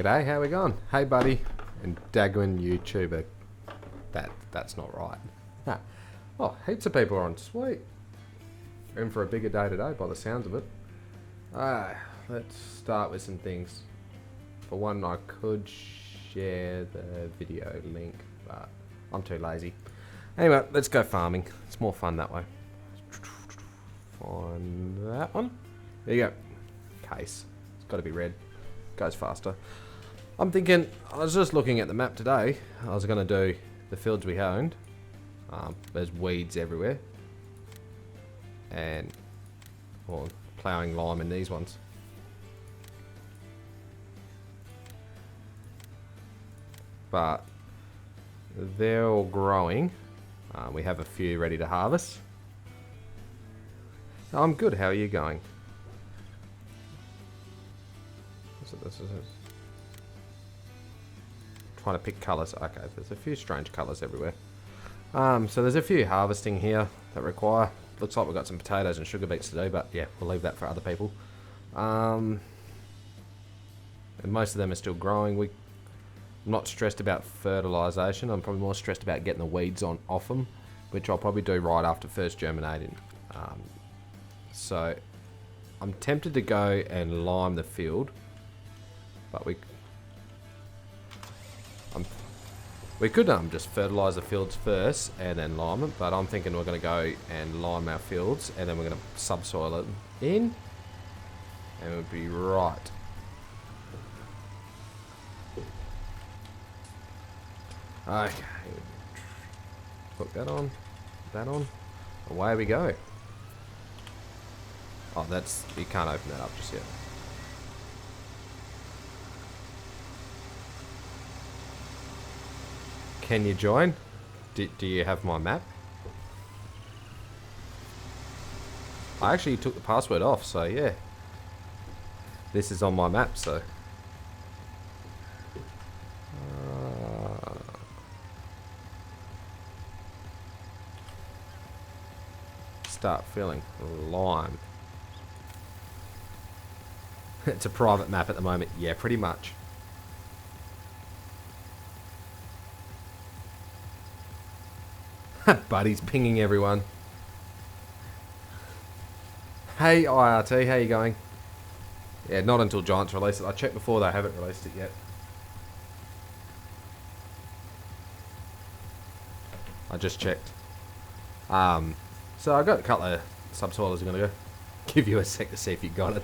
G'day, how we going? Hey buddy. And Dagwin YouTuber. That's not right. Nah. Oh, heaps of people are on. Sweet. We're in for a bigger day today by the sounds of it. Let's start with some things. For one, I could share the video link, but I'm too lazy. Anyway, let's go farming. It's more fun that way. Find that one. There you go. Case. It's got to be red. Goes faster. I'm thinking, I was just looking at the map today. I was going to do the fields we owned. There's weeds everywhere. And ploughing lime in these ones. But they're all growing. We have a few ready to harvest. I'm good. How are you going? This is trying to pick colours. Okay, there's a few strange colours everywhere. So there's a few harvesting here that require. Looks like we've got some potatoes and sugar beets to do, but yeah, we'll leave that for other people. And most of them are still growing. I'm not stressed about fertilisation. I'm probably more stressed about getting the weeds off them, which I'll probably do right after first germinating. So I'm tempted to go and lime the field, but we could just fertilise the fields first and then lime them, but I'm thinking we're going to go and lime our fields and then we're going to subsoil it in and we'll be right. Okay, put that on, away we go. Oh, you can't open that up just yet. Can you join? Do you have my map? I actually took the password off, so yeah. This is on my map, so. Start filling lime. It's a private map at the moment. Yeah, pretty much. Buddy's pinging everyone. Hey IRT, how you going? Yeah, not until Giants release it. I checked before, they haven't released it yet. I just checked. So I got a couple of subsoilers I'm gonna go. Give you a sec to see if you got it.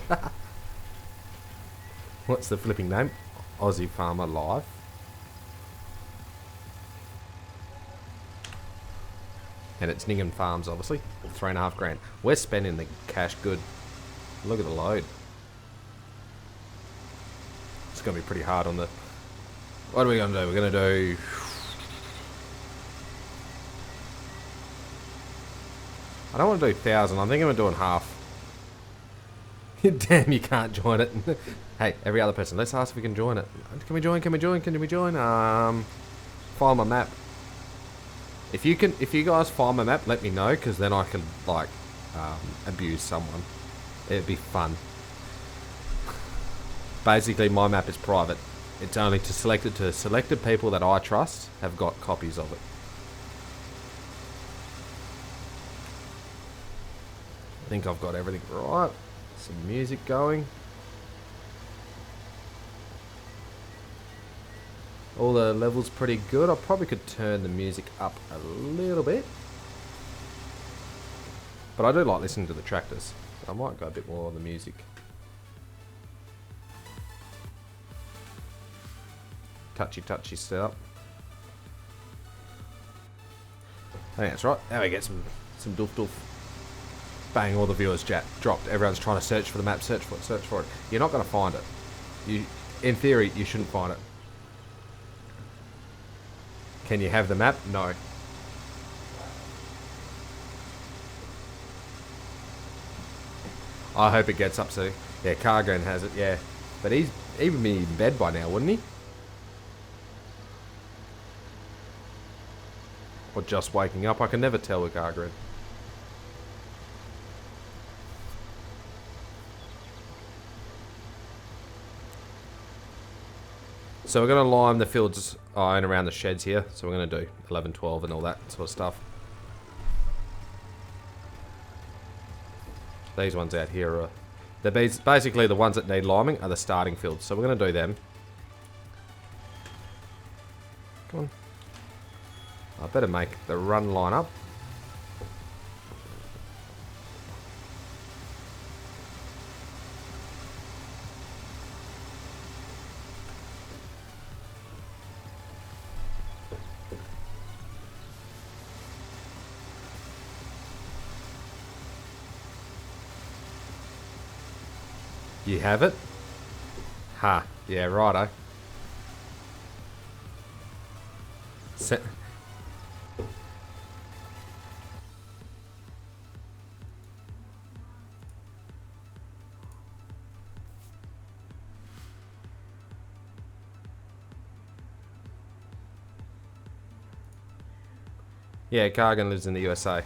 What's the flipping name? Aussie Farmer Live. And it's Ninghan Farms, obviously. 3.5 grand. We're spending the cash good. Look at the load. It's going to be pretty hard on the... What are we going to do? We're going to do... I don't want to do 1,000. I'm thinking we're doing half. Damn, you can't join it. Hey, every other person, let's ask if we can join it. Can we join? Can we join? Can we join? File my map. If you guys file my map, let me know, because then I can like abuse someone. It'd be fun. Basically, my map is private. It's only selected people that I trust have got copies of it. I think I've got everything right. Some music going. All the levels pretty good. I probably could turn the music up a little bit. But I do like listening to the tractors. I might go a bit more on the music. Touchy setup. I think that's right. Now we get some doof. Bang, all the viewers dropped. Everyone's trying to search for the map. Search for it. You're not going to find it. In theory, you shouldn't find it. Can you have the map? No. I hope it gets up soon. Yeah, Cargan has it, yeah. But he would be in bed by now, wouldn't he? Or just waking up. I can never tell with Cargan. So we're going to lime the fields in around the sheds here. So we're going to do 11, 12 and all that sort of stuff. These ones out here are... They're basically the ones that need liming are the starting fields. So we're going to do them. Come on. I better make the run line up. You have it? Ha. Yeah, righto. Yeah, Gargan lives in the USA.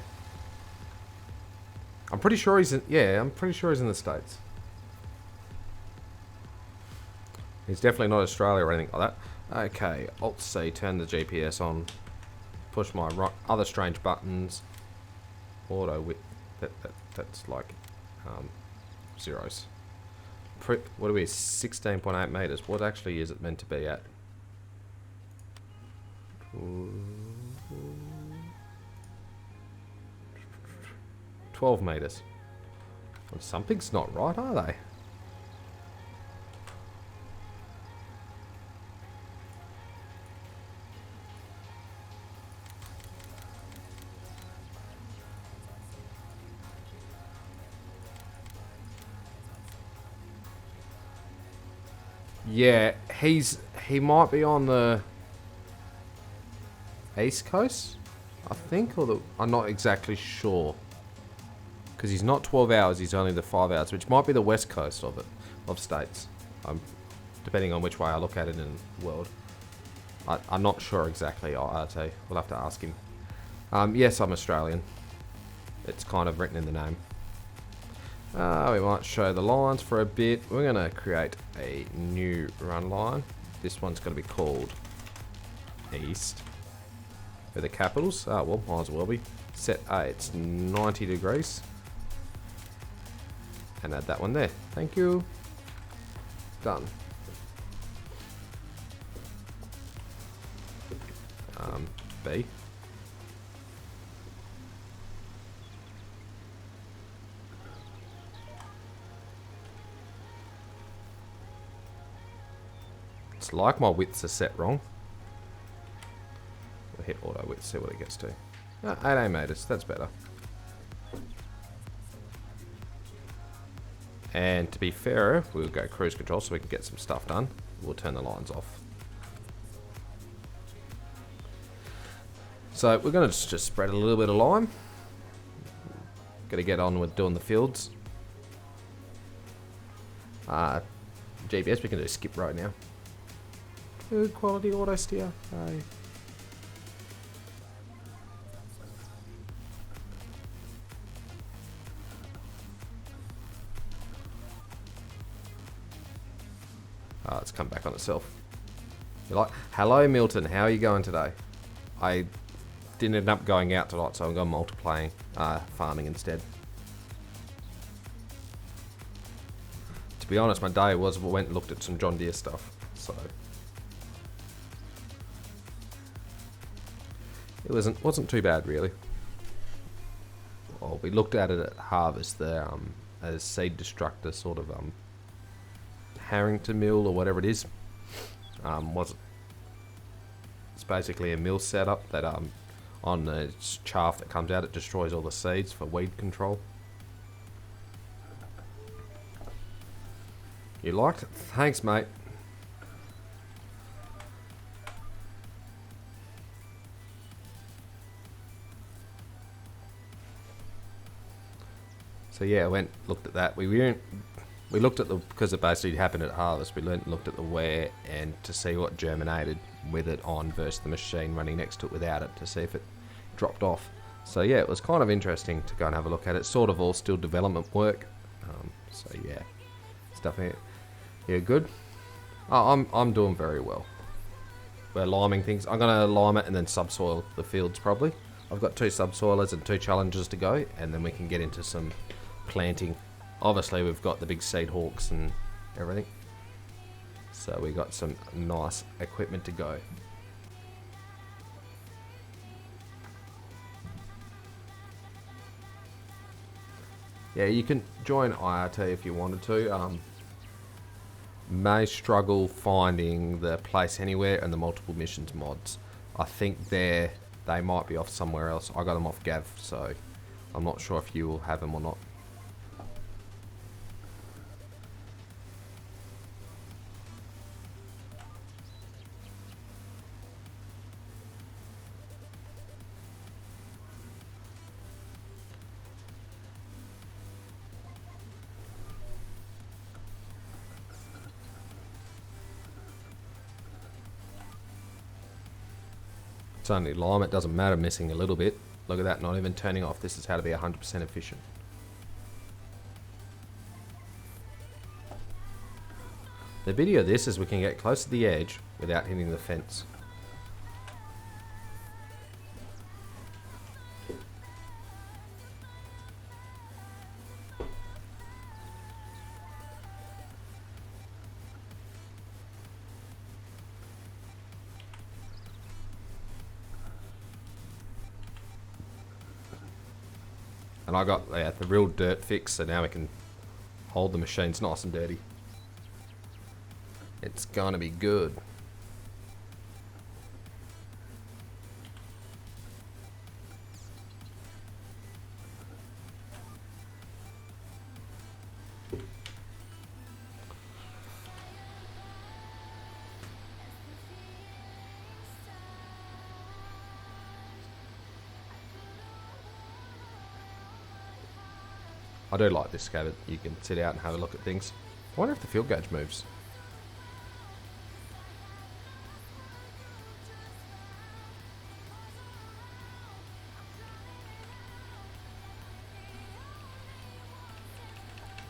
I'm pretty sure he's in... Yeah, I'm pretty sure he's in the States. He's definitely not Australia or anything like that. Okay, Alt-C, turn the GPS on. Push my other strange buttons. Auto width. That's like zeros. What are we? 16.8 meters. What actually is it meant to be at? 12 meters. Well, something's not right, are they? Yeah, he might be on the East Coast, I think, or I'm not exactly sure. Because he's not 12 hours, he's only the 5 hours, which might be the West Coast of states. Depending on which way I look at it in the world. I'm not sure exactly, I'll tell you. We'll have to ask him. Yes, I'm Australian. It's kind of written in the name. We might show the lines for a bit. We're going to create a new run line. This one's going to be called East. With the capitals. Well, might as well be. Set A, it's 90 degrees. And add that one there. Thank you. Done. B. It's like my widths are set wrong. We'll hit auto width, see what it gets to. 18 meters, that's better. And to be fair, we'll go cruise control so we can get some stuff done. We'll turn the lines off. So we're going to just spread a little bit of lime. Got to get on with doing the fields. GPS, we can do skip row now. Good quality auto steer. Hey. It's come back on itself. You're like, hello Milton, how are you going today? I didn't end up going out tonight, so I'm going multiplying farming instead. To be honest, my day was went and looked at some John Deere stuff, so it wasn't too bad really. Well, we looked at it at harvest there as seed destructor sort of Harrington mill or whatever it is. It's basically a mill setup that on the chaff that comes out, it destroys all the seeds for weed control. You liked it? Thanks, mate. So yeah, I went looked at that. We looked at because it basically happened at harvest. We looked at the wear and to see what germinated with it on versus the machine running next to it without it to see if it dropped off. So yeah, it was kind of interesting to go and have a look at it. Sort of all still development work. So yeah, stuff here. Yeah, good. I'm doing very well. we're liming things. I'm going to lime it and then subsoil the fields probably. I've got 2 subsoilers and 2 challenges to go, and then we can get into some planting. Obviously we've got the big seed hawks and everything, so we got some nice equipment to go. Yeah, you can join IRT if you wanted to. May struggle finding the place anywhere and the multiple missions mods. I think they might be off somewhere else. I got them off Gav, so I'm not sure if you will have them or not. It's only lime, it doesn't matter missing a little bit. Look at that, not even turning off. This is how to be 100% efficient. The beauty of this is we can get close to the edge without hitting the fence. And I got the real dirt fix, so now we can hold the machines nice and dirty. It's gonna be good. I do like this cabin. You can sit out and have a look at things. I wonder if the field gauge moves.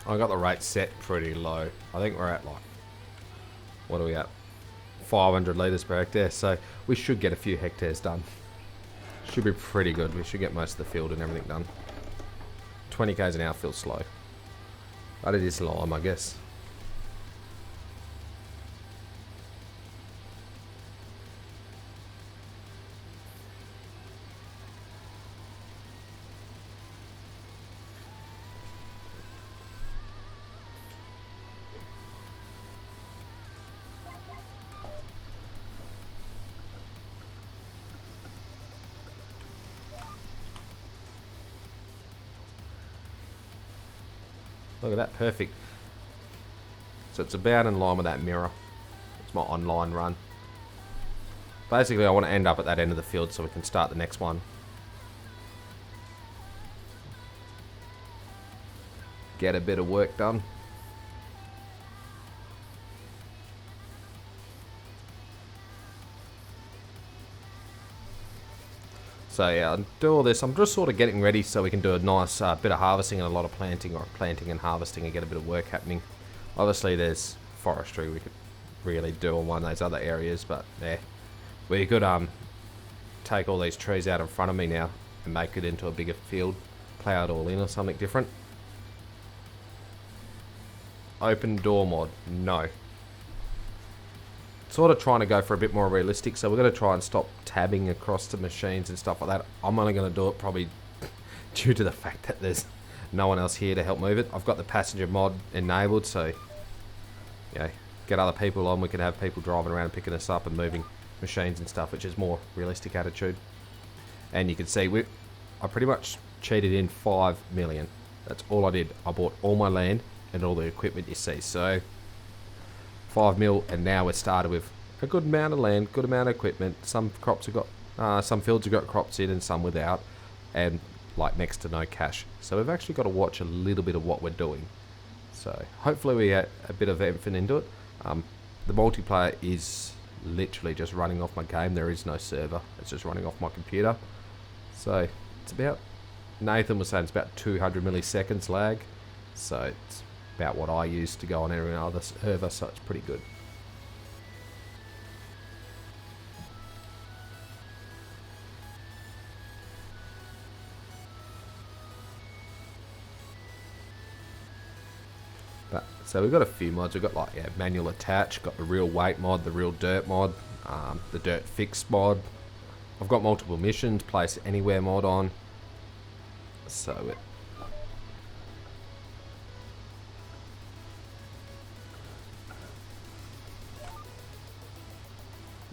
I got the rate set pretty low. I think we're at like, what are we at? 500 litres per hectare. So we should get a few hectares done. Should be pretty good. We should get most of the field and everything done. 20 k's an hour feels slow, but it is lime, I guess. Look at that, perfect. So it's about in line with that mirror. It's my online run. Basically, I want to end up at that end of the field so we can start the next one. Get a bit of work done. So yeah, I'll do all this. I'm just sort of getting ready so we can do a nice bit of harvesting and a lot of planting, or planting and harvesting, and get a bit of work happening. Obviously there's forestry we could really do on one of those other areas, but yeah, we could take all these trees out in front of me now and make it into a bigger field, plow it all in or something different. Open door mod, no. Sort of trying to go for a bit more realistic, so we're going to try and stop tabbing across the machines and stuff like that. I'm only going to do it probably due to the fact that there's no one else here to help move it. I've got the passenger mod enabled, so yeah, get other people on. We can have people driving around and picking us up and moving machines and stuff, which is more realistic attitude. And you can see I pretty much cheated in 5 million. That's all I did. I bought all my land and all the equipment you see. So 5 mil, and now we're started with a good amount of land, good amount of equipment. Some crops have got, some fields have got crops in and some without, and like next to no cash. So we've actually got to watch a little bit of what we're doing. So hopefully we get a bit of effort into it. The multiplayer is literally just running off my game. There is no server. It's just running off my computer. So it's about, Nathan was saying it's about 200 milliseconds lag. So it's about what I use to go on every other server, so it's pretty good. But so we've got a few mods. We've got like manual attach, got the real weight mod, the real dirt mod, the dirt fix mod. I've got multiple missions, place anywhere mod on. So it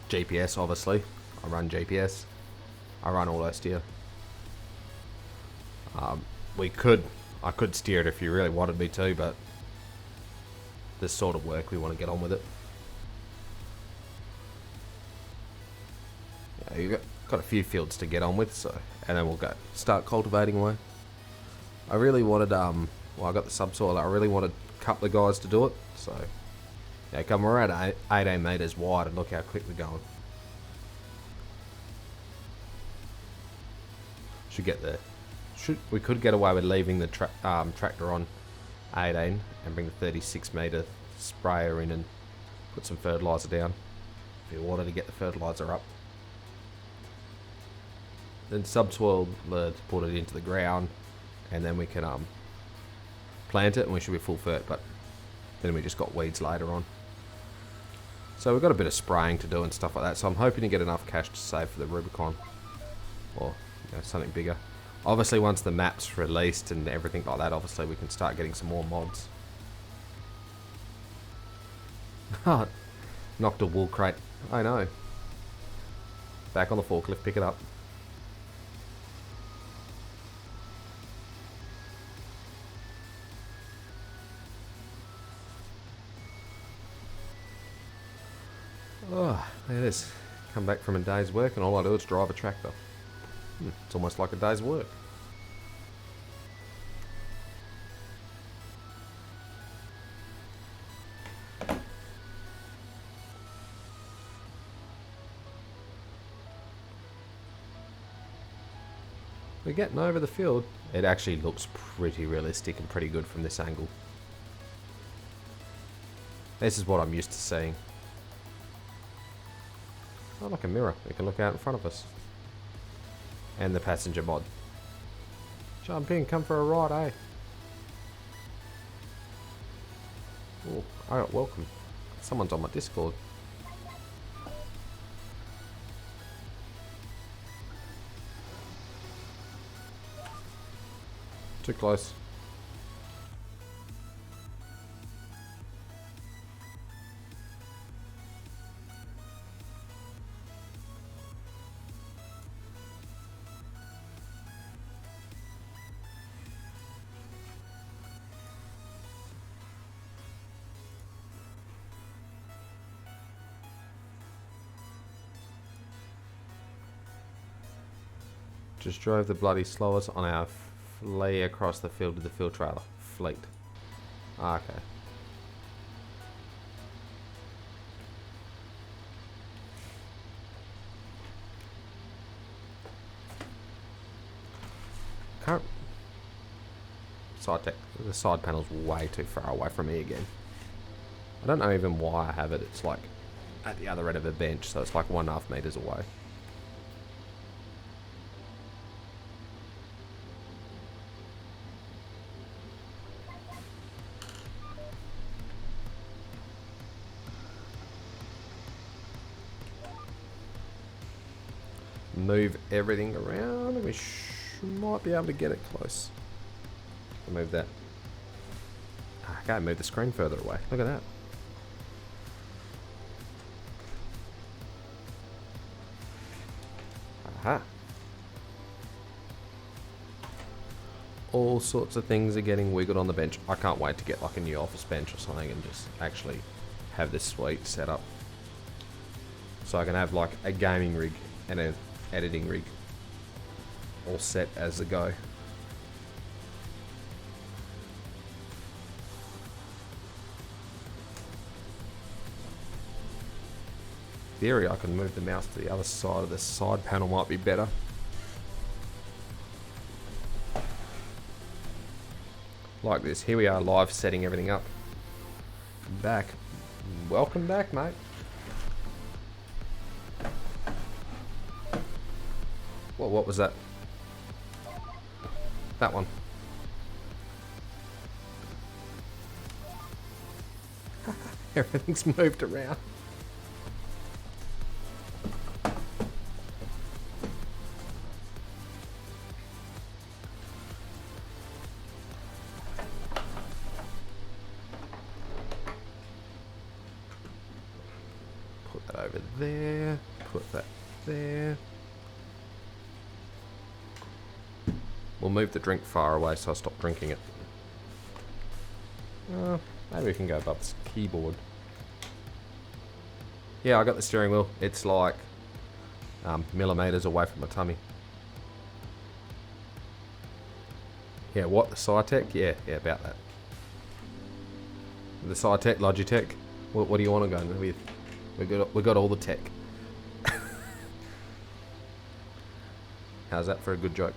GPS, obviously. I run GPS. I run all steer. I could steer it if you really wanted me to, but this sort of work, we want to get on with it. Yeah, you've got a few fields to get on with, so, and then we'll start cultivating away. I really wanted, well, I got the subsoil. I really wanted a couple of guys to do it, so yeah, come, we're at 18 meters wide, and look how quick we're going. Should get there. We could get away with leaving the tractor on 18 and bring the 36 meter sprayer in and put some fertilizer down if you wanted to get the fertilizer up. Then subsoil to put it into the ground, and then we can plant it, and we should be full fert. But then we just got weeds later on. So we've got a bit of spraying to do and stuff like that. So I'm hoping to get enough cash to save for the Rubicon, or something bigger. Obviously, once the map's released and everything like that, obviously we can start getting some more mods. Knocked a wool crate. I know. Back on the forklift, pick it up. Oh, there it is. Come back from a day's work and all I do is drive a tractor. It's almost like a day's work. We're getting over the field. It actually looks pretty realistic and pretty good from this angle. This is what I'm used to seeing. Oh, like a mirror. We can look out in front of us. And the passenger mod. Jump in, come for a ride, eh? Oh, alright, welcome. Someone's on my Discord. Too close. Just drove the bloody slowest on our flea across the field to the field trailer. Fleet. Ah, okay. Can't. The side panel's way too far away from me again. I don't know even why I have it. It's like at the other end of a bench, so it's like 1.5 meters away. Move everything around and we might be able to get it close. I'll move that. I can't move the screen further away. Look at that. Aha. All sorts of things are getting wiggled on the bench. I can't wait to get like a new office bench or something and just actually have this suite set up. So I can have like a gaming rig and a editing rig all set as a go. In theory, I can move the mouse to the other side of the side panel, might be better. Like this. Here we are live setting everything up. Back. Welcome back, mate. Well, what was that? That one. Everything's moved around. Put that over there. Put that there. We'll move the drink far away so I stop drinking it. Maybe we can go above this keyboard. Yeah, I got the steering wheel. It's like millimeters away from my tummy. Yeah, what? The Cytec? Yeah, about that. The Cytec, Logitech. What do you want to go with? We got all the tech. How's that for a good joke?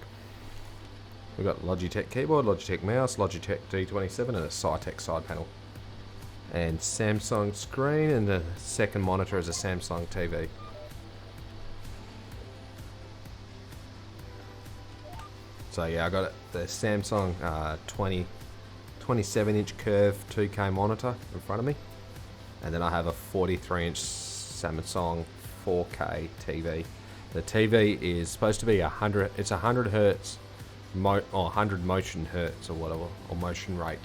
We've got Logitech keyboard, Logitech mouse, Logitech D27 and a Cytec side panel. And Samsung screen, and the second monitor is a Samsung TV. So yeah, I got the Samsung 27-inch curved 2K monitor in front of me. And then I have a 43-inch Samsung 4K TV. The TV is supposed to be 100, it's 100 hertz, or 100 motion hertz or whatever, or motion rate.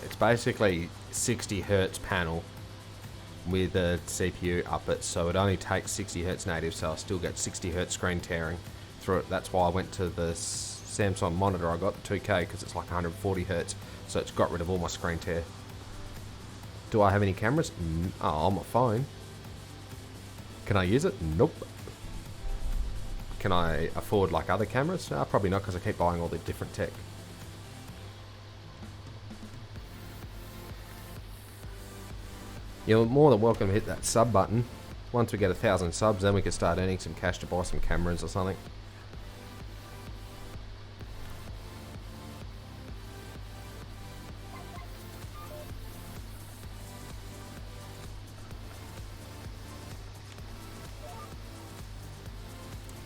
It's basically 60 hertz panel with a CPU up it, so it only takes 60 hertz native, so I still get 60 hertz screen tearing through it. That's why I went to the Samsung monitor. I got the 2K because it's like 140 hertz, so it's got rid of all my screen tear. Do I have any cameras? Oh, on my phone. Can I use it? Nope. Can I afford like other cameras? Probably not, because I keep buying all the different tech. You're more than welcome to hit that sub button. Once we get 1,000 subs, then we can start earning some cash to buy some cameras or something.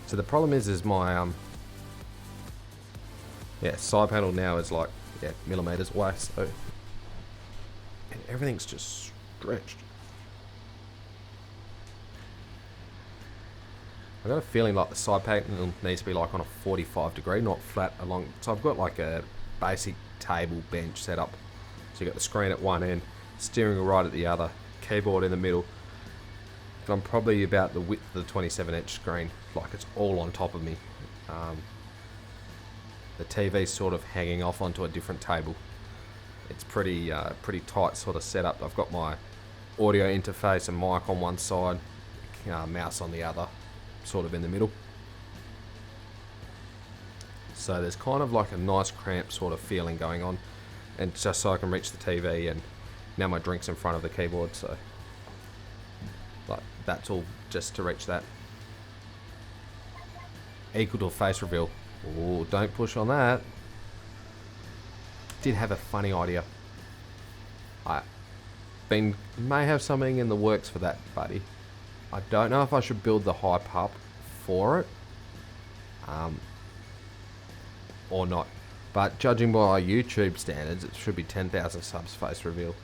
So the problem is my side panel now is like millimeters away, so and everything's just stretched. I got a feeling like the side panel needs to be like on a 45 degree, not flat along. So I've got like a basic table bench set up. So you got the screen at one end, steering wheel right at the other, keyboard in the middle. And I'm probably about the width of the 27-inch screen, like it's all on top of me. The TV's sort of hanging off onto a different table. It's pretty tight sort of setup. I've got my audio interface and mic on one side, mouse on the other, sort of in the middle. So there's kind of like a nice cramped sort of feeling going on, and just so I can reach the TV, and now my drink's in front of the keyboard, so like that's all just to reach that. Equal to a face reveal. Oh, don't push on that. Did have a funny idea. I may have something in the works for that, buddy. I don't know if I should build the hype up for it, or not. But judging by YouTube standards, it should be 10,000 subs face reveal.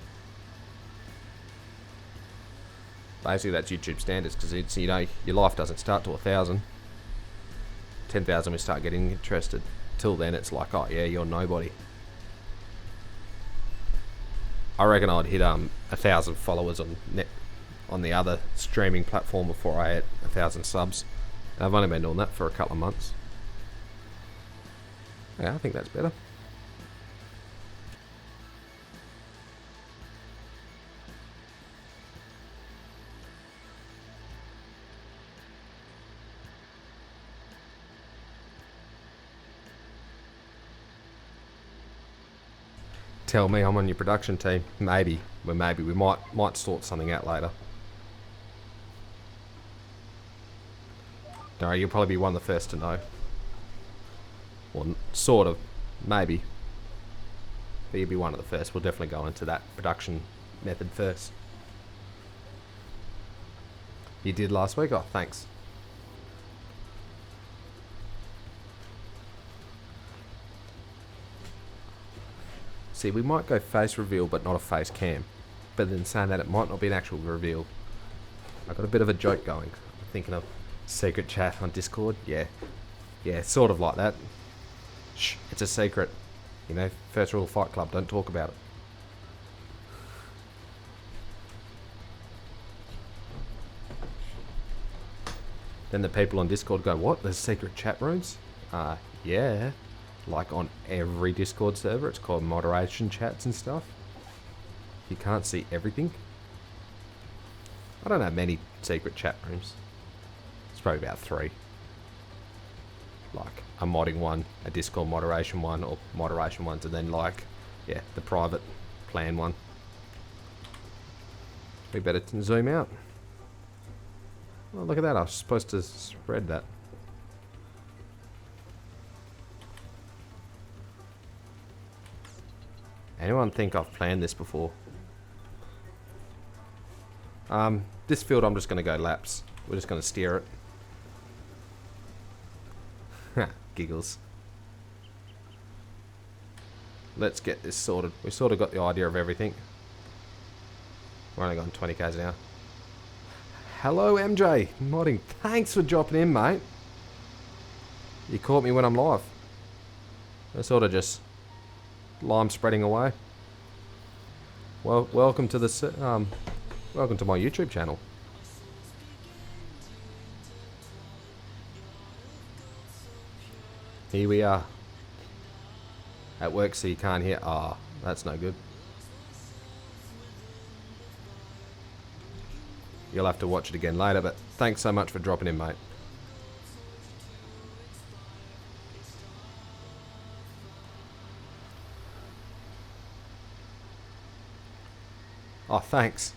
Basically, that's YouTube standards, because it's, you know, your life doesn't start till 1,000. 10,000 we start getting interested. Till then, it's like, oh yeah, you're nobody. I reckon I'd hit 1,000 followers on the other streaming platform before I hit 1,000 subs. I've only been doing that for a couple of months. Yeah, I think that's better. Tell me I'm on your production team. Maybe we might sort something out later. No, you'll probably be one of the first to know. Well, sort of, maybe. But you'll be one of the first. We'll definitely go into that production method first. You did last week? Oh, thanks. See, we might go face reveal, but not a face cam. but then saying that it might not be an actual reveal. I got a bit of a joke going. I'm thinking of secret chat on Discord. Yeah, sort of like that. Shh, it's a secret. You know, first rule of Fight Club, don't talk about it. Then the people on Discord go, what? There's secret chat rooms? Yeah. Like on every Discord server, it's called moderation chats and stuff. You can't see everything. I don't know many secret chat rooms. It's probably about 3. Like a modding one, a Discord moderation one, or moderation ones, and then like, yeah, the private plan one. We better zoom out. Oh, look at that, I was supposed to spread that. Anyone think I've planned this before? This field I'm just going to go laps. We're just going to steer it. Giggles. Let's get this sorted. We sort of got the idea of everything. We're only going 20 k's an hour. Hello MJ, modding. Thanks for dropping in, mate. You caught me when I'm live. We're sort of just lime spreading away. Well, welcome to the welcome to my YouTube channel. Here we are. At work so you can't hear. Ah, that's no good. You'll have to watch it again later, but thanks so much for dropping in, mate. Oh, thanks.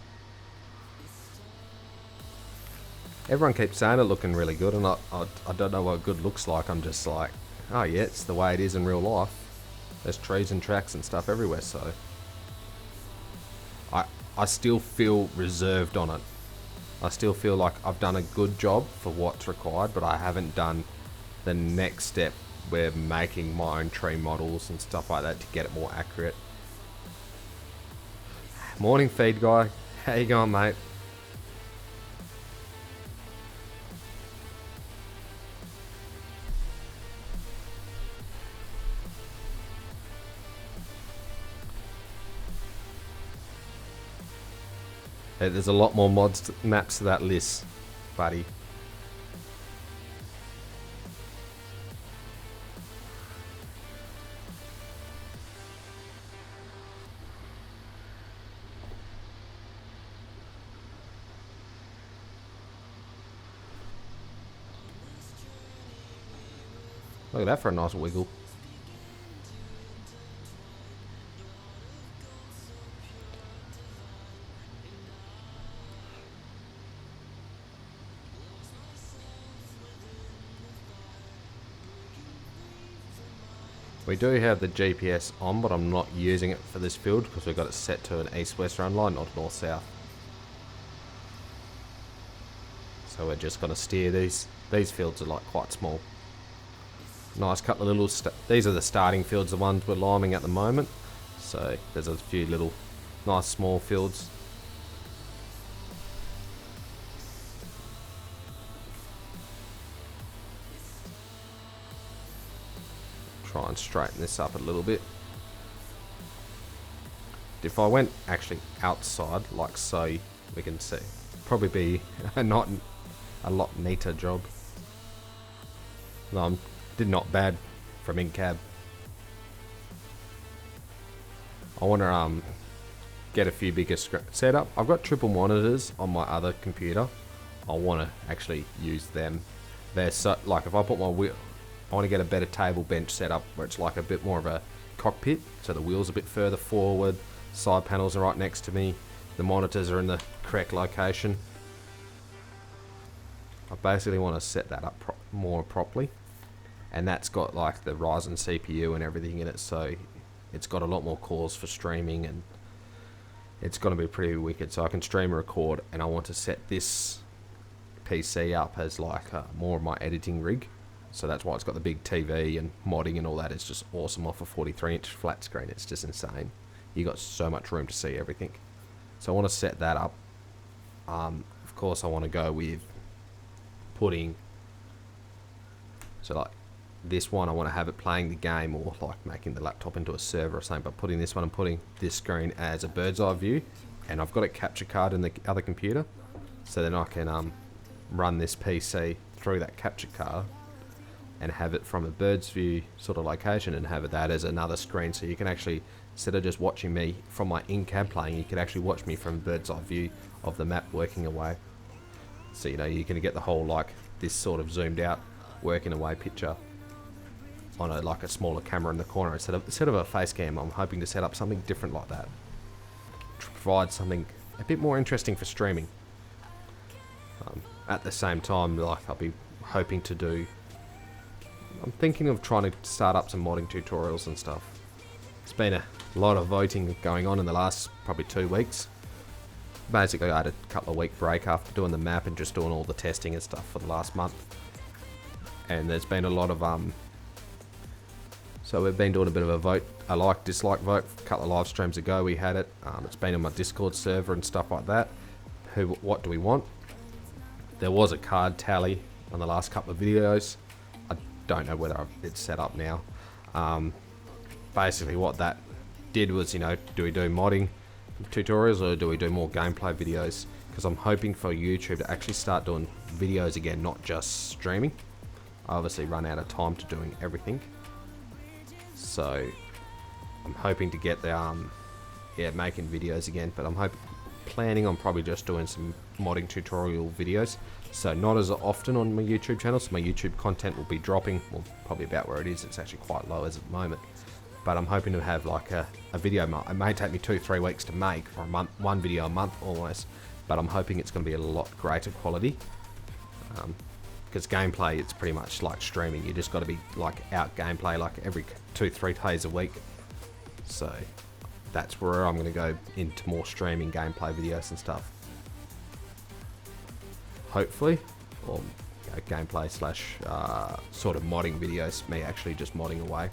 Everyone keeps saying it looking really good, and I don't know what good looks like. I'm just like, oh yeah, it's the way it is in real life. There's trees and tracks and stuff everywhere, so I still feel reserved on it. I still feel like I've done a good job for what's required, but I haven't done the next step where making my own tree models and stuff like that to get it more accurate. Morning feed guy, how you going, mate? There's a lot more maps to that list, buddy. Look at that for a nice wiggle. We do have the GPS on, but I'm not using it for this field because we've got it set to an east-west run line, not north-south. So we're just going to steer these. These fields are like quite small. Nice couple of little, these are the starting fields, the ones we're liming at the moment. So there's a few little nice small fields. Try and straighten this up a little bit. If I went actually outside like so, we can see probably be not a lot neater job. No, did not bad from in cab. I want to get a few bigger set up. I've got triple monitors on my other computer. I want to actually use them. They're so, like if I put my wheel, I want to get a better table bench set up where it's like a bit more of a cockpit, so the wheel's a bit further forward, side panels are right next to me, the monitors are in the correct location. I basically want to set that up more properly, and that's got like the Ryzen CPU and everything in it, so it's got a lot more cores for streaming, and it's going to be pretty wicked. So I can stream and record, and I want to set this PC up as like more of my editing rig. So that's why it's got the big TV and modding and all that. It's just awesome off a 43-inch flat screen. It's just insane. You got so much room to see everything. So I want to set that up. Of course I want to go with putting, so like this one I want to have it playing the game, or like making the laptop into a server or something, but putting this one and putting this screen as a bird's eye view, and I've got a capture card in the other computer, so then I can run this PC through that capture card and have it from a bird's view sort of location, and have that as another screen, so you can actually, instead of just watching me from my in-cab playing, you can actually watch me from bird's eye view of the map working away. So you know, you can get the whole, like, this sort of zoomed out working away picture on a, like a smaller camera in the corner instead of a face cam. I'm hoping to set up something different like that to provide something a bit more interesting for streaming. At the same time, like, I'll be hoping to do, I'm thinking of trying to start up some modding tutorials and stuff. It's been a lot of voting going on in the last probably 2 weeks. Basically, I had a couple of week break after doing the map and just doing all the testing and stuff for the last month. And there's been a lot of so we've been doing a bit of a vote, a like dislike vote. A couple of live streams ago we had it. It's been on my Discord server and stuff like that. What do we want? There was a card tally on the last couple of videos. I don't know whether it's set up now. Basically what that did was, you know, do we do modding tutorials or do we do more gameplay videos? Because I'm hoping for YouTube to actually start doing videos again, not just streaming. I obviously run out of time to doing everything, so I'm hoping to get the making videos again. But I'm planning on probably just doing some modding tutorial videos, so not as often on my YouTube channel. So my YouTube content will be dropping, well, probably about where it is. It's actually quite low as at the moment, but I'm hoping to have like a video. It may take me 2-3 weeks to make, or a month, one video a month almost, but I'm hoping it's going to be a lot greater quality. Because gameplay, it's pretty much like streaming. You just got to be like out gameplay like every 2-3 days a week. So that's where I'm going to go into more streaming gameplay videos and stuff. Hopefully, or you know, gameplay slash sort of modding videos, me actually just modding away.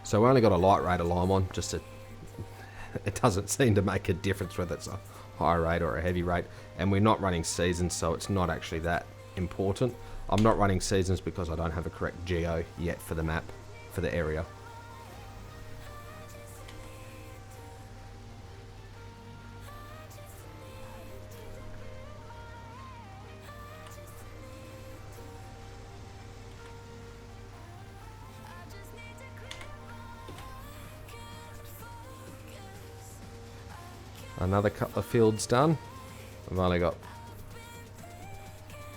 So we only got a light rate alarm on, just to, it doesn't seem to make a difference whether it's a high rate or a heavy rate, and we're not running seasons, so it's not actually that important. I'm not running seasons because I don't have a correct geo yet for the map, for the area. Another couple of fields done. I've only got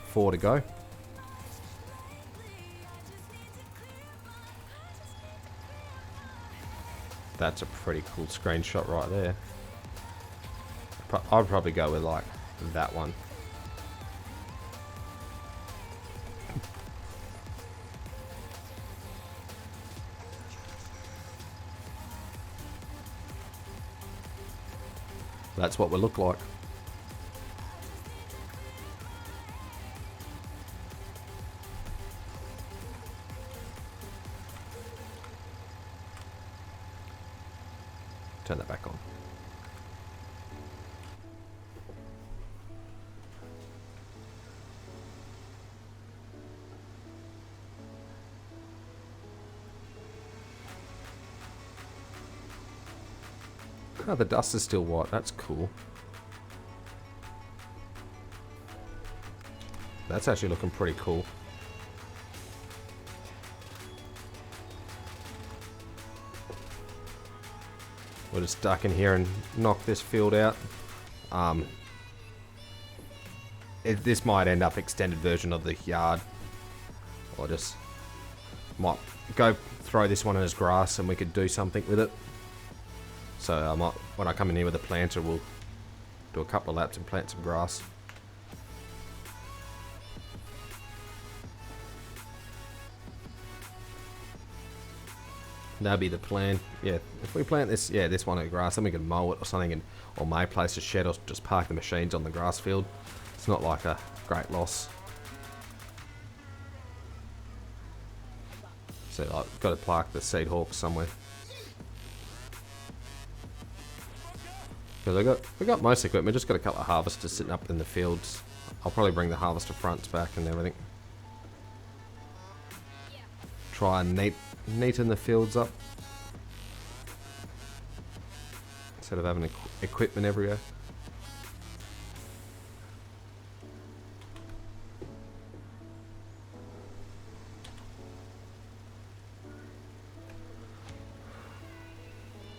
4 to go. That's a pretty cool screenshot right there. I'd probably go with like that one. That's what we look like. Turn that back on. Oh, the dust is still white. That's cool. That's actually looking pretty cool. We'll just duck in here and knock this field out. This might end up extended version of the yard. Or just might go throw this one in as grass and we could do something with it. So I might, when I come in here with a planter, we'll do a couple of laps and plant some grass. That'd be the plan. Yeah, if we plant this, yeah, this one at grass, then we can mow it or something, and or may place a shed or just park the machines on the grass field. It's not like a great loss. So I've got to park the seed hawks somewhere. Because we got most equipment, just got a couple of harvesters sitting up in the fields. I'll probably bring the harvester fronts back and everything. Try and neaten the fields up. Instead of having equipment everywhere.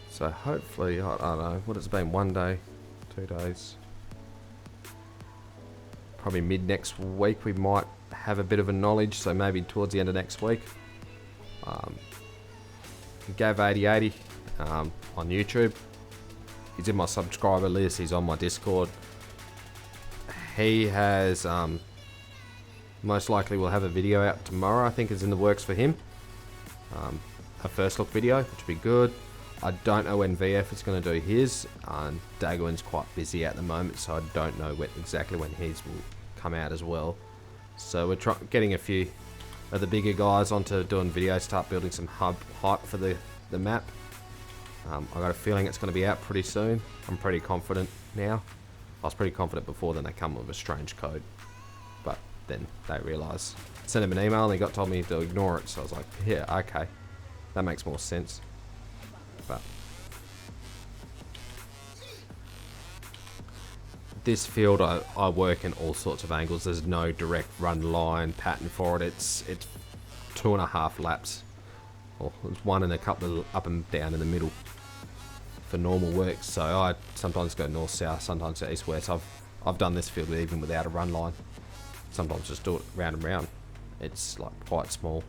So hopefully, I don't know, what has it been, 1 day, 2 days? Probably mid next week we might have a bit of a knowledge, so maybe towards the end of next week. Gav8080 on YouTube. He's in my subscriber list, he's on my Discord. He has, most likely will have a video out tomorrow, I think is in the works for him. A first look video, which would be good. I don't know when VF is going to do his. Dagwin's quite busy at the moment, so I don't know exactly when his will come out as well. So we're getting a few of the bigger guys onto doing videos, start building some hype for the map. I got a feeling it's going to be out pretty soon. I'm pretty confident now. I was pretty confident before, then they come with a strange code. But then they realise. Sent him an email and he told me to ignore it, so I was like, yeah, okay. That makes more sense. But this field I work in all sorts of angles. There's no direct run line pattern for it. It's 2.5 laps. Or it's one and a couple of up and down in the middle for normal work. So I sometimes go north south, sometimes east west. I've done this field even without a run line. Sometimes just do it round and round. It's like quite small.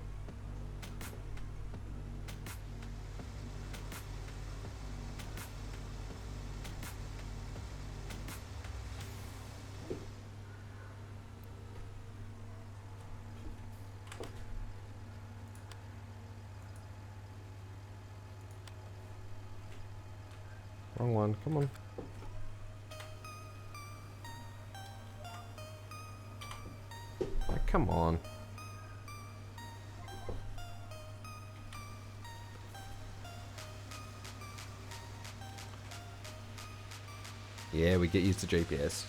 Wrong one, come on. Oh, come on. Yeah, we get used to GPS.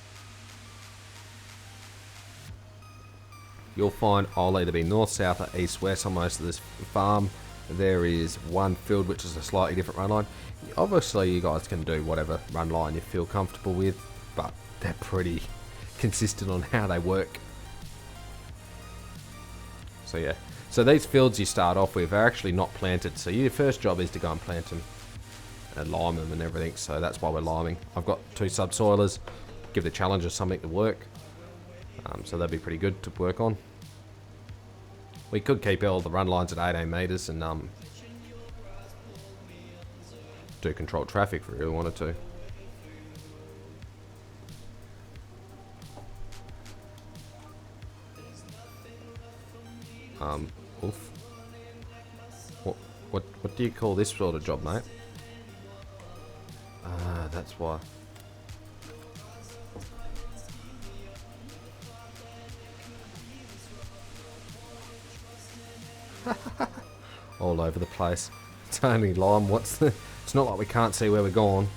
You'll find I'll either be north, south or east, west on most of this farm. There is one field which is a slightly different run line. Obviously you guys can do whatever run line you feel comfortable with, but they're pretty consistent on how they work. So yeah, so these fields you start off with are actually not planted, so your first job is to go and plant them and lime them and everything, so that's why we're liming. I've got 2 subsoilers, give the challengers something to work, so that'd be pretty good to work on. We could keep all the run lines at 18 metres and do controlled traffic if we really wanted to. Oof. What do you call this sort of job, mate? That's why. All over the place. It's only lime. It's not like we can't see where we're going.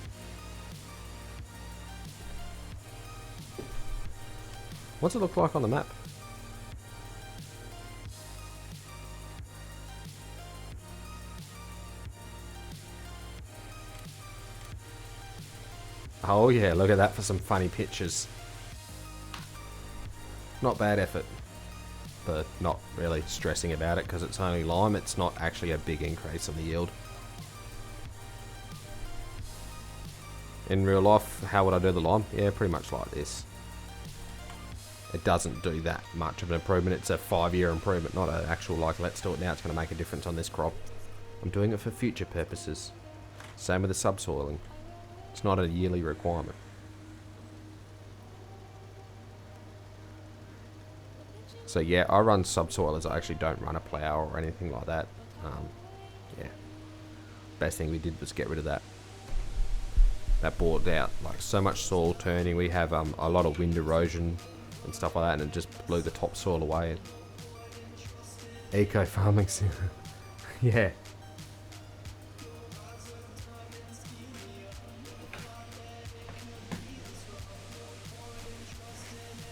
What's it look like on the map? Oh yeah, look at that for some funny pictures. Not bad effort, but not really stressing about it because it's only lime. It's not actually a big increase in the yield. In real life, how would I do the lime? Yeah, pretty much like this. It doesn't do that much of an improvement. It's a 5-year improvement, not an actual like, let's do it now, it's going to make a difference on this crop. I'm doing it for future purposes. Same with the subsoiling. It's not a yearly requirement. So yeah, I run subsoilers. I actually don't run a plow or anything like that. Yeah. Best thing we did was get rid of that. That brought out like so much soil turning. We have a lot of wind erosion and stuff like that, and it just blew the topsoil away. Eco farming, Yeah.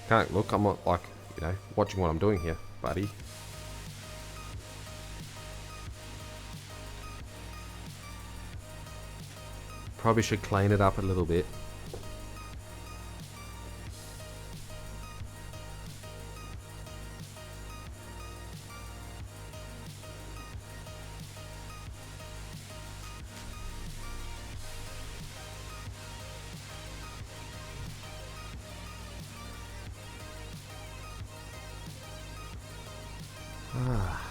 Can't look, I'm not like, you know, watching what I'm doing here, buddy. Probably should clean it up a little bit. Ah.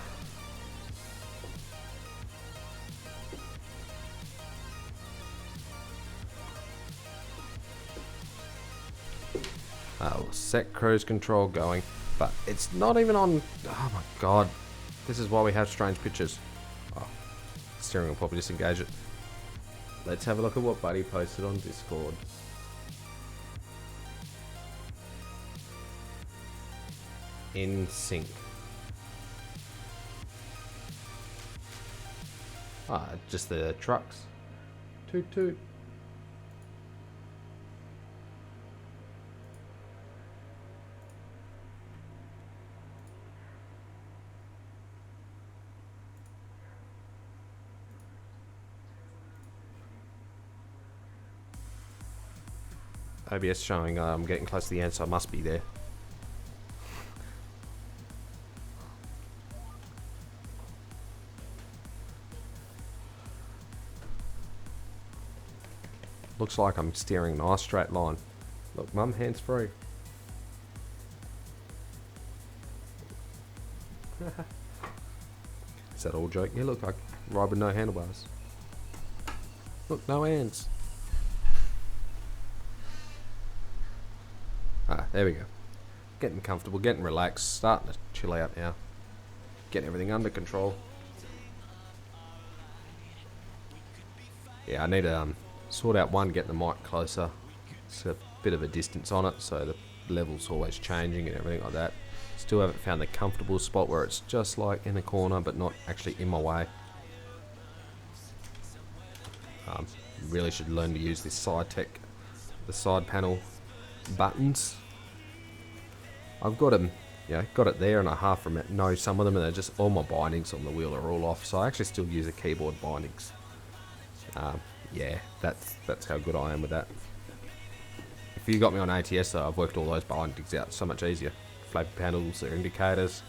Oh, set cruise control going, but it's not even on. Oh my god, this is why we have strange pictures. Oh, steering will probably disengage it. Let's have a look at what Buddy posted on Discord. In sync. Ah, just the trucks. Toot toot. OBS showing I'm getting close to the end, so I must be there. Looks like I'm steering a nice straight line. Look, mum, hands free. Is that all joke? Yeah, look, I ride with no handlebars. Look, no hands. Ah, there we go. Getting comfortable, getting relaxed, starting to chill out now. Getting everything under control. Yeah, I need to sort out one, get the mic closer. It's a bit of a distance on it, so the level's always changing and everything like that. Still haven't found the comfortable spot where it's just like in the corner, but not actually in my way. Really should learn to use this side tech, the side panel buttons. I've got them, got it there, and I half know some of them, and they're just all my bindings on the wheel are all off. So I actually still use the keyboard bindings. Yeah, that's how good I am with that. If you got me on ATS though, I've worked all those bindings out so much easier. Flag panels, their indicators.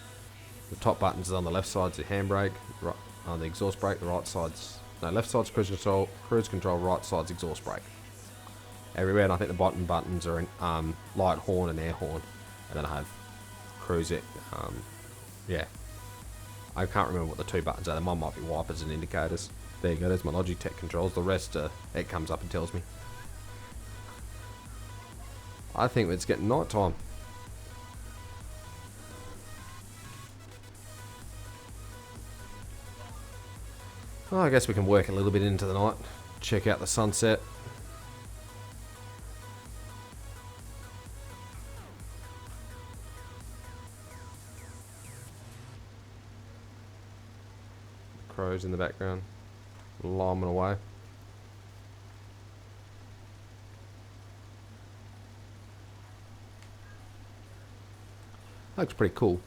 The top buttons is on the left side's the handbrake, right on the exhaust brake. The right side's left side's cruise control, right side's exhaust brake. Everywhere, and I think the bottom buttons are in light horn and air horn, and then I have cruise it. Yeah, I can't remember what the two buttons are. One might be wipers and indicators. There you go, there's my Logitech controls. The rest, it comes up and tells me. I think it's getting night time. Well, I guess we can work a little bit into the night. Check out the sunset. Crows in the background. Lambing away. Looks pretty cool.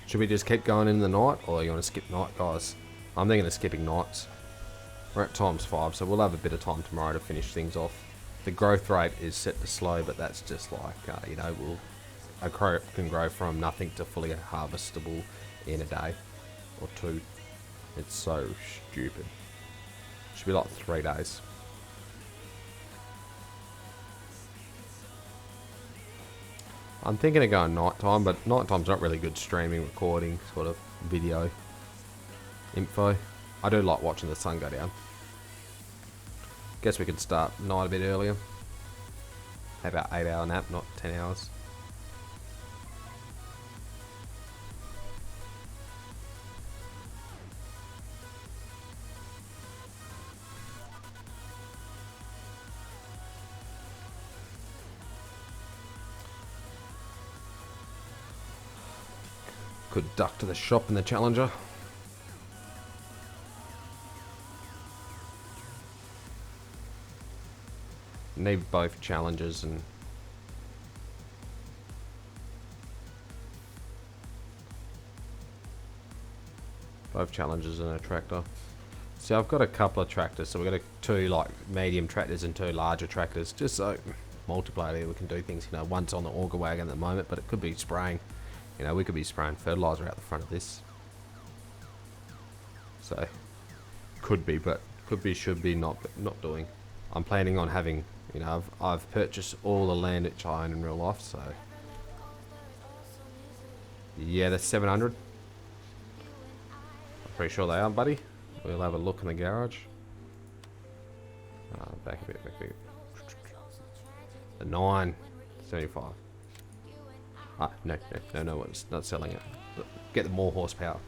Should we just keep going in the night, or you want to skip night, guys? I'm thinking of skipping nights. We're at ×5, so we'll have a bit of time tomorrow to finish things off. The growth rate is set to slow, but that's just like, a crow can grow from nothing to fully harvestable in a day or two. It's so stupid. Should be like 3 days. I'm thinking of going nighttime, but nighttime's not really good streaming, recording, sort of video info. I do like watching the sun go down. Guess we could start night a bit earlier. Have about 8-hour nap, not 10 hours. Could duck to the shop in the Challenger. Need both Challengers and a tractor. See, I've got a couple of tractors, so we've got two like medium tractors and two larger tractors, just so multiplier there we can do things. You know, one's on the auger wagon at the moment, but it could be spraying. You know, we could be spraying fertilizer out the front of this. So, could be, but could be, should be, not doing. I'm planning on having, you know, I've purchased all the land which I own in real life, so. Yeah, that's 700. I'm pretty sure they are, buddy. We'll have a look in the garage. Back a bit, back a bit. The 975. No, it's not selling it. Get the more horsepower.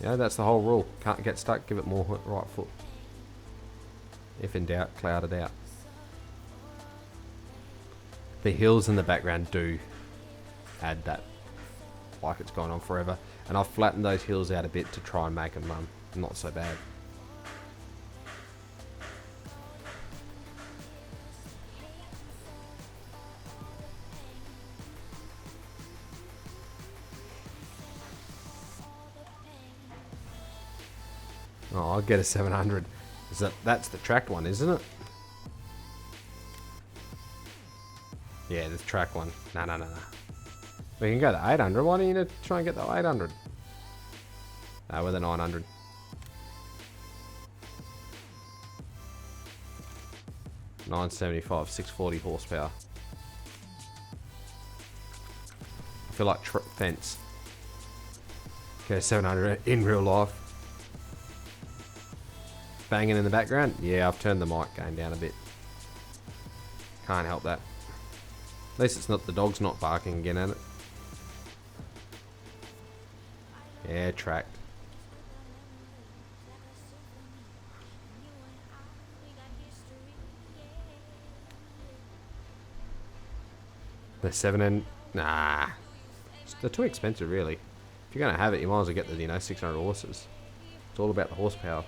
Yeah, that's the whole rule. Can't get stuck, give it more right foot. If in doubt, cloud it out. The hills in the background do add that, like it's gone on forever. And I've flattened those hills out a bit to try and make them not so bad. Oh, I'll get a 700. That's the tracked one, isn't it? Yeah, the track one. No. We can go to 800. Why don't you try and get the 800? No, we're the 900. $975, 640 horsepower. I feel like fence. Okay, 700 in real life. Banging in the background? Yeah, I've turned the mic gain down a bit. Can't help that. At least it's not, the dog's not barking again at it. Yeah, tracked. The 7 and... Nah. They're too expensive, really. If you're going to have it, you might as well get the, you know, 600 horses. It's all about the horsepower.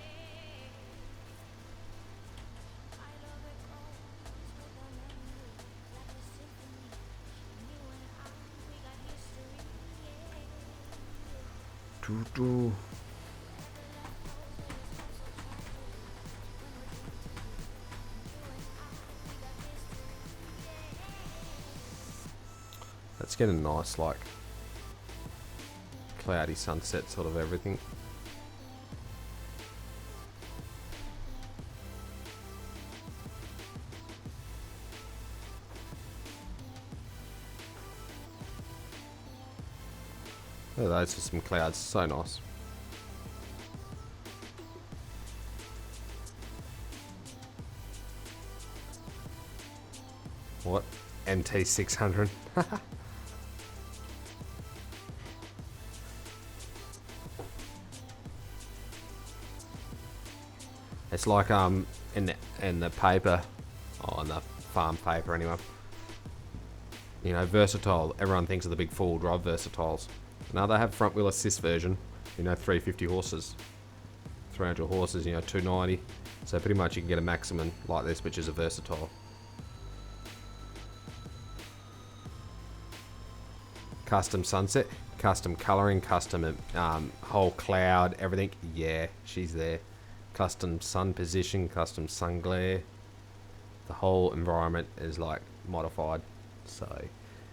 Let's get a nice, like, cloudy sunset sort of everything. Oh, those are some clouds, so nice. What? MT600? It's like in the paper, or in the farm paper anyway. You know, versatile. Everyone thinks of the big four-wheel drive versatiles. Now they have front wheel assist version, you know, 350 horses, 300 horses, you know, 290. So pretty much you can get a maximum like this, which is a versatile. Custom sunset, custom coloring, custom whole cloud, everything. Yeah, she's there. Custom sun position, custom sun glare. The whole environment is like modified, so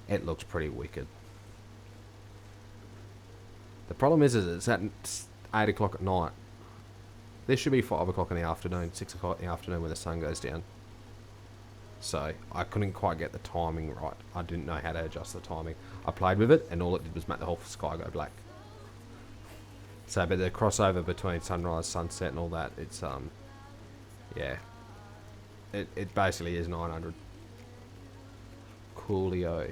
it looks pretty wicked. The problem is it's at 8 o'clock at night. This should be 5 o'clock in the afternoon, 6 o'clock in the afternoon when the sun goes down. So I couldn't quite get the timing right. I didn't know how to adjust the timing. I played with it and all it did was make the whole sky go black. So, but the crossover between sunrise, sunset and all that, it's, yeah. It basically is 900. Coolio.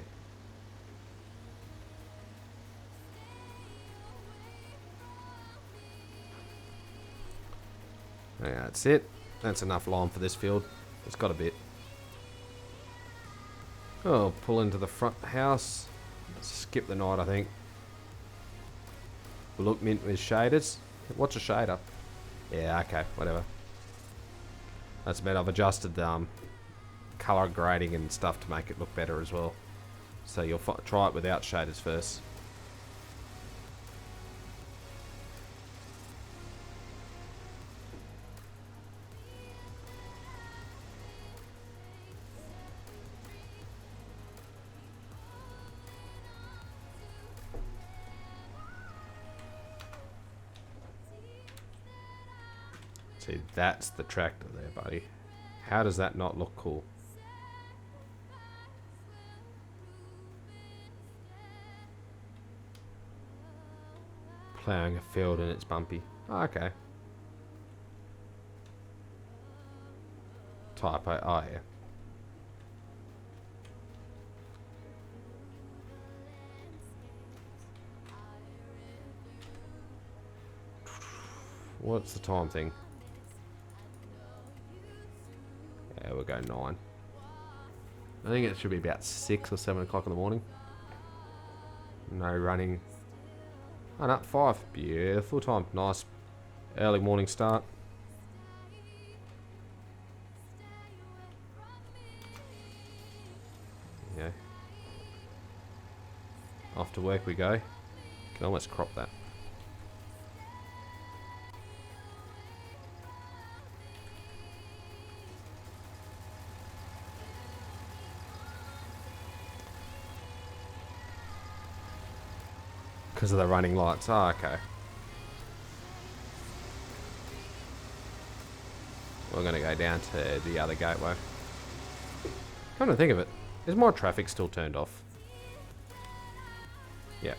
Yeah, that's it. That's enough lime for this field. It's got a bit. Oh, pull into the front house. Skip the night, I think. Look mint with shaders. What's a shader? Yeah, okay, whatever. That's about. I've adjusted color grading and stuff to make it look better as well. So you'll try it without shaders first. See, that's the tractor there, buddy. How does that not look cool? Ploughing a field and it's bumpy. Oh, okay. Typo. Oh, yeah. What's the time thing? Yeah, we'll go 9. I think it should be about 6 or 7 o'clock in the morning. No running. Oh, no, 5. Beautiful time. Nice early morning start. Yeah. Off to work we go. Can almost crop that. Because of the running lights. Oh, okay. We're going to go down to the other gateway. Come to think of it, is my traffic still turned off? Yep.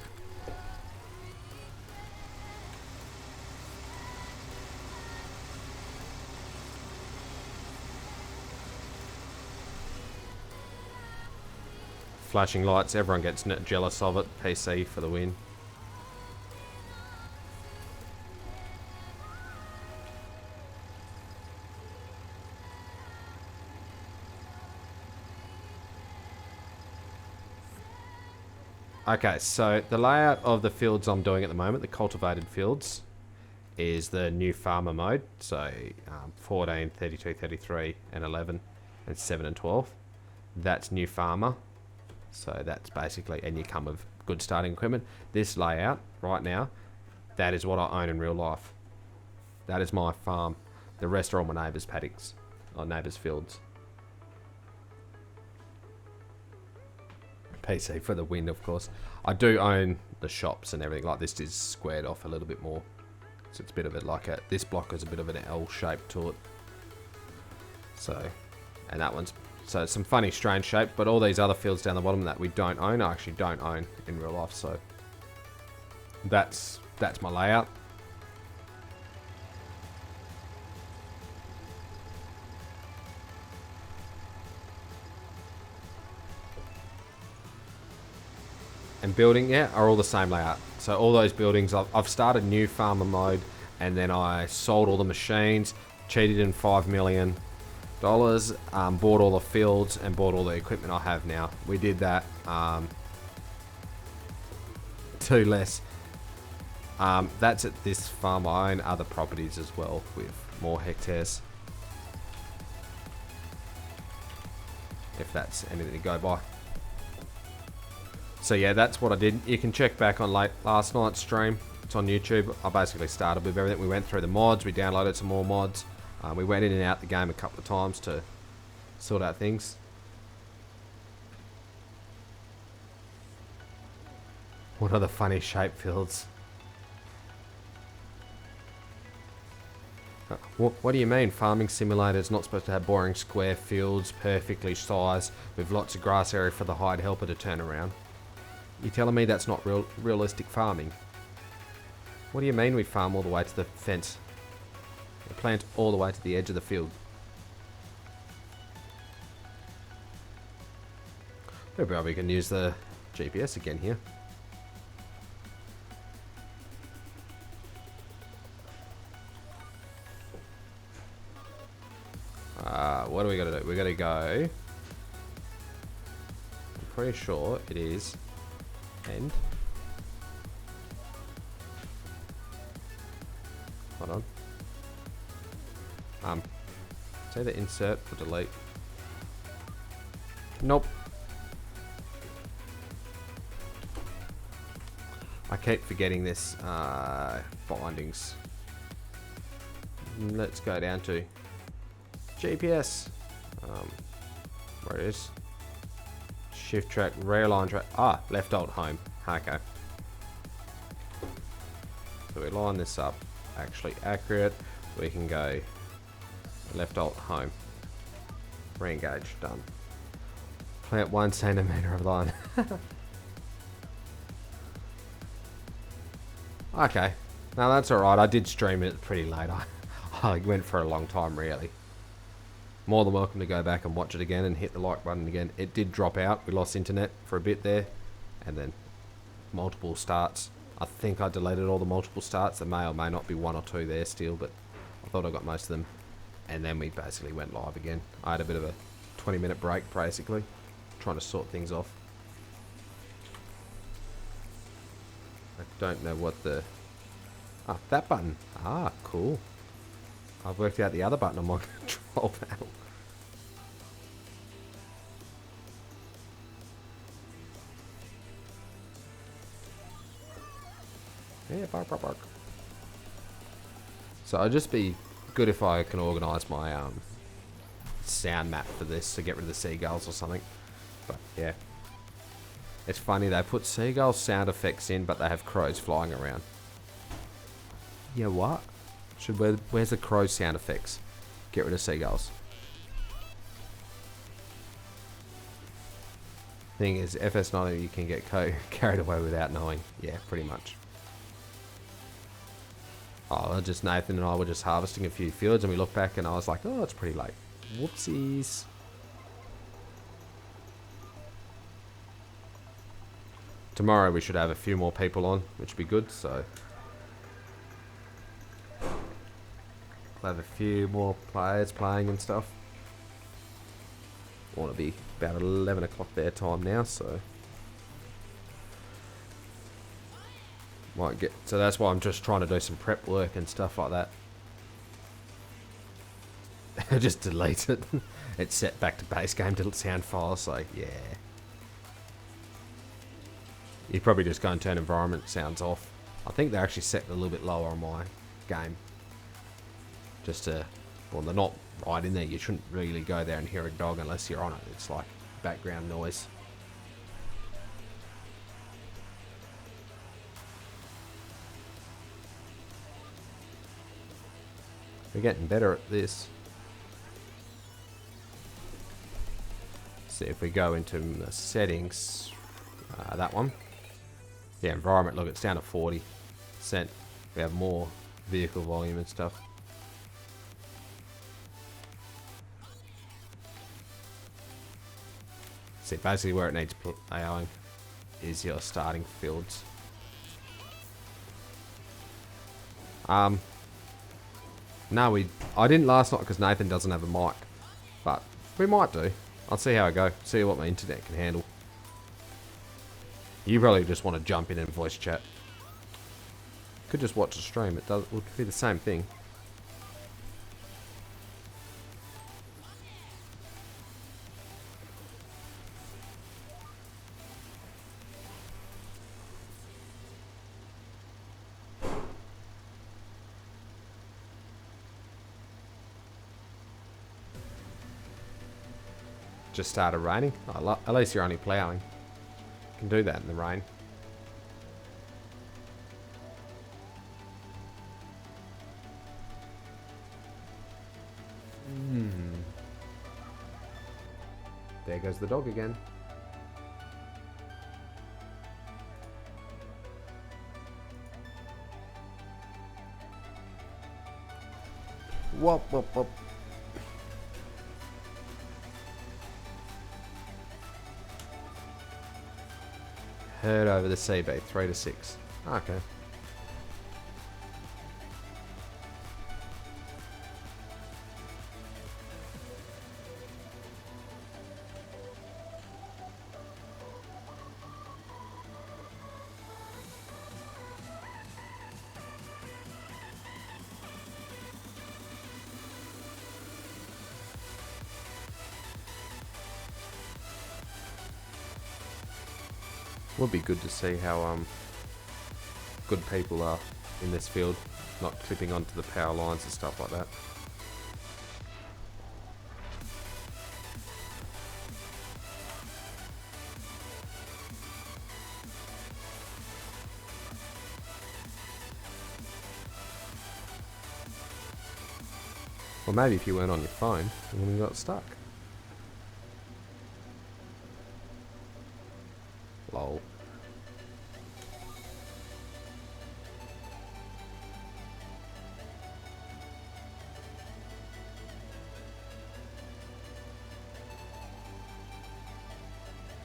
Flashing lights, everyone gets jealous of it. PC for the win. Okay, so the layout of the fields I'm doing at the moment, the cultivated fields, is the new farmer mode. So 14, 32, 33, and 11, and 7 and 12. That's new farmer. So that's basically, and you come with good starting equipment. This layout right now, that is what I own in real life. That is my farm. The rest are all my neighbours' paddocks, or neighbours' fields. PC for the win, of course. I do own the shops and everything. Like this is squared off a little bit more, so it's a bit of it like a. This block is a bit of an L shape to it. So, and that one's so it's some funny, strange shape. But all these other fields down the bottom that we don't own, I actually don't own in real life. So that's my layout. And building, yeah, are all the same layout. So all those buildings, I've started new farmer mode, and then I sold all the machines, cheated in $5 million, bought all the fields, and bought all the equipment I have now. We did that, two less. That's at this farm. I own other properties as well with more hectares. If that's anything to go by. So yeah, that's what I did. You can check back on last night's stream. It's on YouTube. I basically started with everything. We went through the mods. We downloaded some more mods. We went in and out the game a couple of times to sort out things. What are the funny shape fields? What do you mean? Farming simulator is not supposed to have boring square fields, perfectly sized, with lots of grass area for the hired helper to turn around. You're telling me that's not realistic farming? What do you mean we farm all the way to the fence? We plant all the way to the edge of the field. Maybe we can use the GPS again here. What do we gotta do? We gotta go. I'm pretty sure it is end. Hold on. Say the insert for delete. Nope. I keep forgetting this bindings. Let's go down to GPS. Where it is? Shift track, rear line track. Ah, left alt home. Okay. So we line this up actually accurate. We can go left alt home. Re-engage, done. Plant 1 centimeter of line. Okay. Now that's alright. I did stream it pretty late. I went for a long time, really. More than welcome to go back and watch it again and hit the like button again. It did drop out. We lost internet for a bit there. And then multiple starts. I think I deleted all the multiple starts. There may or may not be 1 or 2 there still, but I thought I got most of them. And then we basically went live again. I had a bit of a 20-minute break, basically. Trying to sort things off. I don't know what the... Ah, that button. Ah, cool. I've worked out the other button on my control panel. Yeah, bark, bark, bark. So it'd just be good if I can organise my sound map for this to get rid of the seagulls or something. But yeah. It's funny, they put seagull sound effects in, but they have crows flying around. Yeah, what? Where's the crow sound effects? Get rid of seagulls. Thing is, FS90 you can get carried away without knowing. Yeah, pretty much. Oh, just Nathan and I were just harvesting a few fields and we looked back and I was like, oh, it's pretty late. Whoopsies. Tomorrow we should have a few more people on, which would be good, so... We'll have a few more players playing and stuff. I want to be about 11 o'clock their time now, so... Might get... So that's why I'm just trying to do some prep work and stuff like that. Just delete it. It's set back to base game to sound files, so yeah. You probably just go and turn environment sounds off. I think they're actually set a little bit lower on my game. Just to... Well, they're not right in there. You shouldn't really go there and hear a dog unless you're on it. It's like background noise. We're getting better at this. See if we go into the settings. That one. Yeah, environment, look, it's down to 40%. We have more vehicle volume and stuff. See, basically where it needs AOing is your starting fields. No, I didn't last night because Nathan doesn't have a mic. But we might do. I'll see how I go. See what my internet can handle. You probably just want to jump in and voice chat. Could just watch the stream. It would be the same thing. Just started raining. Oh, at least you're only ploughing. You can do that in the rain. There goes the dog again. Whoop, whoop, whoop. herd over the CB, 3 to 6. Okay. Would be good to see how good people are in this field, not clipping onto the power lines and stuff like that. Or maybe if you weren't on your phone and you got stuck. Lol.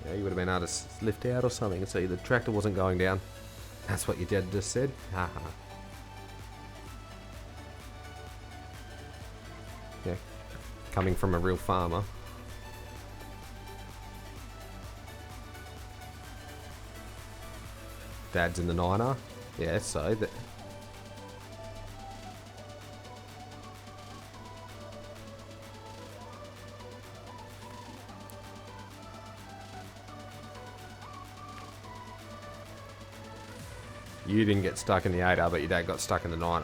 Yeah, you would have been able to lift out or something and see the tractor wasn't going down. That's what your dad just said. Haha. Yeah, coming from a real farmer. Dad's in the niner. Yeah, so that. You didn't get stuck in the 8R, but your dad got stuck in the 9R.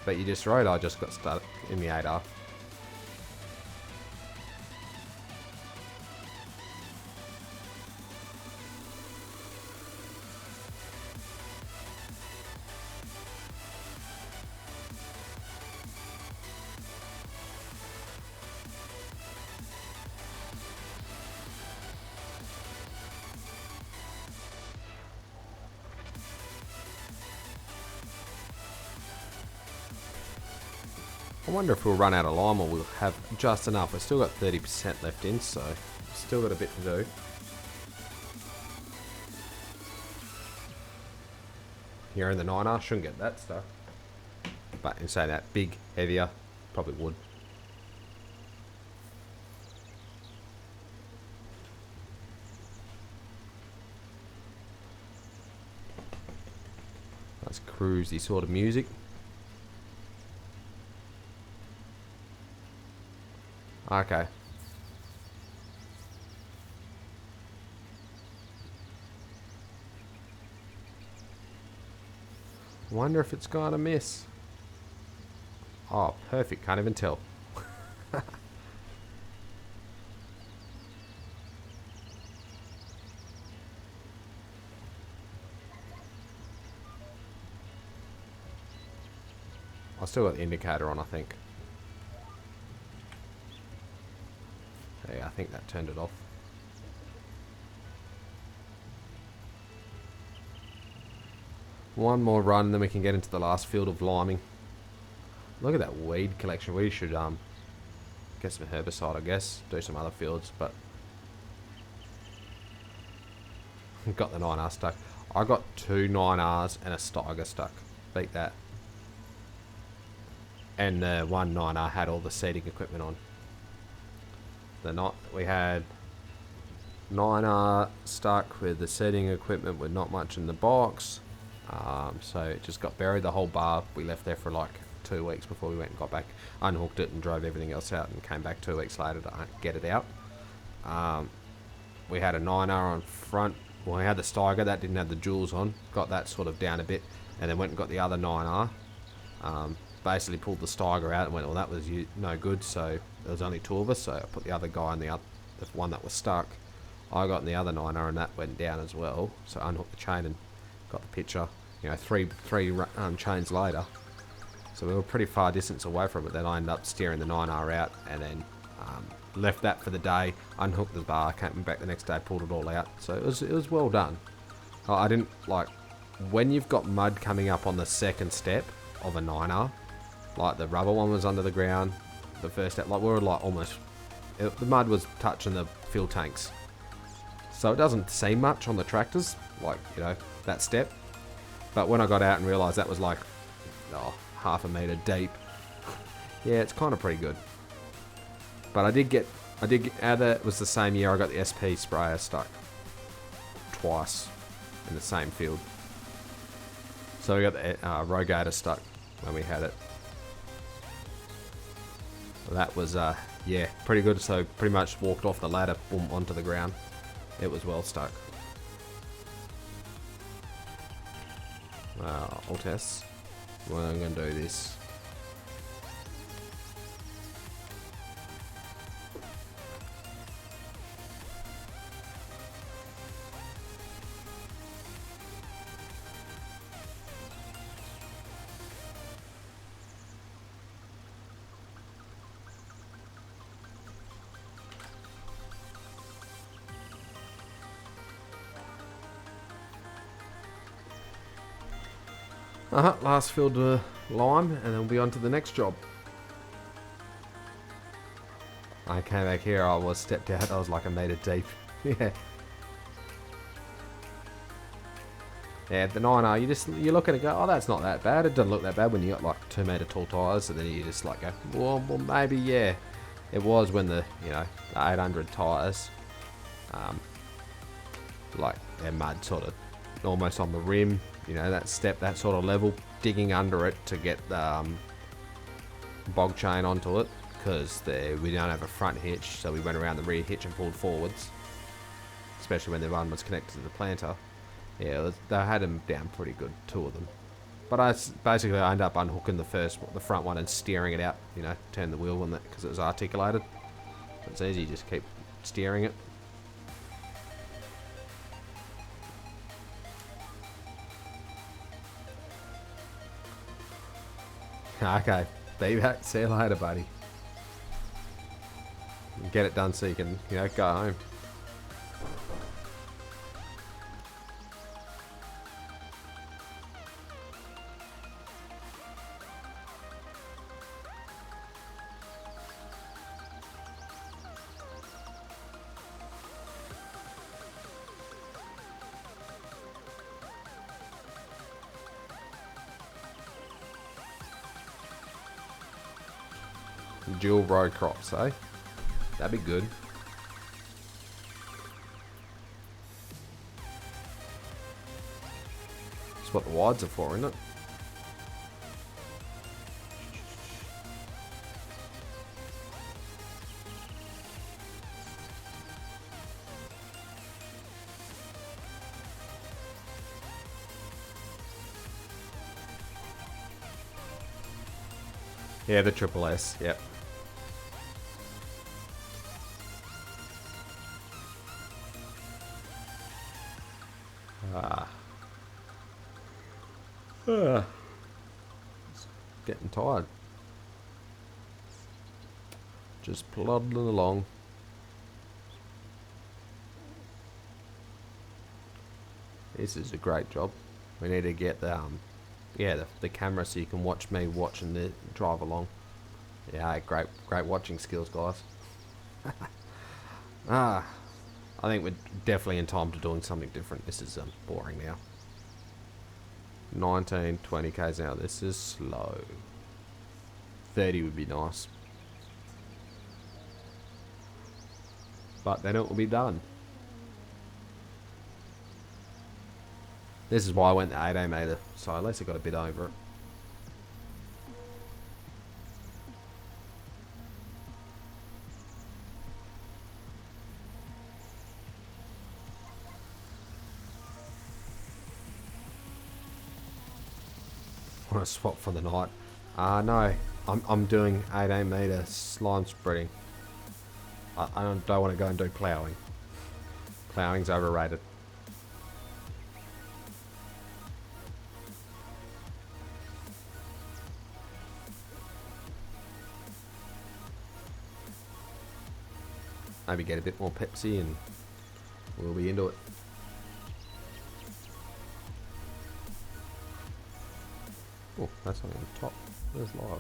But you just rode, I just got stuck in the 8R. I wonder if we'll run out of lime or we'll have just enough. We've still got 30% left in, so still got a bit to do. Here in the 9R, shouldn't get that stuff. But in saying that, big, heavier, probably would. Nice cruisy sort of music. Okay. Wonder if it's gonna miss. Oh, perfect. Can't even tell. I still got the indicator on, I think. Yeah, I think that turned it off. One more run, then we can get into the last field of liming. Look at that weed collection. We should get some herbicide, I guess. Do some other fields, but got the 9R stuck. I got 2 9Rs and a Steiger stuck. Beat that. And the one 9R had all the seeding equipment on. We had 9R stuck with the seeding equipment with not much in the box. So it just got buried, the whole bar. We left there for like 2 weeks before we went and got back, unhooked it and drove everything else out and came back 2 weeks later to get it out. We had a 9R on front. Well, we had the Steiger, that didn't have the jewels on. Got that sort of down a bit and then went and got the other 9R. Basically pulled the Steiger out and went, well, that was no good, so there was only 2 of us, so I put the other guy in the one that was stuck. I got in the other 9R and that went down as well, so I unhooked the chain and got the picture, you know, three chains later. So we were pretty far distance away from it. Then I ended up steering the 9R out and then left that for the day, unhooked the bar, came back the next day, pulled it all out. So it was well done. I didn't like, when you've got mud coming up on the second step of a 9R, like the rubber one was under the ground, the first step, like we were like almost, the mud was touching the fuel tanks. So it doesn't seem much on the tractors, like, you know, that step. But when I got out and realised that was like, oh, half a metre deep, yeah, it's kind of pretty good. But I did get, out of that, it was the same year I got the SP sprayer stuck twice in the same field. So we got the rogator stuck when we had it. That was, yeah, pretty good. So pretty much walked off the ladder, boom, onto the ground. It was well stuck. I'll test. Well, I'm going to do this. Last field lime, and then we'll be on to the next job. I came back here, I was stepped out, I was like a metre deep. Yeah. Yeah, the 9R, you look at it and go, oh, that's not that bad. It doesn't look that bad when you got like 2 metre tall tyres, and then you just like go, well, maybe, yeah. It was when the, you know, the 800 tyres, like they're mud sort of almost on the rim, you know, that step, that sort of level, digging under it to get the bog chain onto it, because we don't have a front hitch, so we went around the rear hitch and pulled forwards, especially when the one was connected to the planter. Yeah, they had them down pretty good, 2 of them. But I ended up unhooking the front one and steering it out, you know, turn the wheel on that, because it was articulated. It's easy, just keep steering it. Okay, be back. See you later, buddy. Get it done so you can, you know, go home. Dual row crops, eh? That'd be good. That's what the wides are for, isn't it? Yeah, the triple S, yep. Getting tired. Just plodding along. This is a great job. We need to get the the camera so you can watch me watching the drive along. Yeah, great watching skills, guys. I think we're definitely in time to doing something different. This is boring now. 19, 20 k's an hour. This is slow. 30 would be nice. But then it will be done. This is why I went the 18 metre, so at least I got a bit over it. Want to swap for the night? No, I'm doing 18 metre slime spreading. I don't want to go and do ploughing. Ploughing's overrated. Maybe get a bit more Pepsi and we'll be into it. Oh, that's only on top. There's live.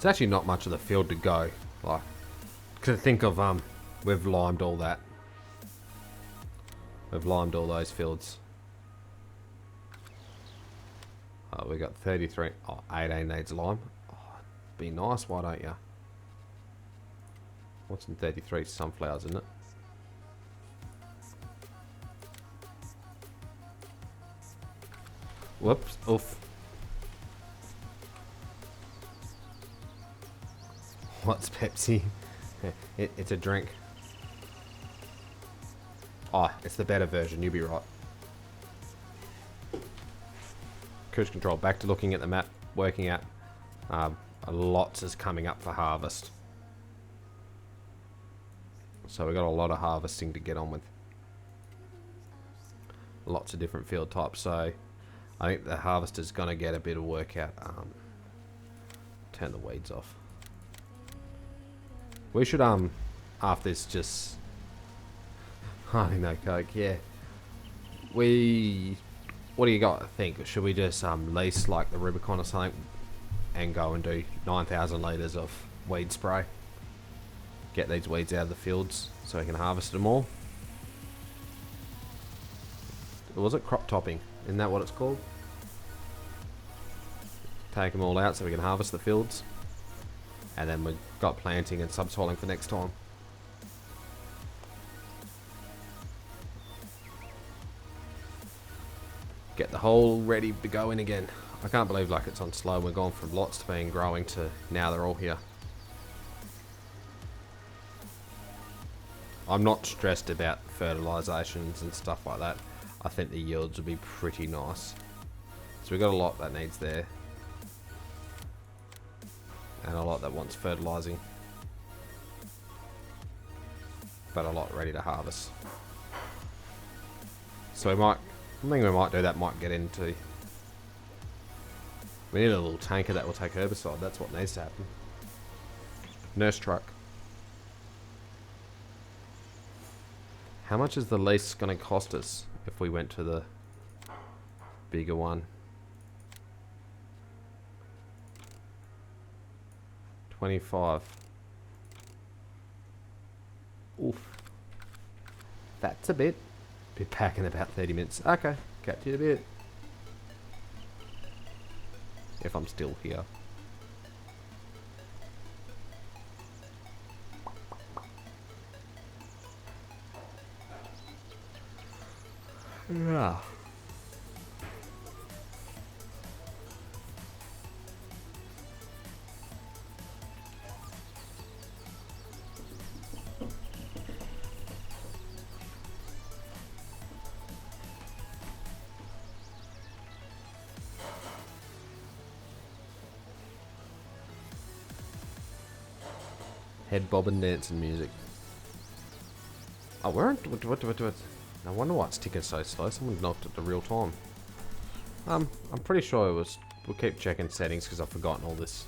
It's actually not much of the field to go. Like, to think of, we've limed all that. We've limed all those fields. Oh, we got 33. Oh, 18 needs lime. Oh, be nice, why don't you? What's in 33? Sunflowers, isn't it? Whoops. Oof. What's Pepsi? It's a drink. Oh, it's the better version. You'll be right. Cruise control. Back to looking at the map. Working out. Lots is coming up for harvest. So we've got a lot of harvesting to get on with. Lots of different field types. So I think the harvester's going to get a bit of work out. Turn the weeds off. We should, after this, just... I think no coke, yeah. What do you got to think? Should we just lease like the Rubicon or something and go and do 9,000 litres of weed spray? Get these weeds out of the fields so we can harvest them all. Was it crop topping? Isn't that what it's called? Take them all out so we can harvest the fields. And then we've got planting and subsoiling for next time. Get the hole ready to go in again. I can't believe like it's on slow. We're gone from lots to being growing to now they're all here. I'm not stressed about fertilizations and stuff like that. I think the yields will be pretty nice. So we've got a lot that needs there. And a lot that wants fertilizing. But a lot ready to harvest. So we might... I think we might do that, might get into... We need a little tanker that will take herbicide. That's what needs to happen. Nurse truck. How much is the lease going to cost us if we went to the bigger one? 25. Oof. That's a bit. Be back in about 30 minutes. Okay, catch you in a bit. If I'm still here. Yeah. Head bobbing dancing music. Oh, we're on. What? I wonder why it's ticking so slow. Someone knocked at the real time. I'm pretty sure it was. We'll keep checking settings because I've forgotten all this.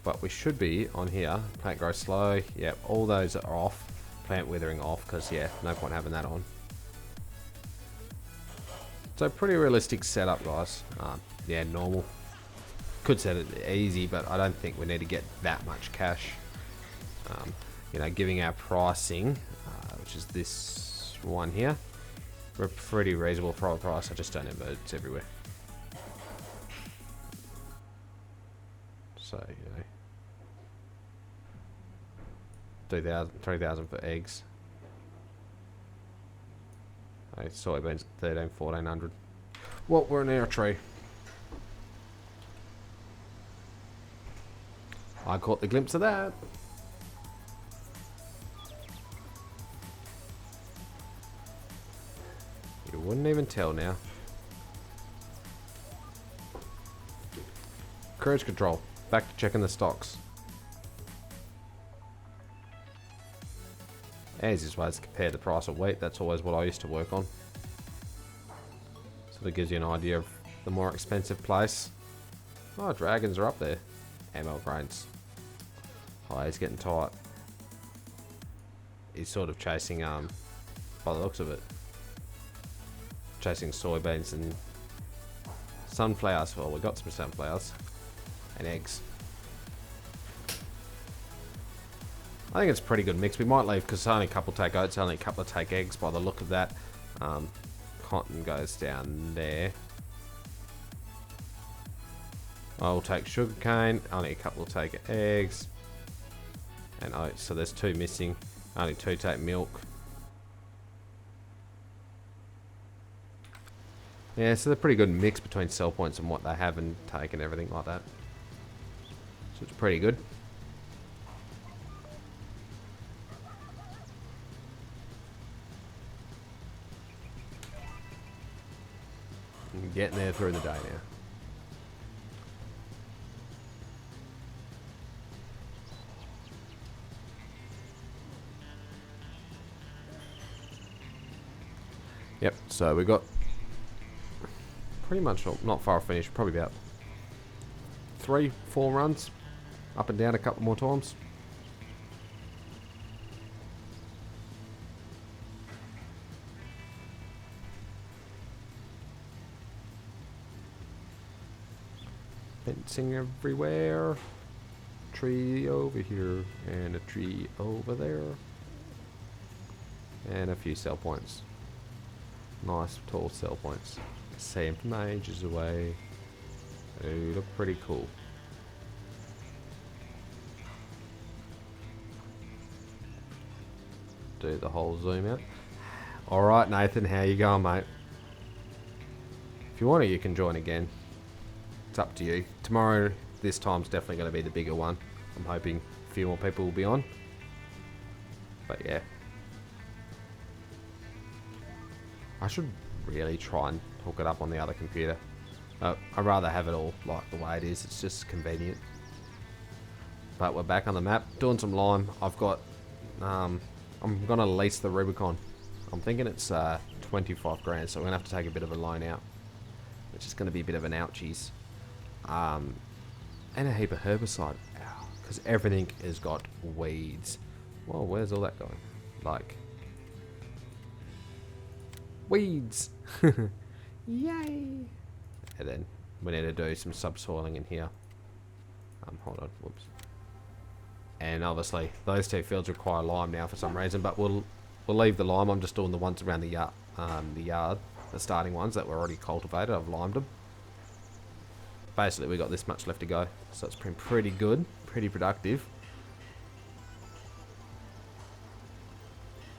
But we should be on here. Plant grow slow. Yep, all those are off. Plant withering off because yeah, no point having that on. So pretty realistic setup, guys. Yeah, normal. Could set it easy, but I don't think we need to get that much cash. You know, giving our pricing, which is this one here, we're pretty reasonable for our price. I just don't have birds everywhere. So, you know, 2,000, 3,000 for eggs. Soybeans 13, 1,400. Well, we're in our tree. I caught the glimpse of that. You wouldn't even tell now. Cruise control. Back to checking the stocks. As is ways to compare the price of wheat. That's always what I used to work on. Sort of gives you an idea of the more expensive place. Oh, dragons are up there. ML grains. Oh, he's getting tight. He's sort of chasing, by the looks of it, chasing soybeans and sunflowers. Well, we got some sunflowers and eggs. I think it's a pretty good mix. We might leave, because only a couple take oats, only a couple take eggs by the look of that. Cotton goes down there. I'll take sugarcane, only a couple will take eggs. And oats, so there's 2 missing. Only 2 take milk. Yeah, so they're pretty good mix between sell points and what they have and take and everything like that. So it's pretty good. I'm getting there through the day now. Yep, so we got pretty much not far finished, probably about 3-4 runs up and down a couple more times. Fencing everywhere. Tree over here and a tree over there. And a few sell points. Nice tall sell points. See them from ages away. They look pretty cool. Do the whole zoom out. Alright Nathan, how you going, mate? If you want to, you can join again. It's up to you. Tomorrow, this time's definitely going to be the bigger one. I'm hoping a few more people will be on. But yeah. I should really try and hook it up on the other computer. I'd rather have it all like the way it is. It's just convenient. But we're back on the map, doing some lime. I've got, I'm gonna lease the Rubicon. I'm thinking it's 25 grand, so we're gonna have to take a bit of a loan out, which is gonna be a bit of an ouchies. And a heap of herbicide, because everything has got weeds. Well, where's all that going? Like, weeds. Yay. And then we need to do some subsoiling in here. Hold on, whoops. And obviously those 2 fields require lime now for some reason, but we'll leave the lime. I'm just doing the ones around the yard, the starting ones that were already cultivated. I've limed them. Basically we got this much left to go, so it's been pretty good, pretty productive.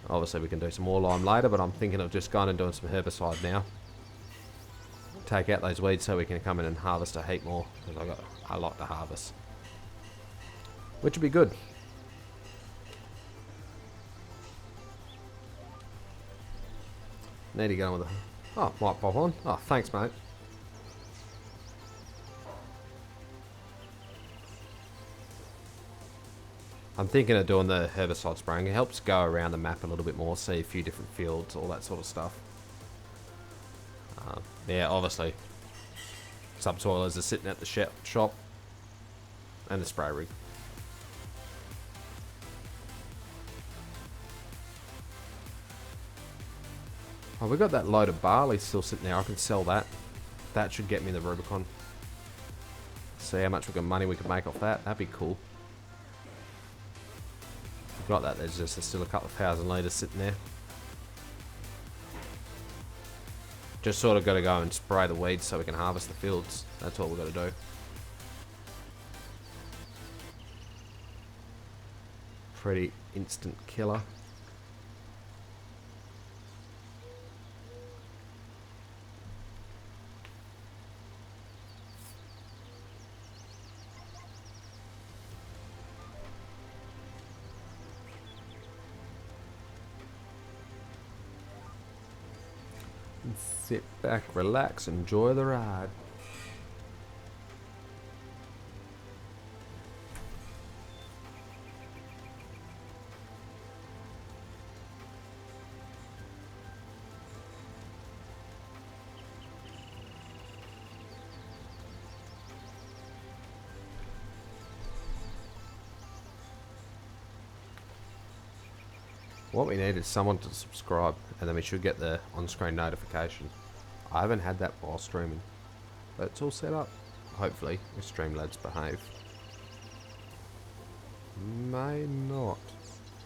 Obviously we can do some more lime later, but I'm thinking of just going and doing some herbicide now. Take out those weeds so we can come in and harvest a heap more, because I like to harvest. Which would be good. Need to go on with the... Oh, might pop on. Oh, thanks, mate. I'm thinking of doing the herbicide spraying. It helps go around the map a little bit more, see a few different fields, all that sort of stuff. Yeah, obviously, subsoilers are sitting at the shop and the spray rig. Oh, we got that load of barley still sitting there. I can sell that. That should get me the Rubicon. See how much money we can make off that. That'd be cool. Got that. There's still a couple of 1,000 litres sitting there. Just sort of got to go and spray the weeds so we can harvest the fields. That's all we've got to do. Pretty instant killer. Sit back, relax, enjoy the ride. What we need is someone to subscribe, and then we should get the on-screen notification. I haven't had that while streaming, but it's all set up. Hopefully, if Streamlabs behave. May not.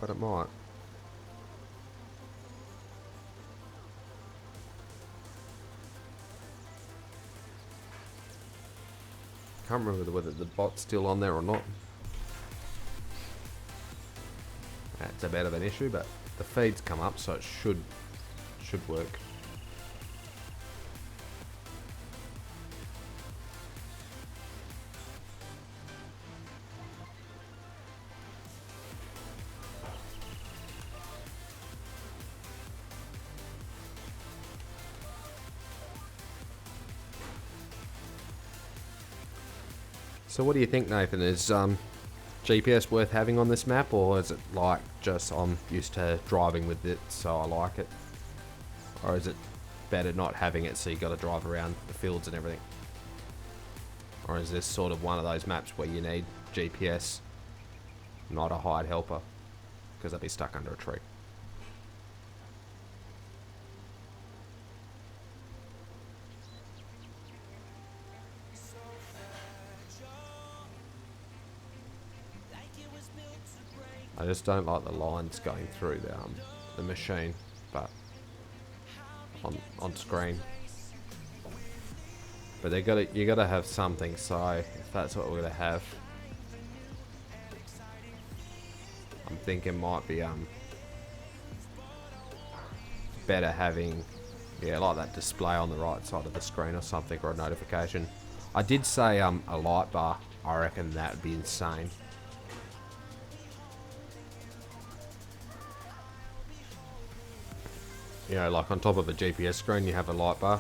but it might. Can't remember whether the bot's still on there or not. That's a bit of an issue, but the feed's come up, so it should work. So what do you think, Nathan? Is GPS worth having on this map, or is it like just I'm used to driving with it, so I like it? Or is it better not having it, so you got to drive around the fields and everything? Or is this sort of one of those maps where you need GPS, not a hired helper, because I'd be stuck under a tree? I just don't like the lines going through the machine, but on screen. But you gotta have something. So if that's what we're gonna have, I'm thinking might be better having like that display on the right side of the screen or something, or a notification. I did say a light bar. I reckon that would be insane. You know, like on top of a GPS screen, you have a light bar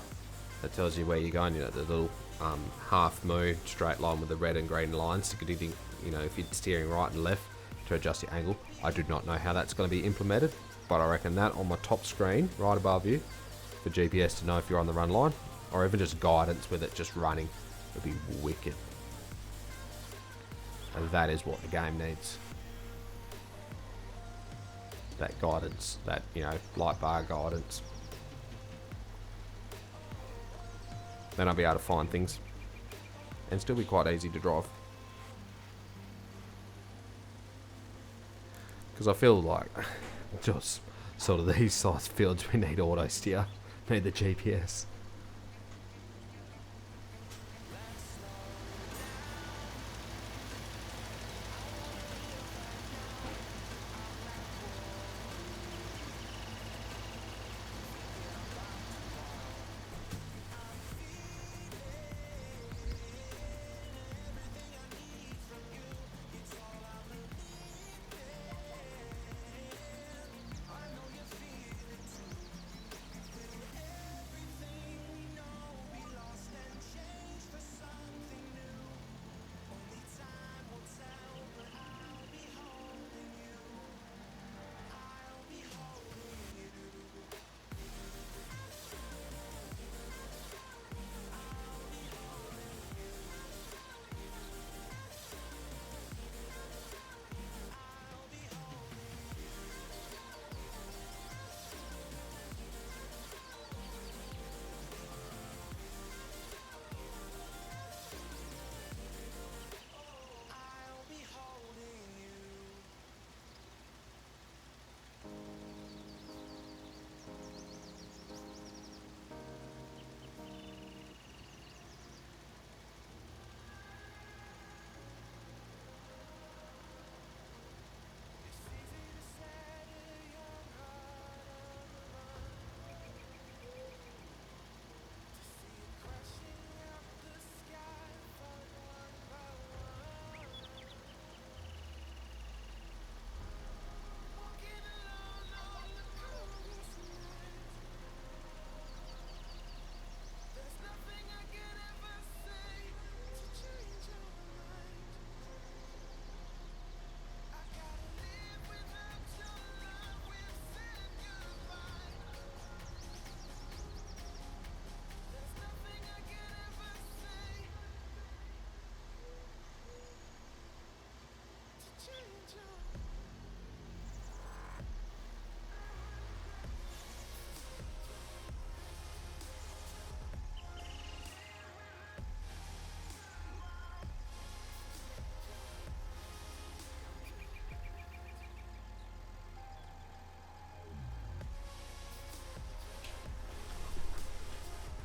that tells you where you're going. You know, the little half moon straight line with the red and green lines. You know, if you're steering right and left to adjust your angle. I do not know how that's going to be implemented, but I reckon that on my top screen, right above you, for GPS to know if you're on the run line, or even just guidance with it just running, would be wicked. And that is what the game needs. That guidance, that, you know, light bar guidance. Then I'll be able to find things and still be quite easy to drive. Because I feel like just sort of these size fields, we need auto steer, need the GPS.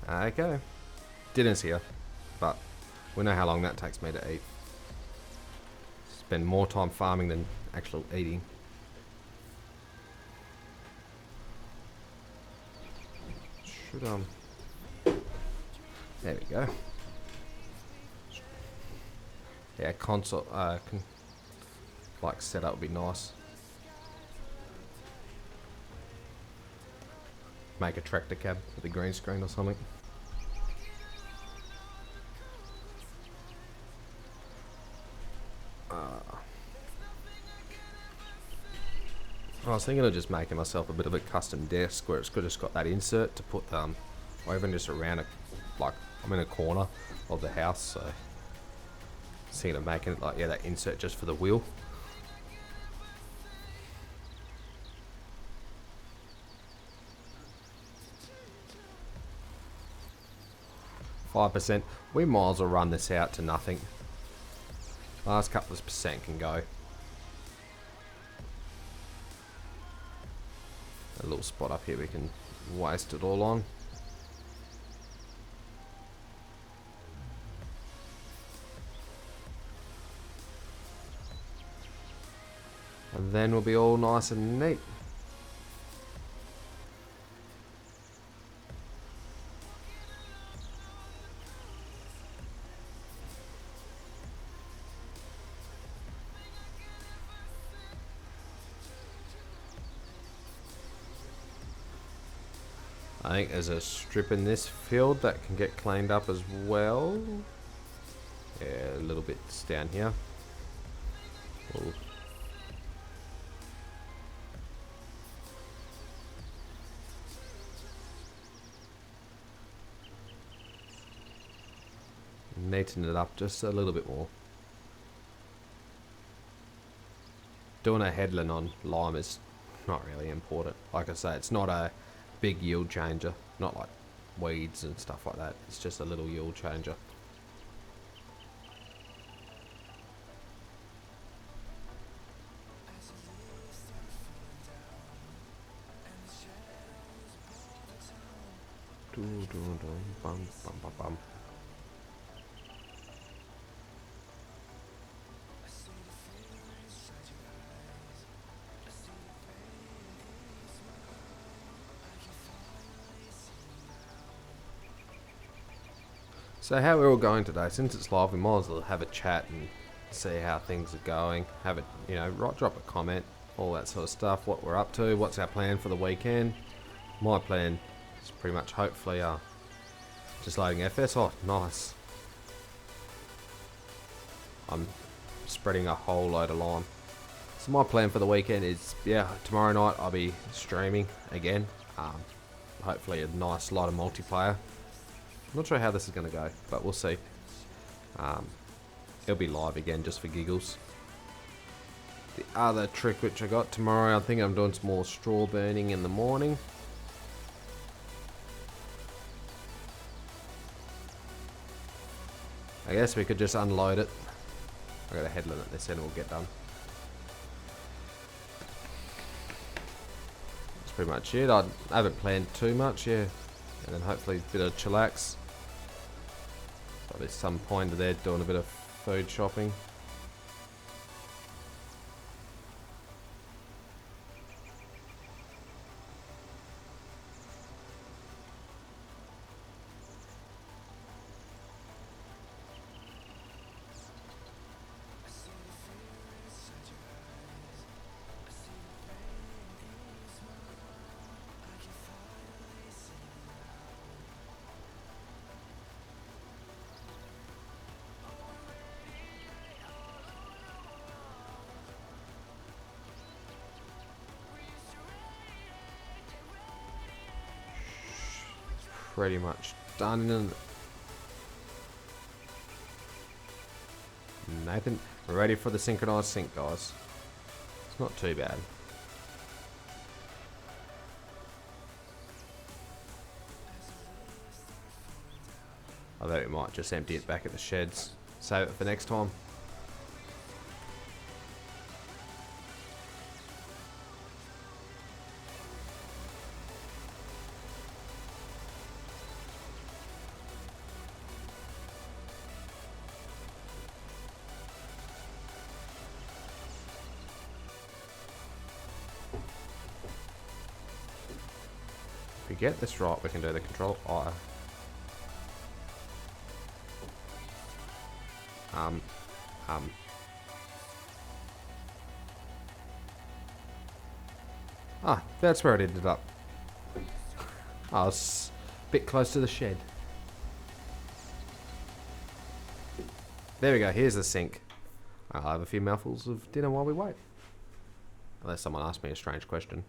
Okay. Didn't see her, but we know how long that takes me to eat. Spend more time farming than actual eating. Should there we go. Yeah, console like setup would be nice. Make a tractor cab with a green screen or something. I was thinking of just making myself a bit of a custom desk where it's just got that insert to put or even just around it, like I'm in a corner of the house, so thinking of making it like, yeah, that insert just for the wheel. %. We might as well run this out to nothing. Last couple of percent can go. A little spot up here we can waste it all on. And then we'll be all nice and neat. I think there's a strip in this field that can get cleaned up as well. Yeah, a little bit down here. Ooh. Neaten it up just a little bit more. Doing a headland on lime is not really important. Like I say, it's not a big yield changer, not like weeds and stuff like that. It's just a little yield changer. Bum, bum, bum, bum. So how we're all going today, since it's live, we might as well have a chat and see how things are going. Have a, drop a comment, all that sort of stuff, what we're up to, what's our plan for the weekend. My plan is pretty much hopefully just loading FS. Oh, nice. I'm spreading a whole load of lime. So my plan for the weekend is, tomorrow night I'll be streaming again. Hopefully a nice lot of multiplayer. Not sure how this is going to go, but we'll see. It'll be live again just for giggles. The other trick which I got tomorrow, I think I'm doing some more straw burning in the morning. I guess we could just unload it. I got a headland at this end, we'll get done. That's pretty much it. I haven't planned too much, and then hopefully a bit of chillax. Probably some point there doing a bit of food shopping. Pretty much done. Nathan, we're ready for the synchronized sink, guys. It's not too bad. I bet we might just empty it back at the sheds. Save it for next time. get this right, we can do the control I. Ah, that's where it ended up. I was a bit close to the shed. There we go, here's the sink. I'll have a few mouthfuls of dinner while we wait. Unless someone asks me a strange question.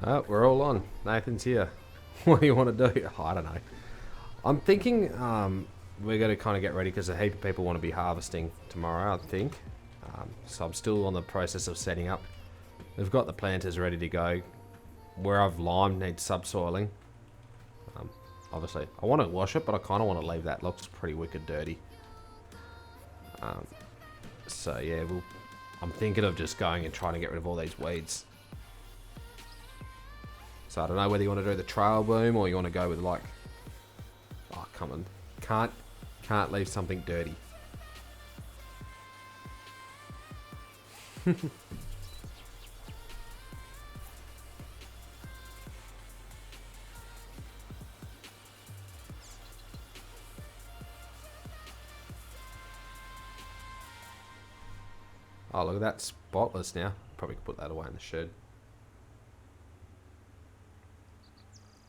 Oh, we're all on. Nathan's here. What do you want to do? I don't know. I'm thinking we're going to kind of get ready because a heap of people want to be harvesting tomorrow, I think. So I'm still on the process of setting up. We've got the planters ready to go. Where I've limed needs subsoiling. Obviously, I want to wash it, but I kind of want to leave that. It looks pretty wicked dirty. So yeah, I'm thinking of just going and trying to get rid of all these weeds. So I don't know whether you want to do the trail boom or you want to go with like, oh come on, can't leave something dirty. Oh look at that, spotless now. Probably could put that away in the shed.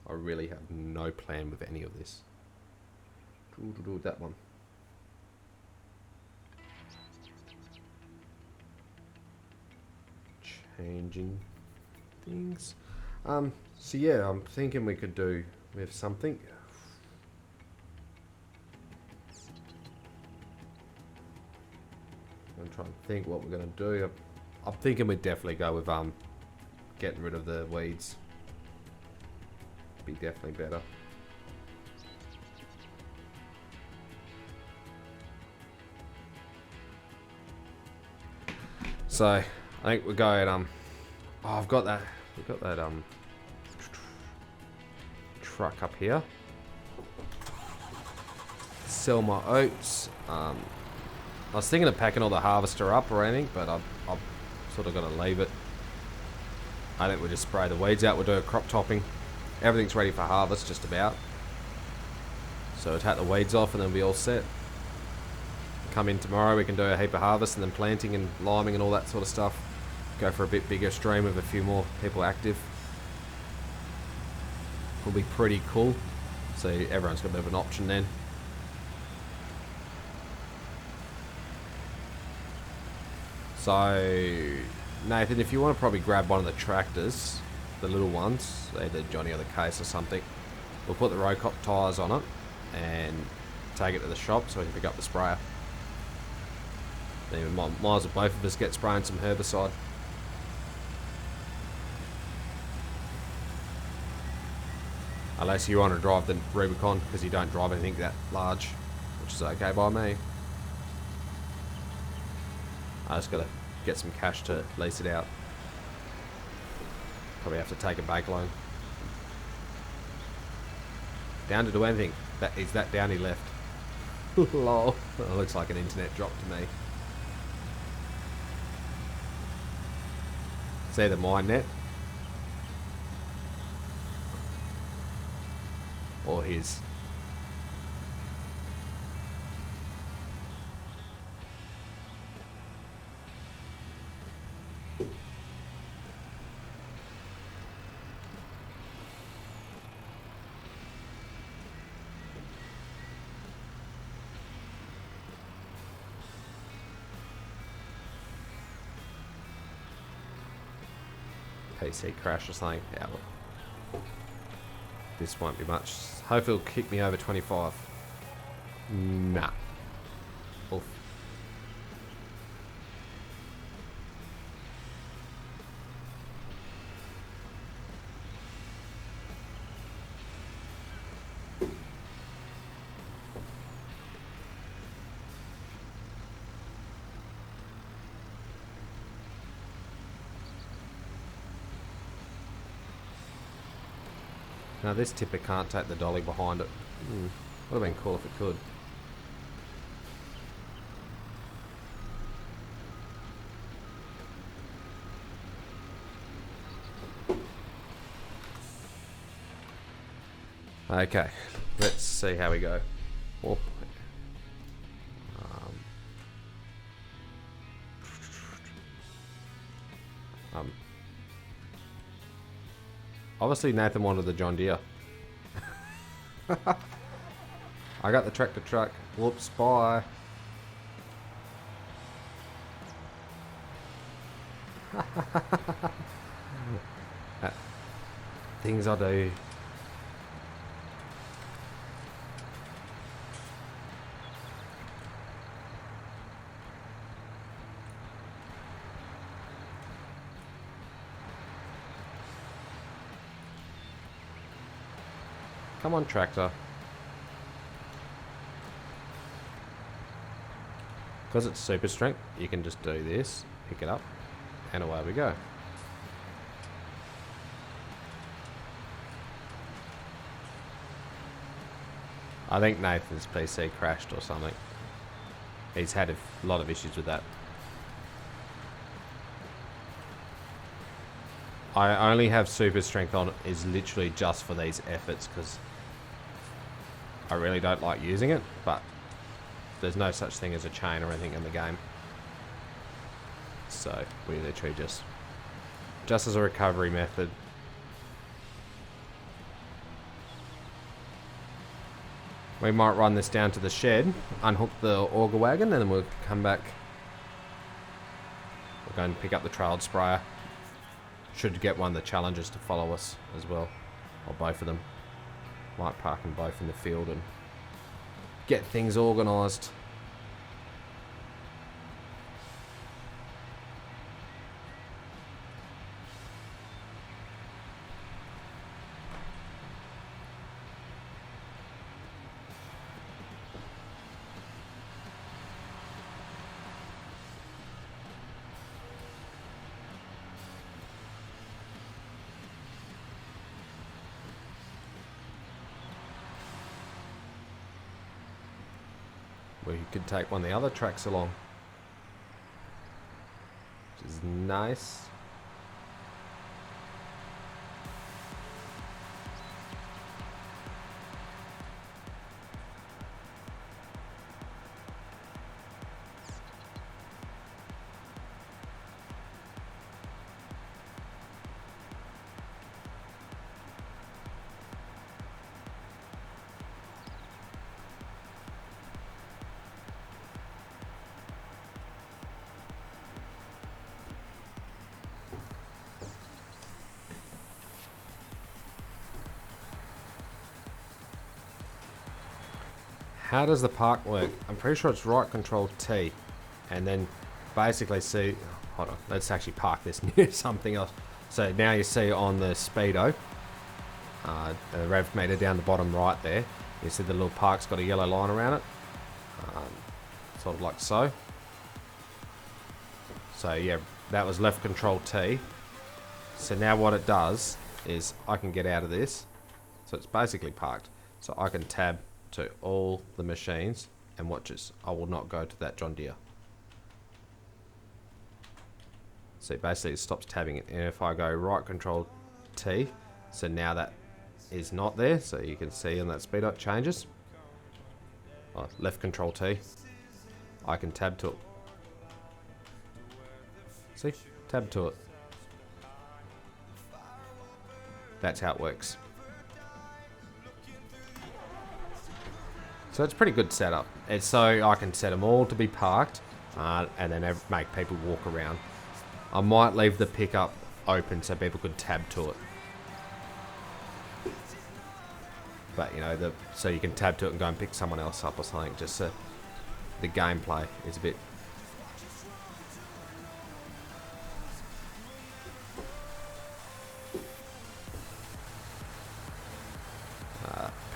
I really have no plan with any of this. Do that one. Changing things. So yeah, I'm thinking we could do with something. I'm trying to think what we're gonna do. I'm thinking we'd definitely go with getting rid of the weeds. Be definitely better. So I think we're going oh, I've got that truck up here. Sell my oats. I was thinking of packing all the harvester up or anything, but I'm sort of gonna leave it. I think we'll just spray the weeds out. We'll do a crop topping. Everything's ready for harvest, just about. So we'll take the weeds off and then we'll be all set. Come in tomorrow, we can do a heap of harvest and then planting and liming and all that sort of stuff. Go for a bit bigger stream with a few more people active. Will be pretty cool. So everyone's got a bit of an option then. So Nathan, if you want to probably grab one of the tractors, the little ones, either Johnny or the Case or something, we'll put the road cop tyres on it and take it to the shop so we can pick up the sprayer. Then we might as well both of us get spraying some herbicide. Unless you want to drive the Rubicon, because you don't drive anything that large, which is okay by me. I just gotta get some cash to lease it out. Probably have to take a bank loan. Down to do anything. Is that down he left? Lol. It looks like an internet drop to me. It's either my net or his. PC crash or something. Yeah, well, this won't be much. Hopefully it'll kick me over 25. Nah. Oof. Now this tipper can't take the dolly behind it. Would have been cool if it could. Okay, let's see how we go. Oh. Obviously Nathan wanted the John Deere. I got the tractor truck. Whoops, bye. Things I do. Come on, tractor. Because it's super strength, you can just do this, pick it up, and away we go. I think Nathan's PC crashed or something. He's had a lot of issues with that. I only have super strength on, is literally just for these efforts, because I really don't like using it, but there's no such thing as a chain or anything in the game. So we literally just as a recovery method. We might run this down to the shed, unhook the auger wagon, and then we'll come back. We're going to pick up the trailed sprayer. Should get one of the challengers to follow us as well, or both of them. Might park them both in the field and get things organised. We could take one of the other tracks along, which is nice. How does the park work? I'm pretty sure it's right control T, and then basically see, hold on, let's actually park this near something else. So now you see on the speedo, the rev meter down the bottom right there. You see the little park's got a yellow line around it, sort of like so. So yeah, that was left control T. So now what it does is I can get out of this. So it's basically parked. So I can tab to all the machines and watch this. I will not go to that John Deere. So basically it stops tabbing it. And if I go right control T, so now that is not there. So you can see on that speed up changes. Oh, left control T. I can tab to it. See? Tab to it. That's how it works. So it's a pretty good setup. It's so I can set them all to be parked and then make people walk around. I might leave the pickup open so people could tab to it. But you know, so you can tab to it and go and pick someone else up or something. Just so the gameplay is a bit.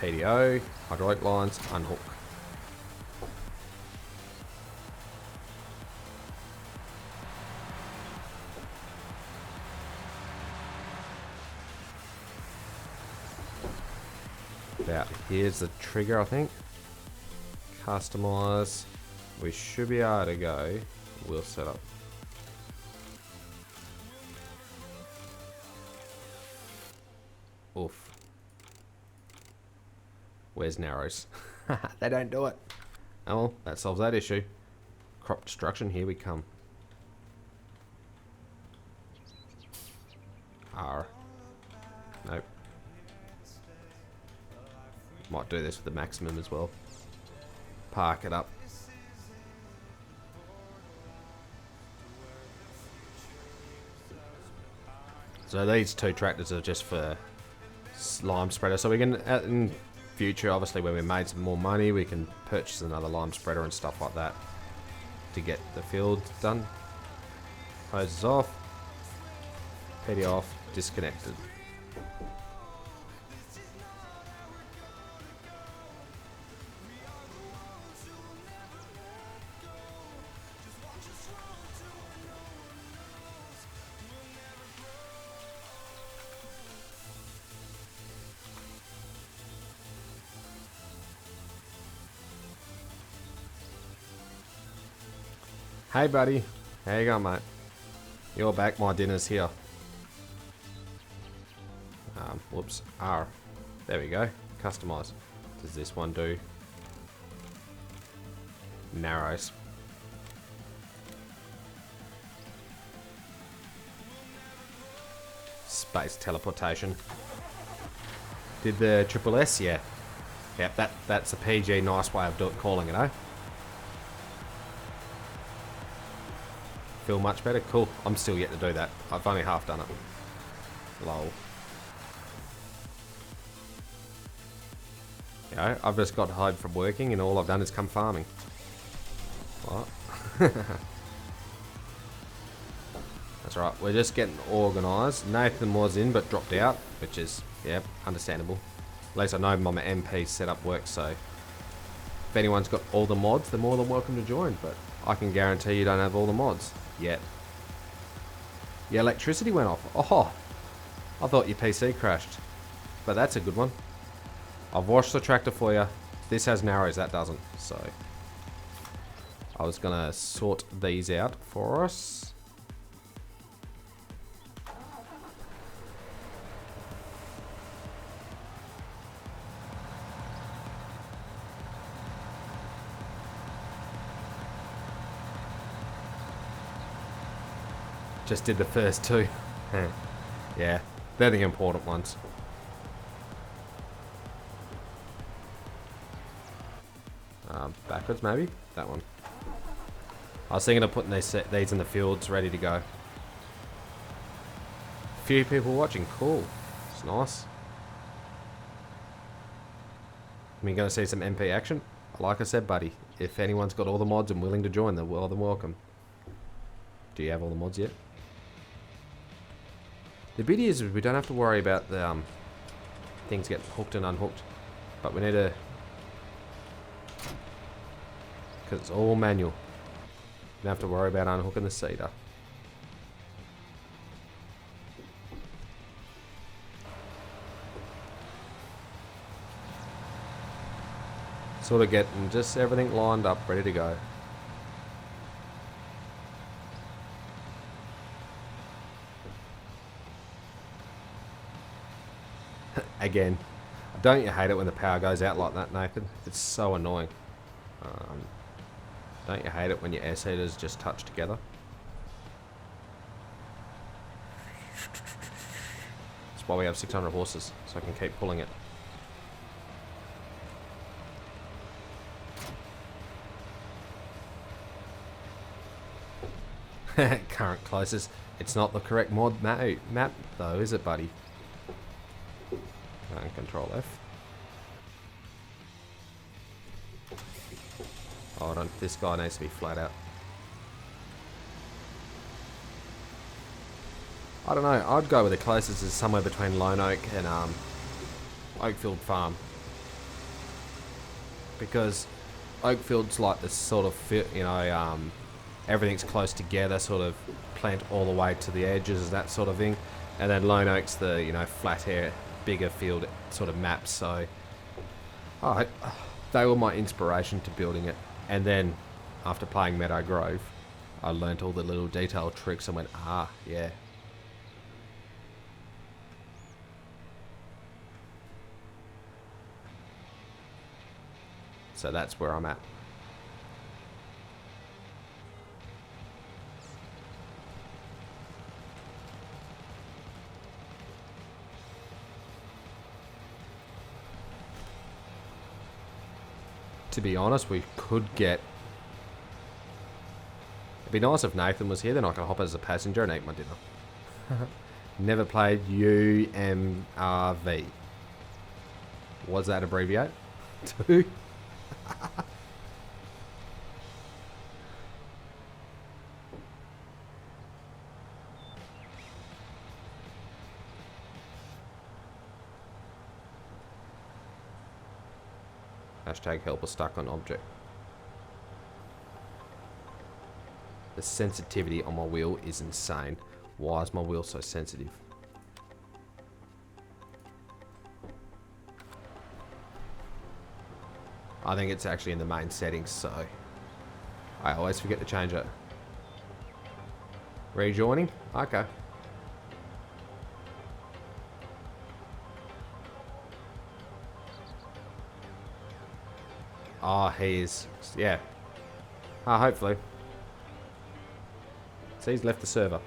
PDO, hydraulic lines, unhook. About here's the trigger, I think. Customize. We should be able to go. We'll set up. Oof. Where's narrows? They don't do it. Oh well, that solves that issue. Crop destruction, here we come. R. Nope. Might do this with the maximum as well. Park it up. So these two tractors are just for lime spreader. So we can, in future, obviously when we made some more money, we can purchase another lime spreader and stuff like that to get the field done. Hoses off. PD off. Disconnected. Hey buddy, how you going mate? You're back, my dinner's here. Whoops, R. There we go, customize. Does this one do? Narrows. Space teleportation. Did the triple S? Yeah. Yep, that's a PG nice way of calling it, eh? Feel much better? Cool. I'm still yet to do that. I've only half done it. Lol. You know, I've just got home from working and all I've done is come farming. What? That's right. We're just getting organised. Nathan was in but dropped out, which is, yeah, understandable. At least I know my MP setup works, so if anyone's got all the mods, they're more than welcome to join, but I can guarantee you don't have all the mods. Yet. Your electricity went off. Oh, I thought your PC crashed. But that's a good one. I've washed the tractor for you. This has narrows, that doesn't. So, I was going to sort these out for us. Just did the first two. Yeah, they're the important ones. Backwards maybe? That one. I was thinking of putting these in the fields ready to go. Few people watching, cool. It's nice. We're going to see some MP action. Like I said, buddy, if anyone's got all the mods and willing to join, they're more than welcome. Do you have all the mods yet? The beauty is we don't have to worry about the things get hooked and unhooked. But we need to... because it's all manual. Don't have to worry about unhooking the seeder. Sort of getting just everything lined up, ready to go. Again, don't you hate it when the power goes out like that, Nathan? It's so annoying. Don't you hate it when your air seeders just touch together? That's why we have 600 horses, so I can keep pulling it. Current closest. It's not the correct mod map though, is it, buddy? And Control F. Hold on, this guy needs to be flat out. I don't know, I'd go with the closest is somewhere between Lone Oak and Oakfield Farm. Because Oakfield's like this sort of, you know, everything's close together, sort of plant all the way to the edges, that sort of thing. And then Lone Oak's the, you know, flat air, bigger field sort of map. So they were my inspiration to building it. And then after playing Meadow Grove, I learnt all the little detail tricks and went, ah, yeah. So that's where I'm at. To be honest, we could get... it'd be nice if Nathan was here, then I could hop as a passenger and eat my dinner. Never played UMRV. What does that abbreviate to? Hashtag helper stuck on object. The sensitivity on my wheel is insane. Why is my wheel so sensitive? I think it's actually in the main settings, so I always forget to change it. Rejoining? Okay. Oh, he's... yeah. Hopefully. See, he's left the server.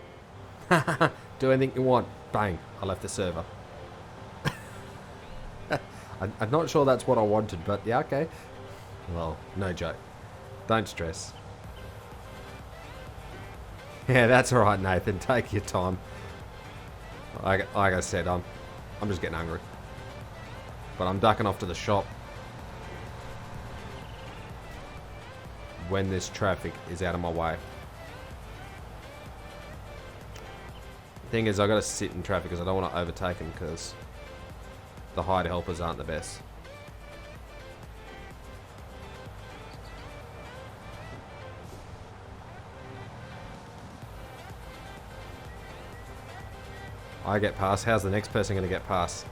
Do anything you want. Bang. I left the server. I'm not sure that's what I wanted, but yeah, okay. Well, no joke. Don't stress. Yeah, that's alright, Nathan. Take your time. Like I said, I'm just getting hungry. But I'm ducking off to the shop when this traffic is out of my way. Thing is, I gotta sit in traffic because I don't want to overtake them because the hide helpers aren't the best. I get past. How's the next person gonna get past?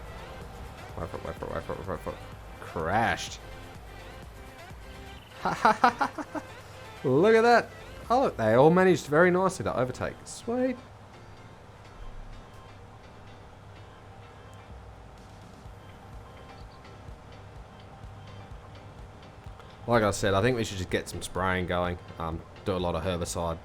Wait for it. Crashed. Look at that. Oh, look, they all managed very nicely to overtake. Sweet. Like I said, I think we should just get some spraying going. Do a lot of herbicide.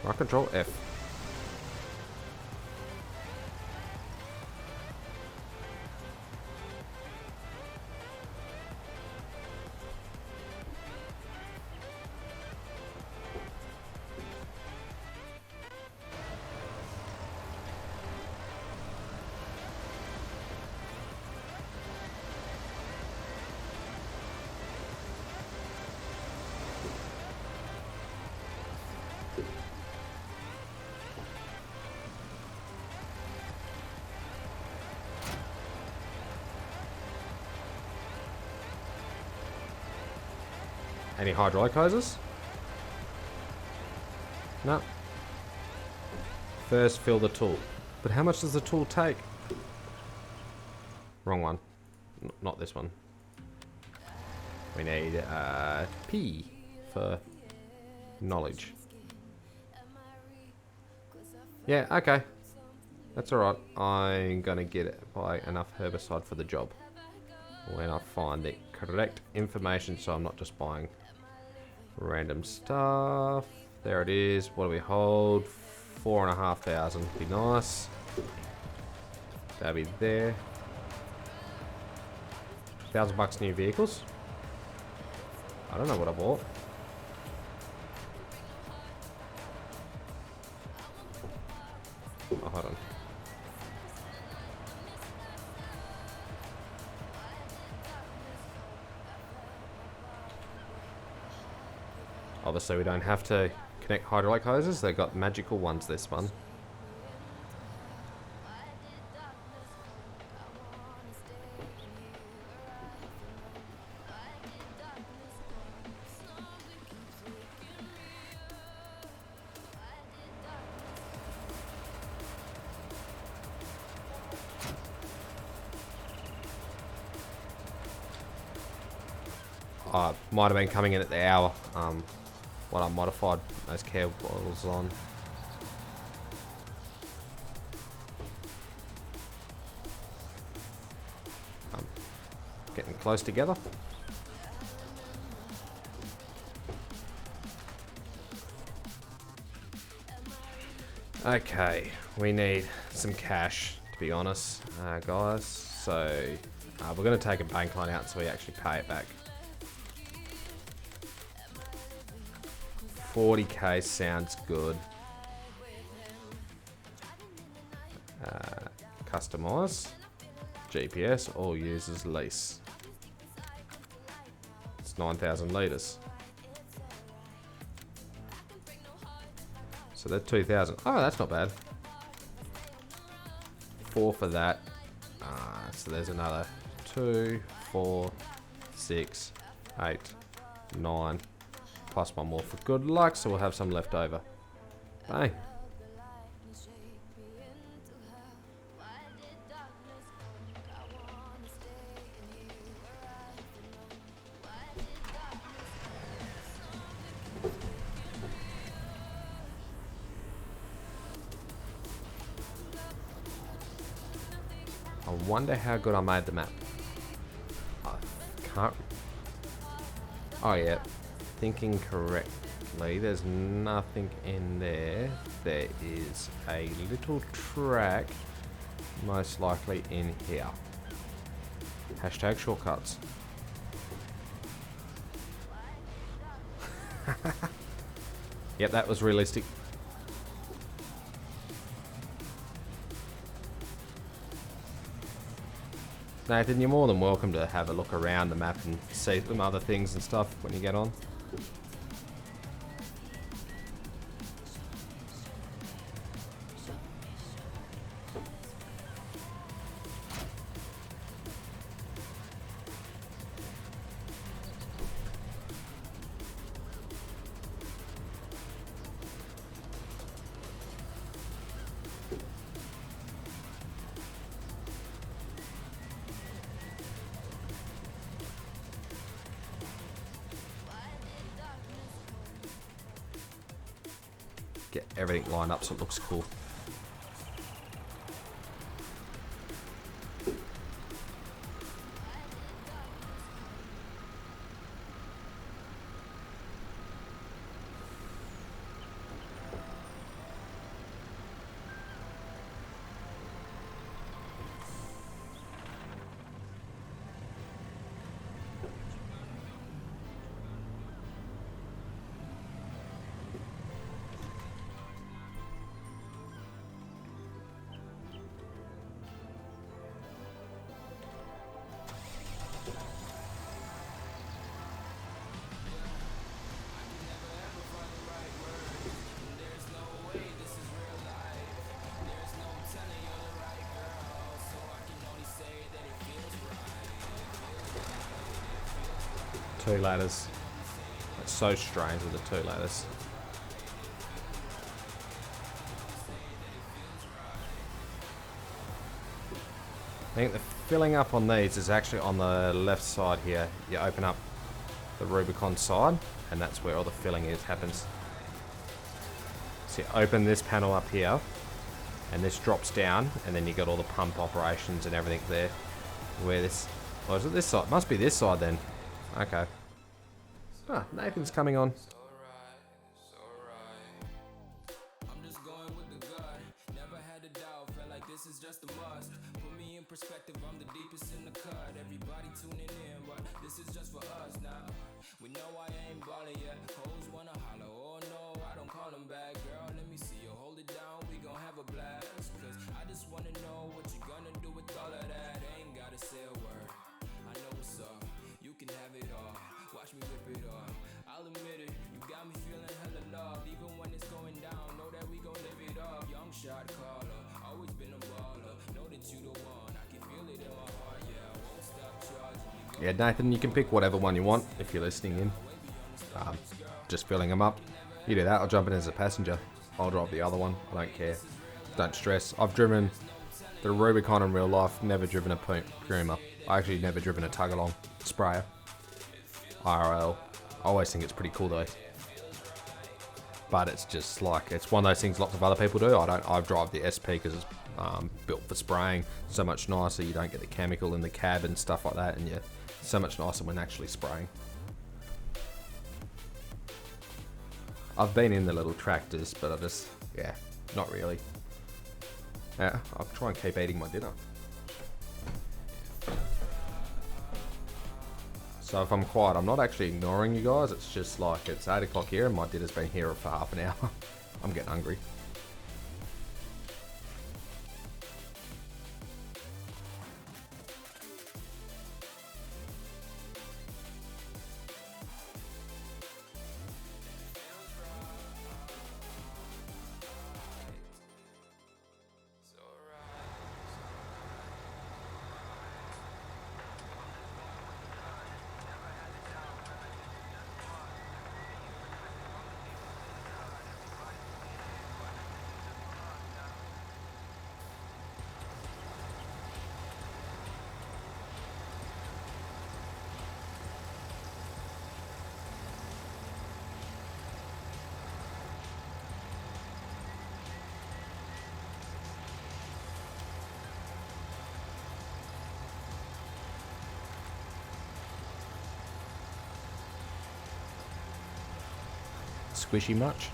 Right, Control F. Any hydraulic hoses? No. First, fill the tool. But how much does the tool take? Wrong one. Not this one. We need P for knowledge. Yeah, okay. That's alright. I'm gonna get it by enough herbicide for the job. When I find the correct information, so I'm not just buying random stuff. There it is. What do we hold? 4,500. Be nice. That'll be there. $1,000 new vehicles. I don't know what I bought. Oh, hold on. Obviously, we don't have to connect hydraulic hoses. They've got magical ones, this one. Might have been coming in at the hour when I modified those cables on. Getting close together. Okay, we need some cash, to be honest, guys. So we're going to take a bank line out so we actually pay it back. 40k sounds good. Customize. GPS, all users lease. It's 9,000 litres. So that's 2,000. Oh, that's not bad. 4 for that. So there's another 2, 4, 6, 8, 9. Plus one more for good luck, so we'll have some left over. Bang. I wonder how good I made the map. I can't. Oh yeah. Thinking correctly, there's nothing in there. There is a little track, most likely in here. Hashtag shortcuts. Yep, that was realistic. Nathan, you're more than welcome to have a look around the map and see some other things and stuff when you get on. Get everything lined up so it looks cool. Two ladders. so strange with the 2 letters. I think the filling up on these is actually on the left side here. You open up the Rubicon side, and that's where all the filling happens. So you open this panel up here, and this drops down, and then you got all the pump operations and everything there. Where this... Oh, is it this side? Must be this side then. Okay. Ah, Nathan's coming on. Perspective, I'm the deepest in the cut. Everybody tuning in, but this is just for us now. We know I ain't ballin' yet. Hoes wanna holler, oh no, I don't call them back. Girl, let me see you hold it down, we gon' have a blast. Cause I just wanna know what you gonna do with all of that. Ain't gotta say a word, I know what's up. You can have it all, watch me rip it off. I'll admit it, you got me feeling hella love. Even when it's going down, know that we gon' live it up. Young shot caller, always been a baller. Know that you the one. Yeah, Nathan, you can pick whatever one you want if you're listening in. Just filling them up. You do that, I'll jump in as a passenger. I'll drive the other one, I don't care. Don't stress. I've driven the Rubicon in real life, never driven a Puma. I actually never driven a tug-along sprayer. IRL. I always think it's pretty cool though. But it's just like, it's one of those things lots of other people do. I drive the SP because it's built for spraying. So much nicer, you don't get the chemical in the cab and stuff like that, and yeah, so much nicer when actually spraying. I've been in the little tractors, but I just, yeah, not really. Yeah, I'll try and keep eating my dinner. So if I'm quiet, I'm not actually ignoring you guys, it's just like, it's 8 o'clock here and my dinner's been here for half an hour. I'm getting hungry. Squishy much?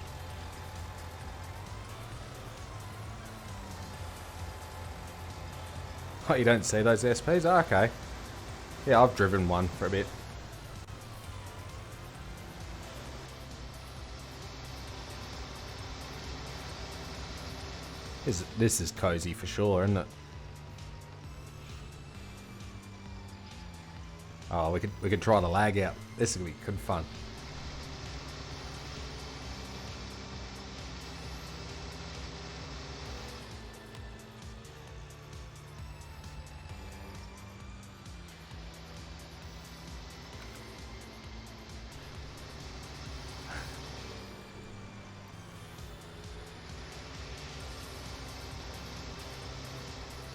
Oh, you don't see those SPs? Oh, okay. Yeah, I've driven one for a bit. This is cozy for sure, isn't it? Oh, we could try the lag out. This will be good fun.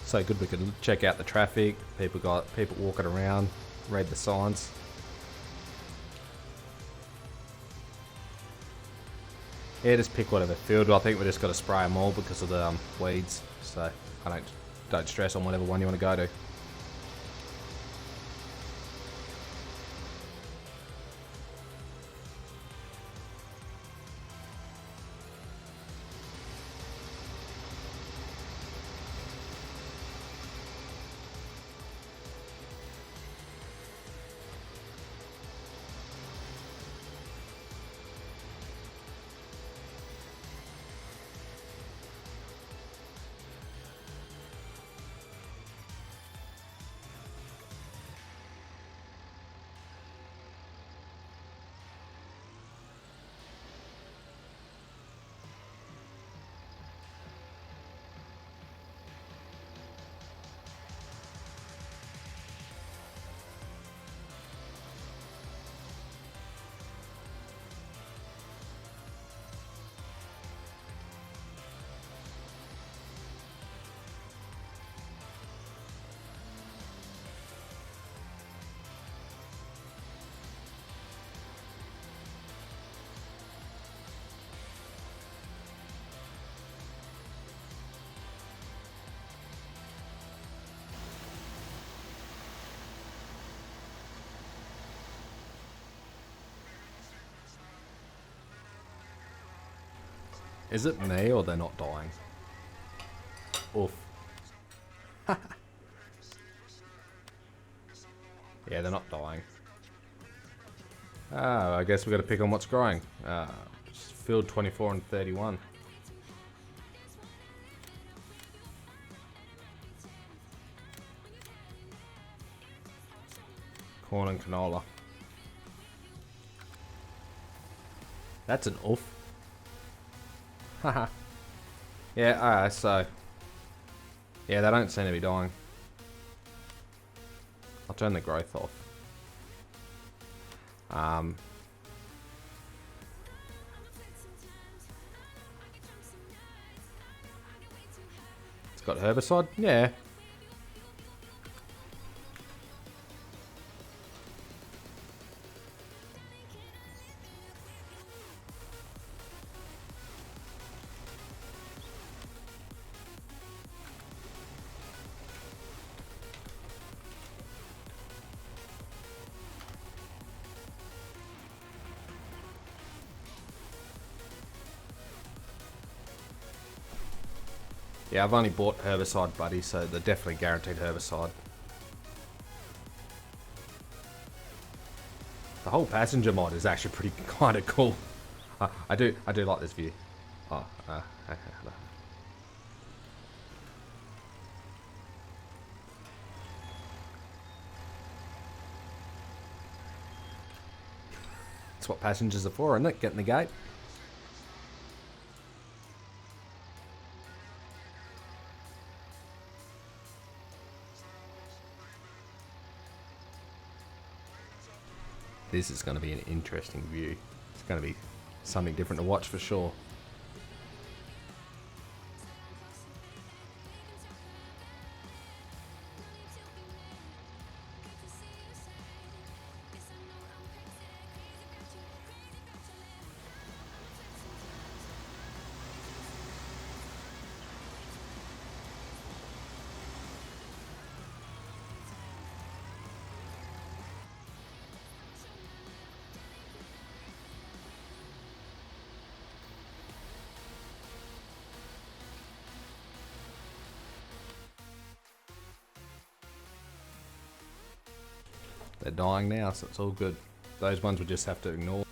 So good we could check out the traffic, people walking around, read the signs. Yeah, just pick whatever field. I think we just got to spray them all because of the weeds. So I don't stress on whatever one you want to go to. Is it me or they're not dying? Oof. Yeah, they're not dying. Oh, I guess we got to pick on what's growing. Field 24 and 31. Corn and canola. That's an oof. Haha. Yeah, alright, so. Yeah, they don't seem to be dying. I'll turn the growth off. It's got herbicide? Yeah. Yeah, I've only bought herbicide, buddy, so they're definitely guaranteed herbicide. The whole passenger mod is actually pretty kind of cool. I do like this view. Oh, okay. That's what passengers are for, isn't it? Getting the gate. This is going to be an interesting view. It's going to be something different to watch for sure. They're dying now, so it's all good. Those ones we just have to ignore.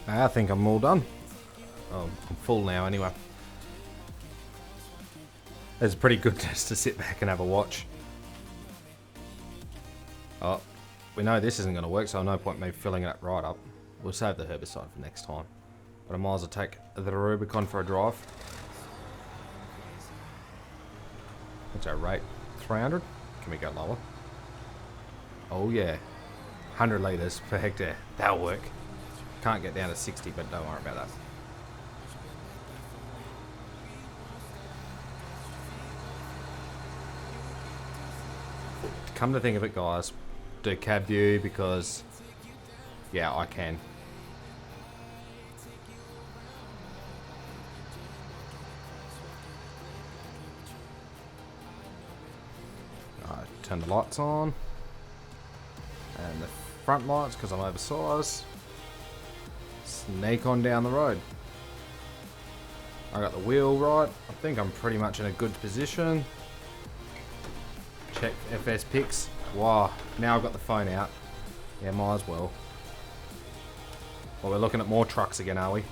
I think I'm all done. Oh, I'm full now anyway. It's pretty good just to sit back and have a watch. Oh, we know this isn't going to work, so no point me filling it right up. We'll save the herbicide for next time. But I might as well take the Rubicon for a drive. What's our rate? 300? Can we go lower? Oh yeah. 100 litres per hectare. That'll work. Can't get down to 60, but don't worry about that. Come to think of it, guys, do cab view because, yeah, I can. Turn the lights on. And the front lights because I'm oversized. Sneak on down the road. I got the wheel right. I think I'm pretty much in a good position. Check FS pics. Wow, now I've got the phone out. Yeah, might as well. Well, we're looking at more trucks again, are we?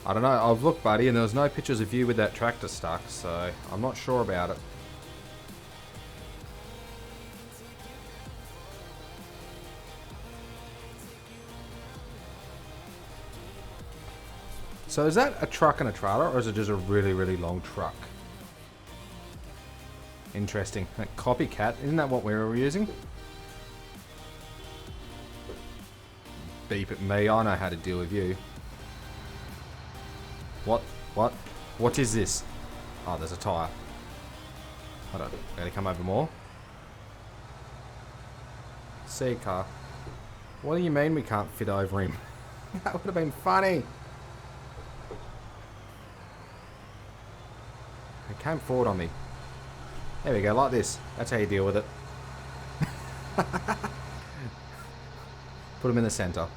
I don't know. I've looked, buddy, and there was no pictures of you with that tractor stuck, so I'm not sure about it. So is that a truck and a trailer, or is it just a really, really long truck? Interesting. That copycat, isn't that what we were using? Beep at me, I know how to deal with you. What? What? What is this? Oh, there's a tyre. Hold on, gonna come over more? See, car. What do you mean we can't fit over him? That would have been funny. It came forward on me. There we go, like this. That's how you deal with it. Put him in the centre.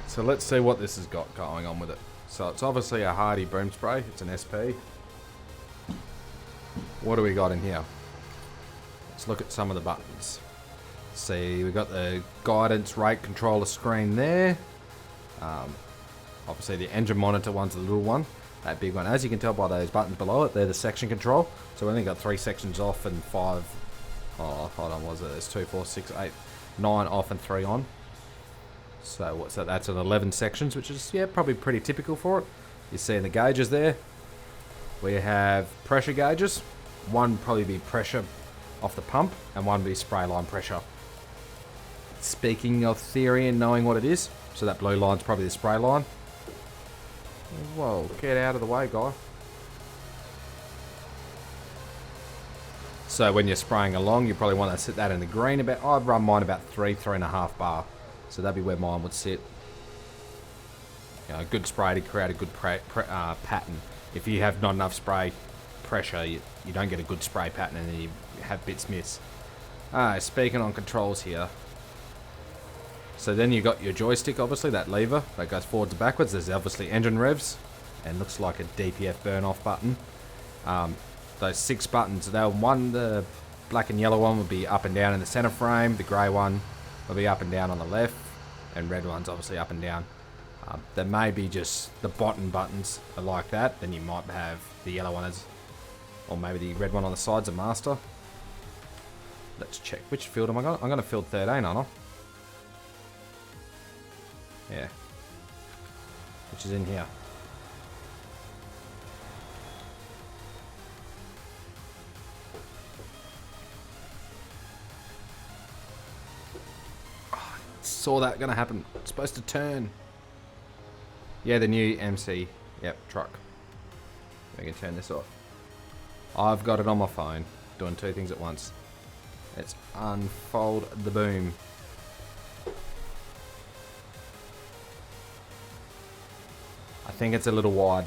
So let's see what this has got going on with it. So it's obviously a Hardy broom spray. It's an SP. What do we got in here? Let's look at some of the buttons. See, we've got the guidance rate controller screen there. Obviously the engine monitor one's the little one. That big one. As you can tell by those buttons below it, they're the section control. So we only got 3 sections off and 5... Oh, hold on, what was it? There's 2, 4, 6, 8, 9 off and 3 on. So what's that? That's an 11 sections, which is, yeah, probably pretty typical for it. You see the gauges there. We have pressure gauges. One probably be pressure off the pump, and one be spray line pressure. Speaking of theory and knowing what it is, so that blue line's probably the spray line. Whoa, get out of the way, guy. So when you're spraying along, you probably want to sit that in the green. I'd run mine about 3.5 bar. So that'd be where mine would sit. You know, a good spray to create a good pattern. If you have not enough spray pressure, you don't get a good spray pattern and then you have bits miss. Speaking on controls here. So then you got your joystick, obviously, that lever that goes forwards and backwards. There's obviously engine revs and looks like a DPF burn off button. Those 6 buttons, the black and yellow one would be up and down in the center frame. The grey one will be up and down on the left, and red one's obviously up and down. There may be just the bottom buttons are like that. Then you might have the yellow one as, or maybe the red one on the sides of master. Let's check which field am I going. I'm going to field 13, aren't I? Yeah. which is in here. Saw that gonna happen. It's supposed to turn. Yeah, the new MC. Yep, truck. We can turn this off. I've got it on my phone, doing two things at once. Let's unfold the boom. I think it's a little wide.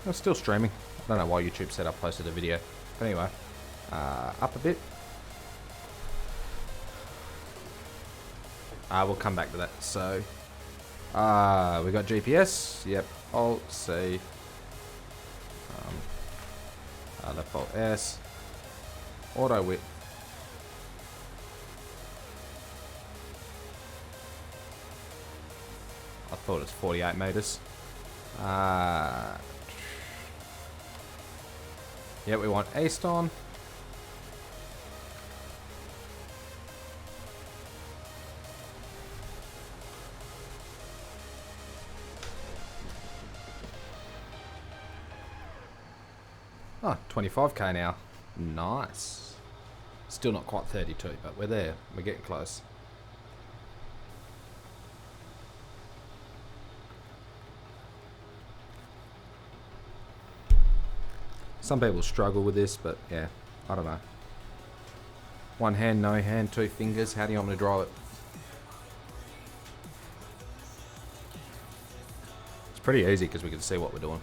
I'm still streaming. I don't know why YouTube said I posted a video. But anyway, up a bit. We'll come back to that. So, we got GPS. Yep. Alt C. Left Alt S. Auto width. I thought it's 48 meters. Yeah, we want east on. Oh, 25k now. Nice. Still not quite 32, but we're there. We're getting close. Some people struggle with this, but yeah, I don't know. One hand, no hand, two fingers. How do you want me to draw it? It's pretty easy because we can see what we're doing.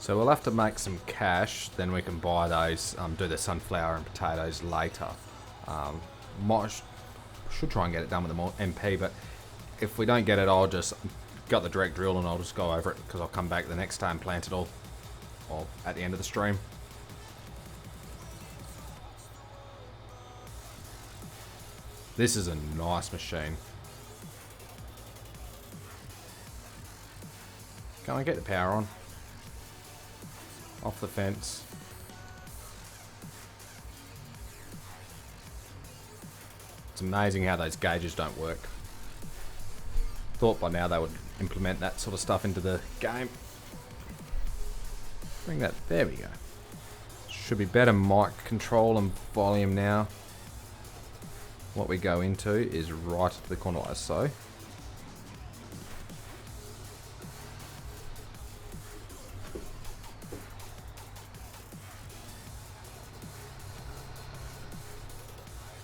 So we'll have to make some cash, then we can buy those, do the sunflower and potatoes later. Should try and get it done with the MP, but if we don't get it, I'll just got the direct drill and I'll just go over it because I'll come back the next day and plant it all, or at the end of the stream. This is a nice machine. Can I get the power on? Off the fence. It's amazing how those gauges don't work. Thought by now they would implement that sort of stuff into the game. Bring that, there we go. Should be better mic control and volume now. What we go into is right to the corner like so.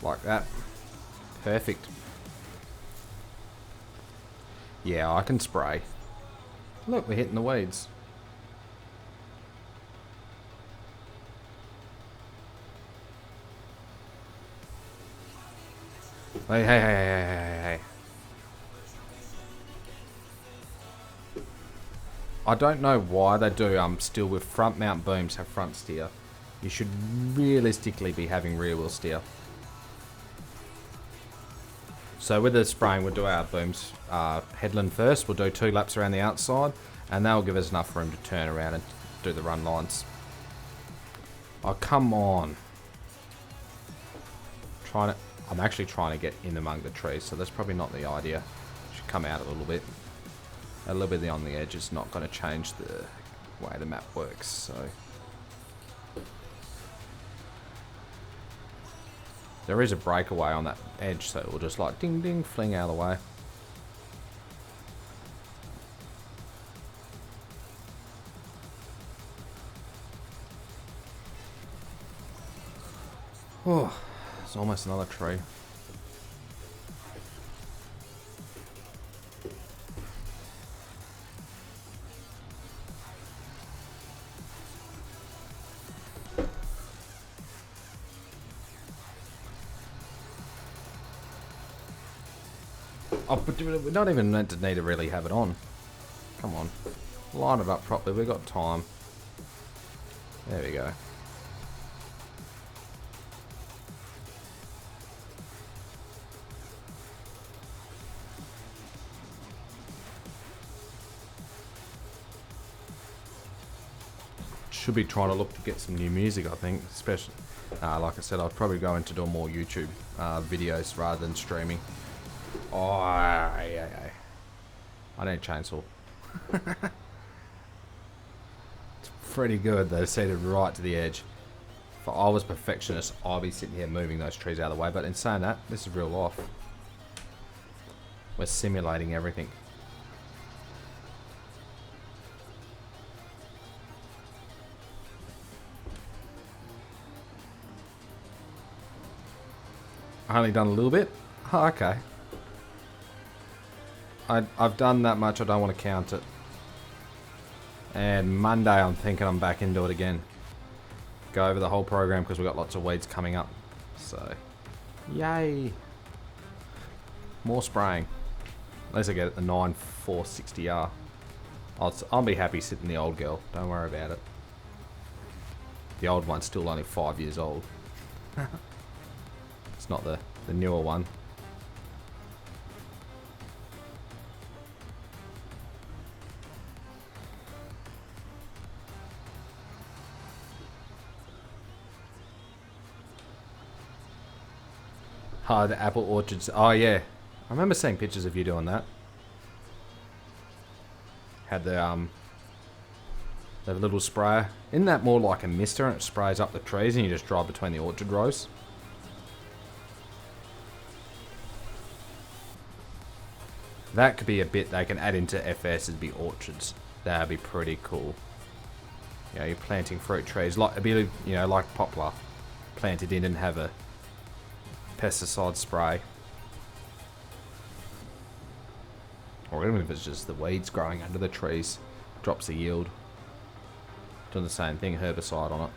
Like that. Perfect. Yeah, I can spray. Look, we're hitting the weeds. Hey. I don't know why they do still with front mount booms have front steer. You should realistically be having rear wheel steer. So with the spraying, we'll do our booms headland first. We'll do 2 laps around the outside, and that'll give us enough room to turn around and do the run lines. Oh, come on. I'm actually trying to get in among the trees, so that's probably not the idea. Should come out a little bit. A little bit on the edge is not going to change the way the map works, so... There is a breakaway on that edge, so it will just like ding ding fling out of the way. Oh, it's almost another tree. Oh, but we're not even meant to need to really have it on. Come on. Line it up properly. We've got time. There we go. Should be trying to look to get some new music, I think. Especially, like I said, I'd probably go into doing more YouTube videos rather than streaming. Oh, yeah. I need a chainsaw. It's pretty good though, seated right to the edge. If I was perfectionist, I'd be sitting here moving those trees out of the way. But in saying that, this is real life. We're simulating everything. I only done a little bit. Oh, okay. I've done that much. I don't want to count it. And Monday, I'm thinking I'm back into it again. Go over the whole program because we've got lots of weeds coming up. So, yay! More spraying. At least I get it the 9460R. I'll be happy sitting the old girl. Don't worry about it. The old one's still only 5 years old. It's not the newer one. Oh, the apple orchards. Oh, yeah. I remember seeing pictures of you doing that. Had the little sprayer. Isn't that more like a mister and it sprays up the trees and you just drive between the orchard rows? That could be a bit they can add into FS, it'd be orchards. That'd be pretty cool. You know, you're planting fruit trees, like a bit of, you know, like poplar. Planted in and have a pesticide spray. Or even if it's just the weeds growing under the trees. Drops the yield. Doing the same thing, herbicide on it.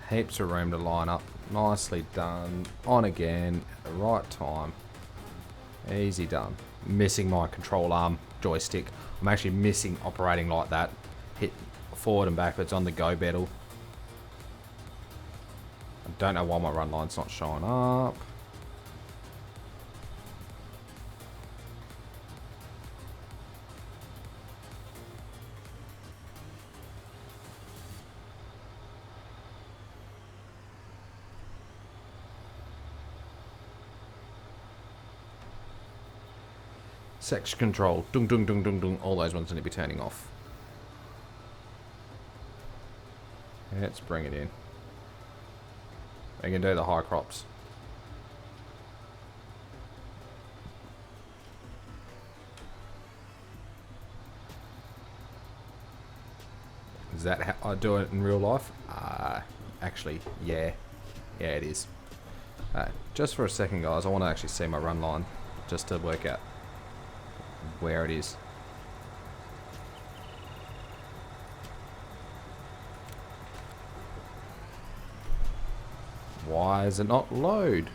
Heaps of room to line up. Nicely done. On again. At the right time. Easy done. Missing my control arm joystick. I'm actually missing operating like that. Hit forward and backwards on the go pedal. I don't know why my run line's not showing up. Section control, dung dung dung dung dung, all those ones need to be turning off. Let's bring it in. We can do the high crops. Is that how I do it in real life? Actually, yeah. Yeah, it is. Just for a second, guys, I want to actually see my run line, just to work out where it is. Why is it not load?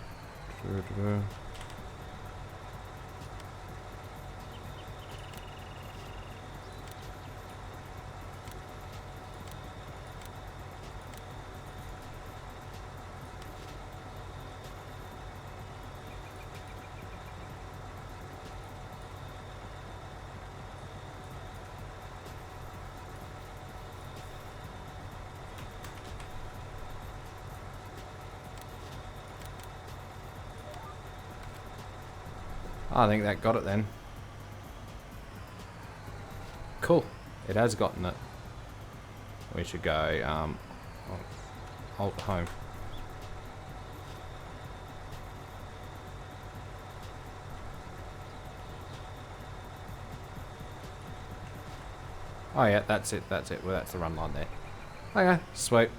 I think that got it then. Cool. It has gotten it. We should go alt home. Oh yeah, that's it, that's it. Well, that's the run line there. Okay, sweet.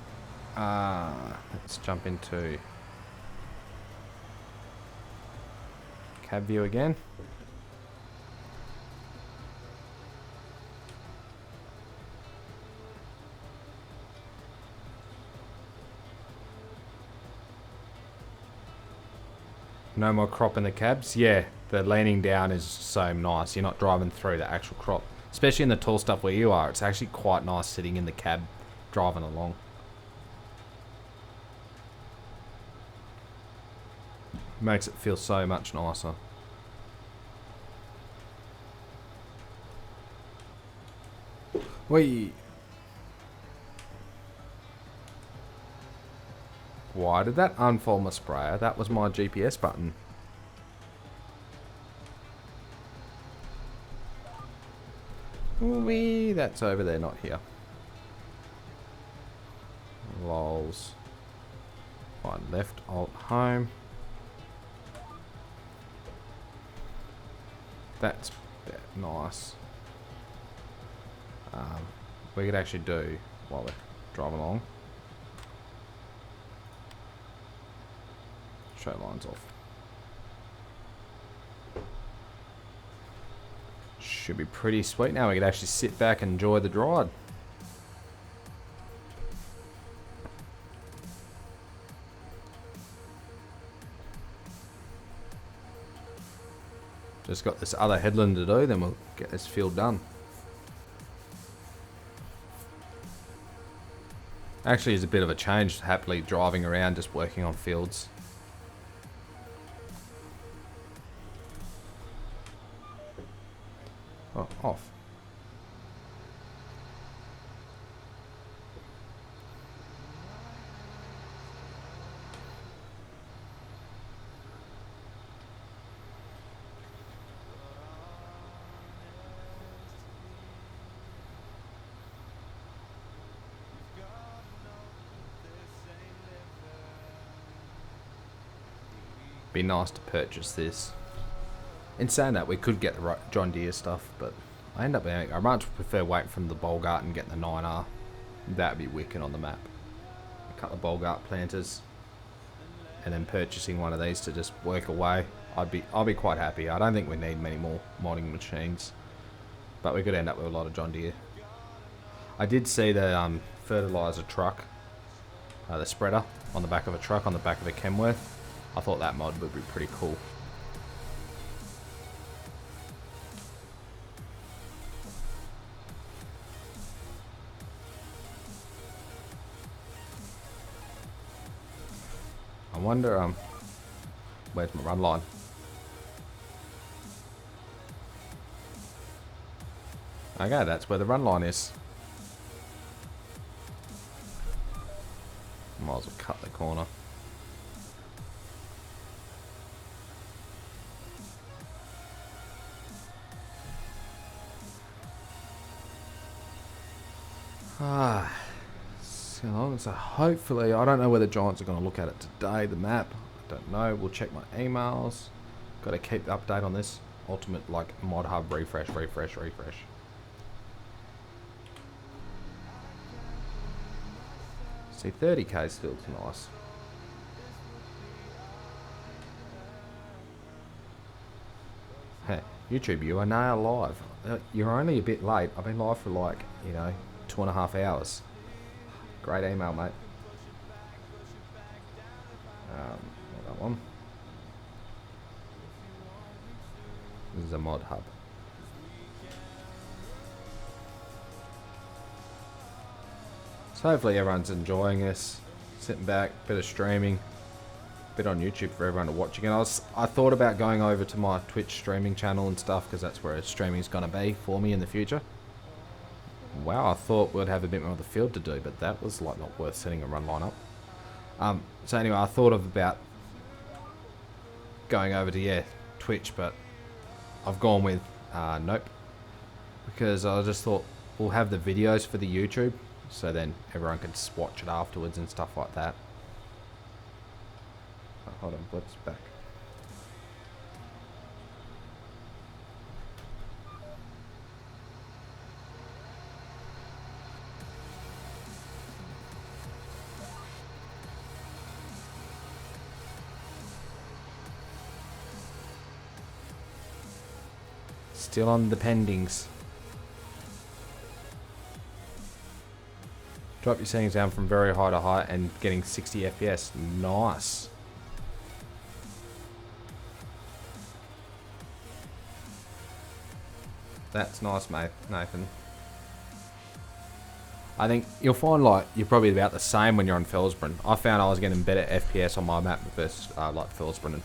Let's jump into cab view again. No more crop in the cabs. Yeah, the leaning down is so nice. You're not driving through the actual crop. Especially in the tall stuff where you are. It's actually quite nice sitting in the cab driving along. Makes it feel so much nicer. Wait. Why did that unfold my sprayer? That was my GPS button. Wee, that's over there, not here. Lols. Right, left, alt, home. That's nice. We could actually do while we're driving along. Show lines off. Should be pretty sweet now. We could actually sit back and enjoy the ride. Just got this other headland to do, then we'll get this field done. Actually, it's a bit of a change, happily driving around just working on fields. Oh, off. Be nice to purchase this. In saying that, we could get the John Deere stuff, but I end up being, I much prefer waiting from the Bolgart and getting the 9R. That'd be wicked on the map. A couple of Bolgart planters, and then purchasing one of these to just work away. I'll be quite happy. I don't think we need many more modding machines, but we could end up with a lot of John Deere. I did see the fertilizer truck, the spreader on the back of a truck on the back of a Kenworth. I thought that mod would be pretty cool. I wonder, where's my run line? Okay, that's where the run line is. Might as well cut the corner. So hopefully, I don't know where the Giants are going to look at it today, the map. I don't know. We'll check my emails. Got to keep the update on this. Ultimate, like, mod hub refresh. See, 30k still nice. Hey, YouTube, you are now live. You're only a bit late. I've been live for like, 2.5 hours. Great email, mate. That one. This is a mod hub. So hopefully everyone's enjoying this. Sitting back, bit of streaming, bit on YouTube for everyone to watch again. I thought about going over to my Twitch streaming channel and stuff because that's where streaming is going to be for me in the future. Wow, I thought we'd have a bit more of the field to do, but that was like not worth setting a run line up. So anyway, I thought about going over to Twitch, but I've gone with nope, because I just thought we'll have the videos for the YouTube, so then everyone can watch it afterwards and stuff like that. Oh, hold on, what's back? Still on the pendings. Drop your settings down from very high to high and getting 60 FPS. Nice. That's nice, mate, Nathan. I think you'll find like you're probably about the same when you're on Felsbrunn. I found I was getting better FPS on my map versus like Felsbrunn and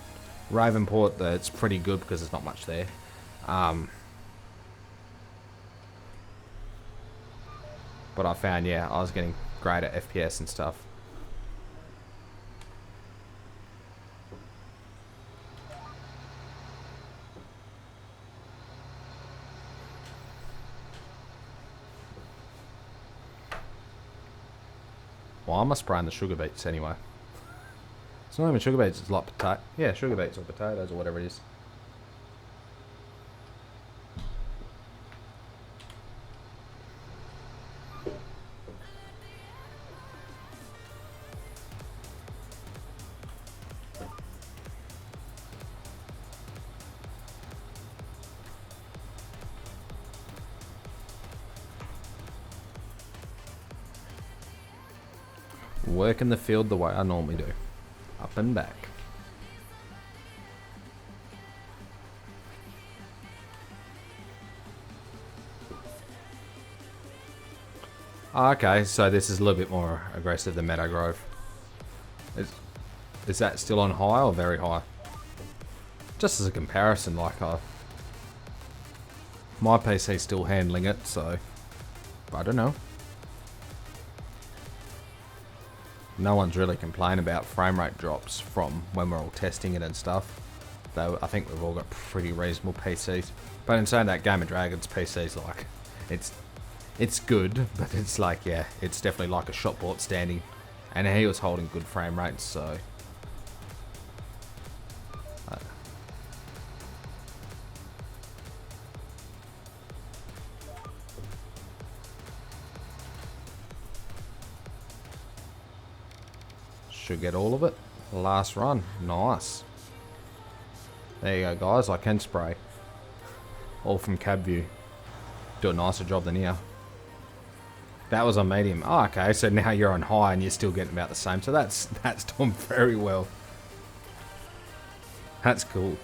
Ravenport. It's pretty good because there's not much there. But I found, yeah, I was getting greater FPS and stuff. Well, I'm spraying the sugar beets anyway. It's not even sugar beets, it's like potato. Yeah, sugar beets or potatoes or whatever it is. Work in the field the way I normally do. Up and back. Okay, so this is a little bit more aggressive than Meadow Grove. Is that still on high or very high? Just as a comparison, like my PC's still handling it, so I don't know. No one's really complaining about frame rate drops from when we're all testing it and stuff. Though I think we've all got pretty reasonable PCs. But in saying that, Game of Dragons PC's like, it's good, but it's like, yeah, it's definitely like a shop bought standing. And he was holding good frame rates, so. Should get all of it. Last run. Nice. There you go, guys. I can spray. All from cab view. Do a nicer job than here. That was on medium. Oh, okay. So now you're on high and you're still getting about the same. So that's done very well. That's cool.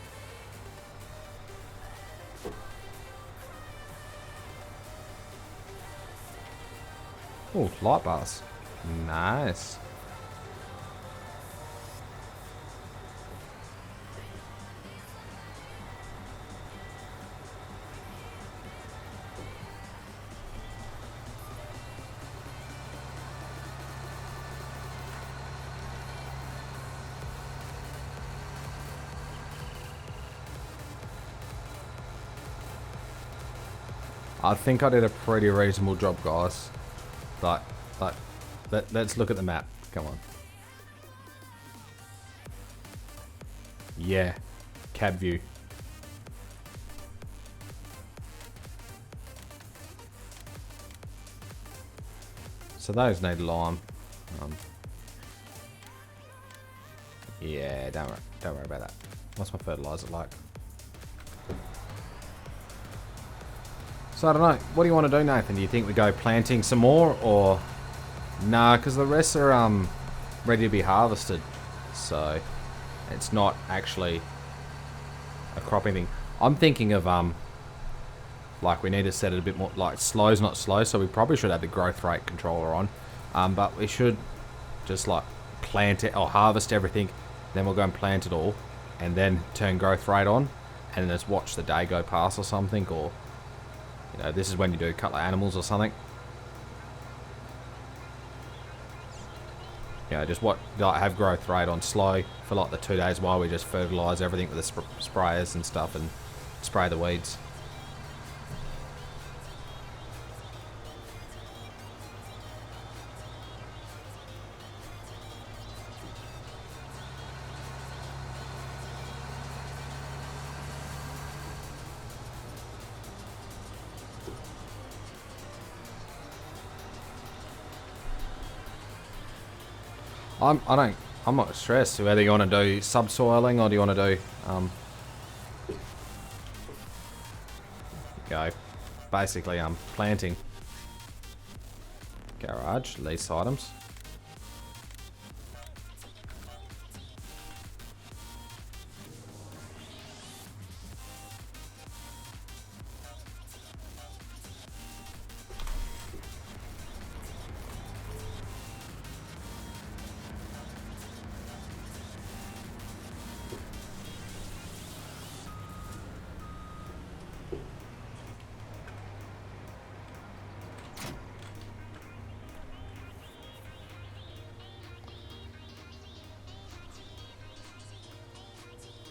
Oh, light bars. Nice. I think I did a pretty reasonable job, guys. Let's look at the map. Come on. Yeah, cab view. So those need lime. Yeah, don't worry about that. What's my fertilizer like? So I don't know. What do you want to do, Nathan? Do you think we go planting some more, or nah? Because the rest are ready to be harvested, so it's not actually a cropping thing. I'm thinking of like we need to set it a bit more like slow's not slow, so we probably should have the growth rate controller on. But we should just like plant it or harvest everything, then we'll go and plant it all, and then turn growth rate on, and then just watch the day go past or something, or. You know, this is when you do a couple of animals or something. You know, just like have growth rate on slow for like the 2 days while we just fertilise everything with the sprayers and stuff and spray the weeds. I'm not stressed whether you want to do subsoiling or do you want to do basically planting. Garage, lease items.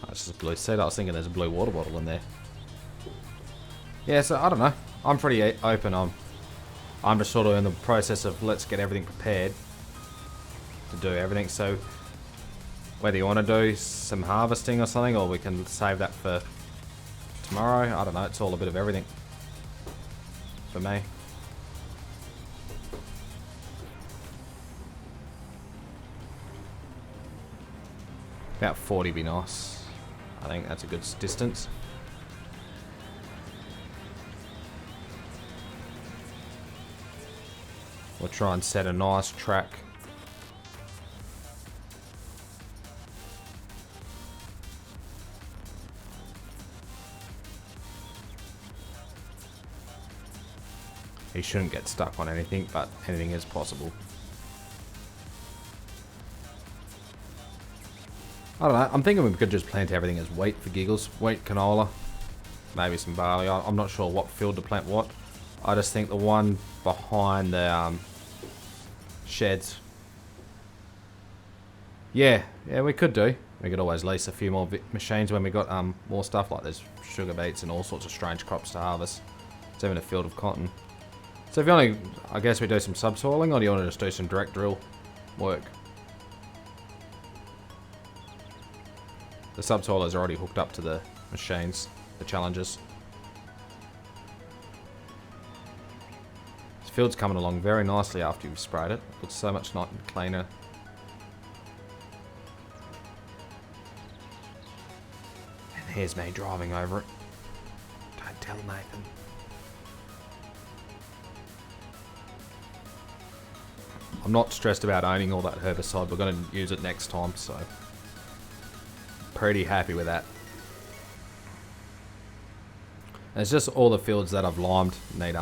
That's just a blue seed. I was thinking there's a blue water bottle in there. Yeah, so I don't know. I'm pretty open. I'm just sort of in the process of let's get everything prepared to do everything. So whether you want to do some harvesting or something, or we can save that for tomorrow, I don't know. It's all a bit of everything for me. About 40 be nice. I think that's a good distance. We'll try and set a nice track. He shouldn't get stuck on anything, but anything is possible. I don't know, I'm thinking we could just plant everything as wheat for giggles. Wheat, canola, maybe some barley. I'm not sure what field to plant what. I just think the one behind the sheds. Yeah, we could do. We could always lease a few more machines when we got more stuff, like there's sugar beets and all sorts of strange crops to harvest. It's even a field of cotton. So if you want to, I guess we do some subsoiling, or do you want to just do some direct drill work? The subsoilers are already hooked up to the machines, the Challengers. This field's coming along very nicely after you've sprayed it. Looks so much cleaner. And here's me driving over it. Don't tell Nathan. I'm not stressed about owning all that herbicide. We're going to use it next time, so pretty happy with that. And it's just all the fields that I've limed need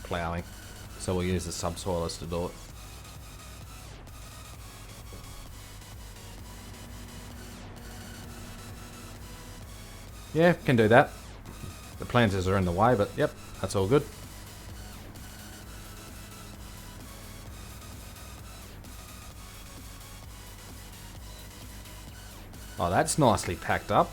ploughing, so we'll use the subsoilers to do it. Yeah, can do that. The planters are in the way, but yep, that's all good. Oh, that's nicely packed up.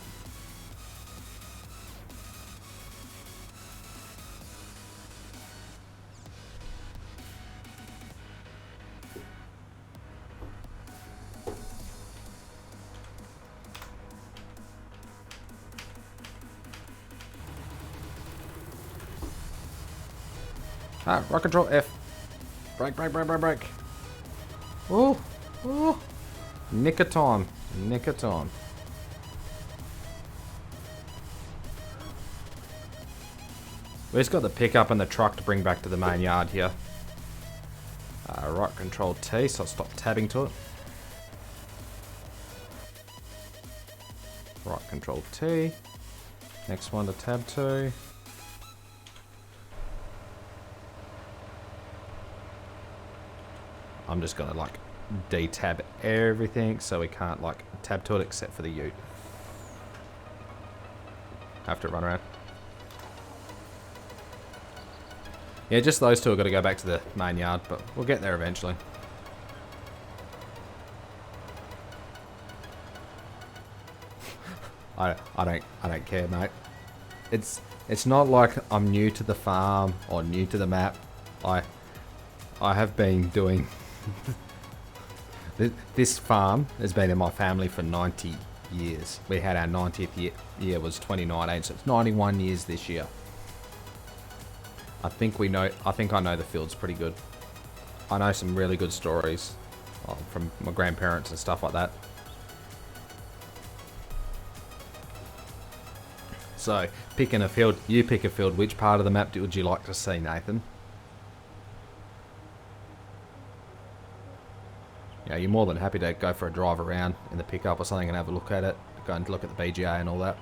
Ah, rock control F. Brake, brake, brake, brake, brake. Oh, oh. Nick of time. Nick of time. We just got the pickup and the truck to bring back to the main yard here. Right control T, so I'll stop tabbing to it. Right control T. Next one to tab to. I'm just gonna like detab everything so we can't like tab to it except for the ute. Have to run around. Yeah, just those two are going to go back to the main yard, but we'll get there eventually. I don't care, mate. It's not like I'm new to the farm or new to the map. I have been doing this farm has been in my family for 90 years. We had our 90th year was 2019, so it's 91 years this year. I think I know the fields pretty good. I know some really good stories from my grandparents and stuff like that. So, picking a field, you pick a field. Which part of the map would you like to see, Nathan? Yeah, you're more than happy to go for a drive around in the pickup or something and have a look at it. Go and look at the BGA and all that.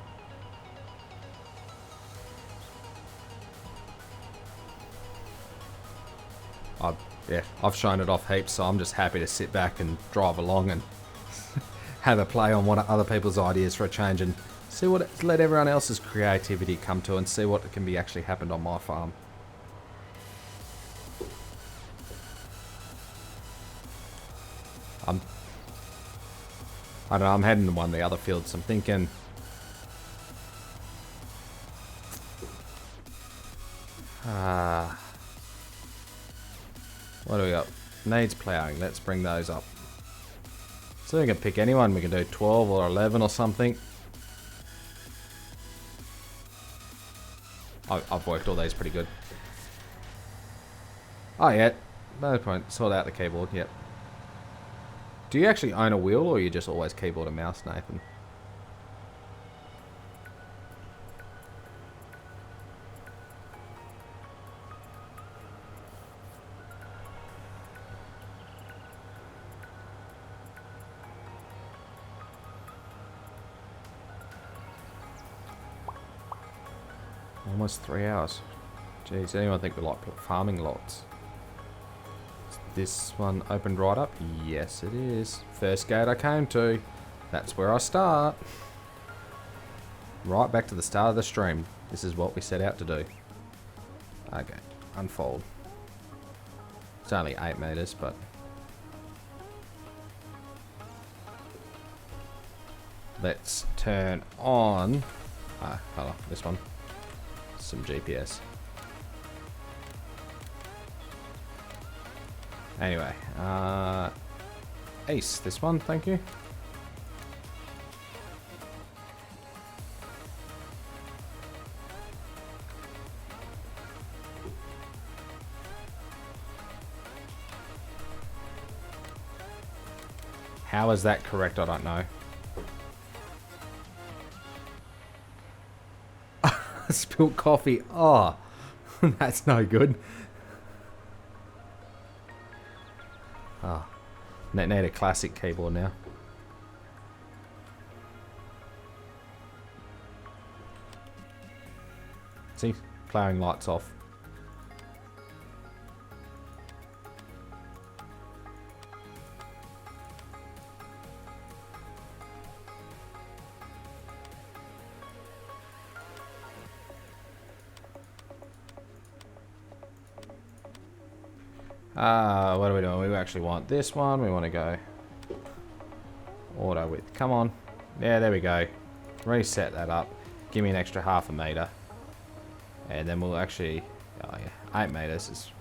I've shown it off heaps, so I'm just happy to sit back and drive along and have a play on what other people's ideas for a change and see what let everyone else's creativity come to and see what can be actually happened on my farm. I don't know, I'm heading to one of the other fields. I'm thinking what do we got? Needs ploughing. Let's bring those up. So we can pick anyone. We can do 12 or 11 or something. I've worked all these pretty good. Oh yeah, no point. Sort out the keyboard. Yep. Do you actually own a wheel, or are you just always keyboard and mouse, Nathan? Almost 3 hours. Jeez, anyone think we like farming lots? Is this one opened right up? Yes, it is. First gate I came to. That's where I start. Right back to the start of the stream. This is what we set out to do. Okay, unfold. It's only 8 meters, but... let's turn on... hold on, this one. Some GPS. Anyway, Ace, this one, thank you. How is that correct? I don't know. Spilt coffee. Oh, that's no good. Oh, need a classic keyboard now. See, ploughing lights off. What are we doing? We actually want this one. We want to go auto width. Come on. Yeah, there we go. Reset that up. Give me an extra half a meter. And then we'll actually... oh yeah, 8 meters is...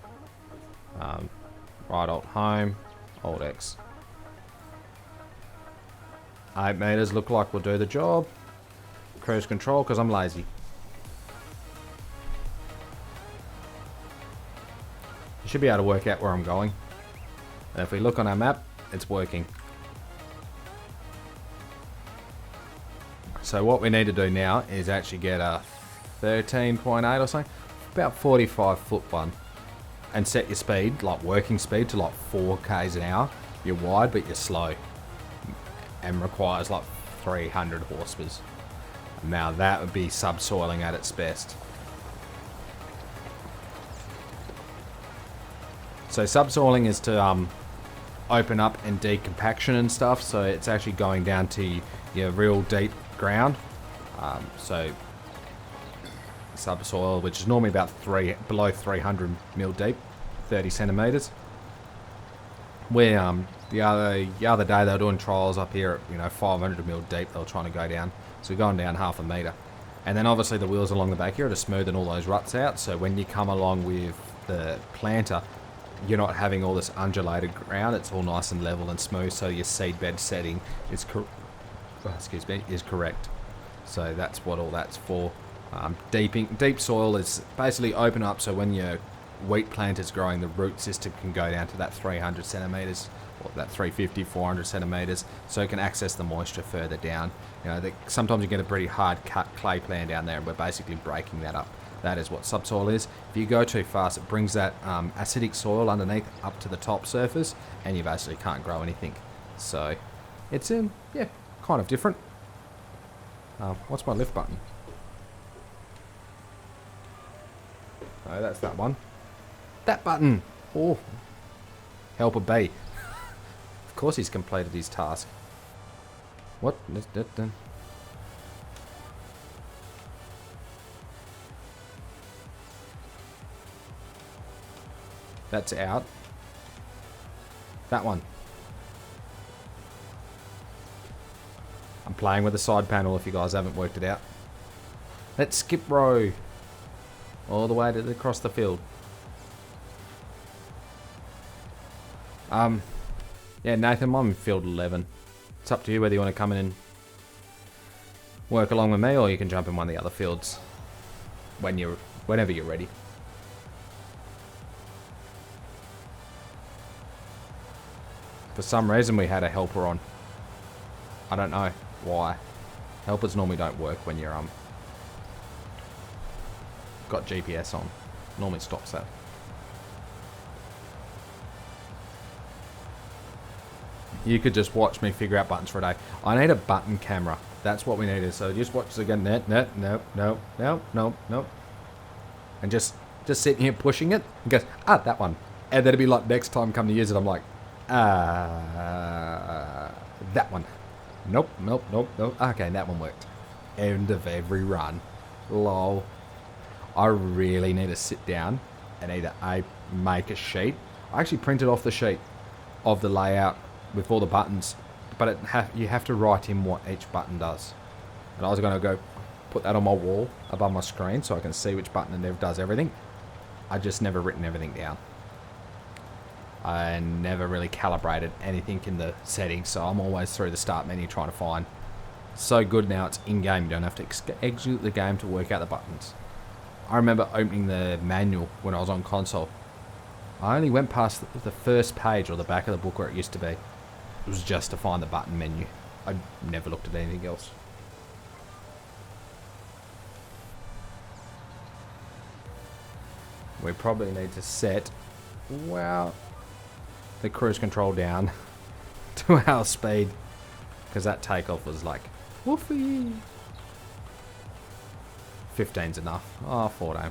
right alt home. Alt X. 8 meters look like we'll do the job. Cruise control because I'm lazy. Should be able to work out where I'm going. And if we look on our map, it's working. So what we need to do now is actually get a 13.8 or something, about 45 foot one, and set your speed, like working speed, to like 4 k's an hour. You're wide, but you're slow, and requires like 300 horsepower. Now that would be subsoiling at its best. So subsoiling is to open up and decompaction and stuff, so it's actually going down to your real deep ground. So subsoil, which is normally about below 300 mil deep, 30 centimeters. We the other day they were doing trials up here at 500 mil deep. They were trying to go down, so we're going down half a meter. And then obviously the wheels along the back here are to smoothen all those ruts out. So when you come along with the planter, you're not having all this undulated ground. It's all nice and level and smooth, so your seed bed setting is correct. So that's what all that's for. Deep soil is basically open up, so when you're wheat plant is growing, the root system can go down to that 300 centimeters, or that 350, 400 centimeters, so it can access the moisture further down. You know, sometimes you get a pretty hard cut clay plant down there, and we're basically breaking that up. That is what subsoil is. If you go too fast, it brings that acidic soil underneath up to the top surface, and you basically can't grow anything. So it's yeah, kind of different. What's my lift button? Oh, that's that one. That button! Oh, helper B. Of course he's completed his task. What? That's out. That one. I'm playing with the side panel if you guys haven't worked it out. Let's skip row. All the way across the field. Yeah, Nathan, I'm in field 11. It's up to you whether you want to come in and work along with me, or you can jump in one of the other fields whenever you're ready. For some reason we had a helper on. I don't know why. Helpers normally don't work when you're got GPS on. Normally stops that. You could just watch me figure out buttons for a day. I need a button camera. That's what we needed. So just watch this again. Nope. And just sitting here pushing it. And goes, that one. And then it'd be like next time come to use it, I'm like, that one. Nope. Okay, that one worked. End of every run. Lol. I really need to sit down and either make a sheet. I actually printed off the sheet of the layout with all the buttons, but you have to write in what each button does. And I was going to go put that on my wall above my screen so I can see which button does everything. I just never written everything down. I never really calibrated anything in the settings, so I'm always through the start menu trying to find. So good now it's in-game, you don't have to exit the game to work out the buttons. I remember opening the manual when I was on console. I only went past the first page or the back of the book where it used to be. It was just to find the button menu. I never looked at anything else. We probably need to set, well, the cruise control down to our speed, because that takeoff was like, woofy. 15's enough. Oh, 14.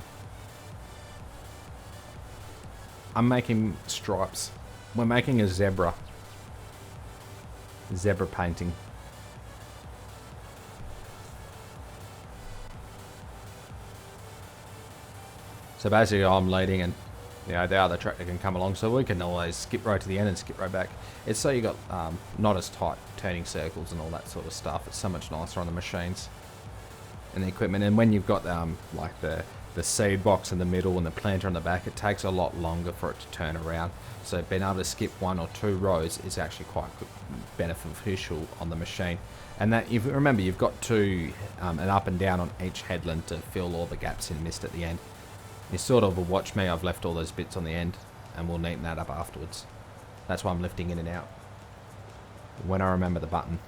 I'm making stripes. We're making a zebra. Zebra painting. So basically I'm leading and the other tractor can come along, so we can always skip right to the end and skip right back. It's so you got not as tight turning circles and all that sort of stuff. It's so much nicer on the machines and the equipment. And when you've got like the seed box in the middle and the planter on the back, it takes a lot longer for it to turn around. So being able to skip 1 or 2 rows is actually quite good, beneficial on the machine. And that, if you remember, you've got an up and down on each headland to fill all the gaps in mist at the end. You sort of will watch me, I've left all those bits on the end and we'll neaten that up afterwards. That's why I'm lifting in and out when I remember the button.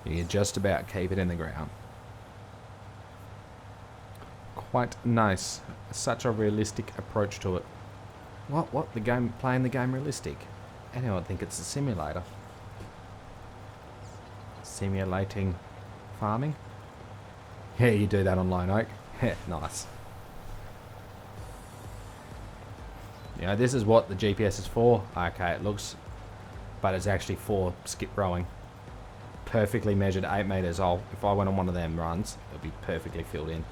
You just about keep it in the ground. Quite nice. Such a realistic approach to it. What? The game, playing the game realistic? Anyone would think it's a simulator. Simulating farming? Yeah, you do that on Lone Oak. Nice. This is what the GPS is for. Okay, it looks, but it's actually for skip rowing. Perfectly measured 8 meters. If I went on one of them runs, it would be perfectly filled in.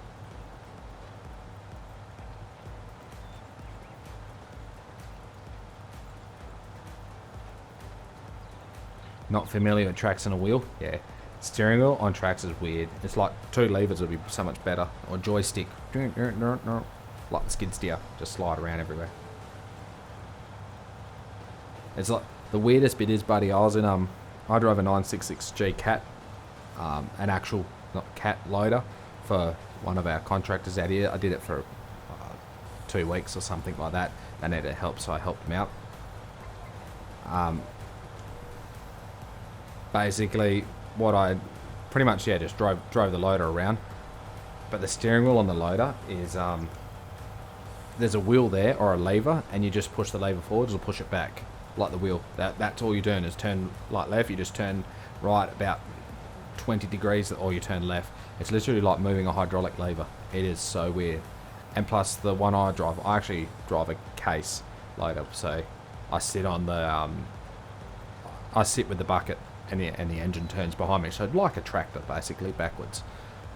Not familiar with tracks on a wheel? Yeah. Steering wheel on tracks is weird. It's like 2 levers would be so much better. Or joystick. Like the skid steer. Just slide around everywhere. It's like, the weirdest bit is, buddy, I drove a 966G Cat. An actual, not Cat loader for one of our contractors out here. I did it for 2 weeks or something like that. They needed help, so I helped them out. Basically, what I pretty much, just drove the loader around. But the steering wheel on the loader is, there's a wheel there or a lever, and you just push the lever forwards or push it back, like the wheel. That's all you're doing is turn like left. You just turn right about 20 degrees, or you turn left. It's literally like moving a hydraulic lever. It is so weird. And plus, the one I actually drive a case loader, so I sit on the I sit with the bucket, and the engine turns behind me, so like a tractor basically backwards.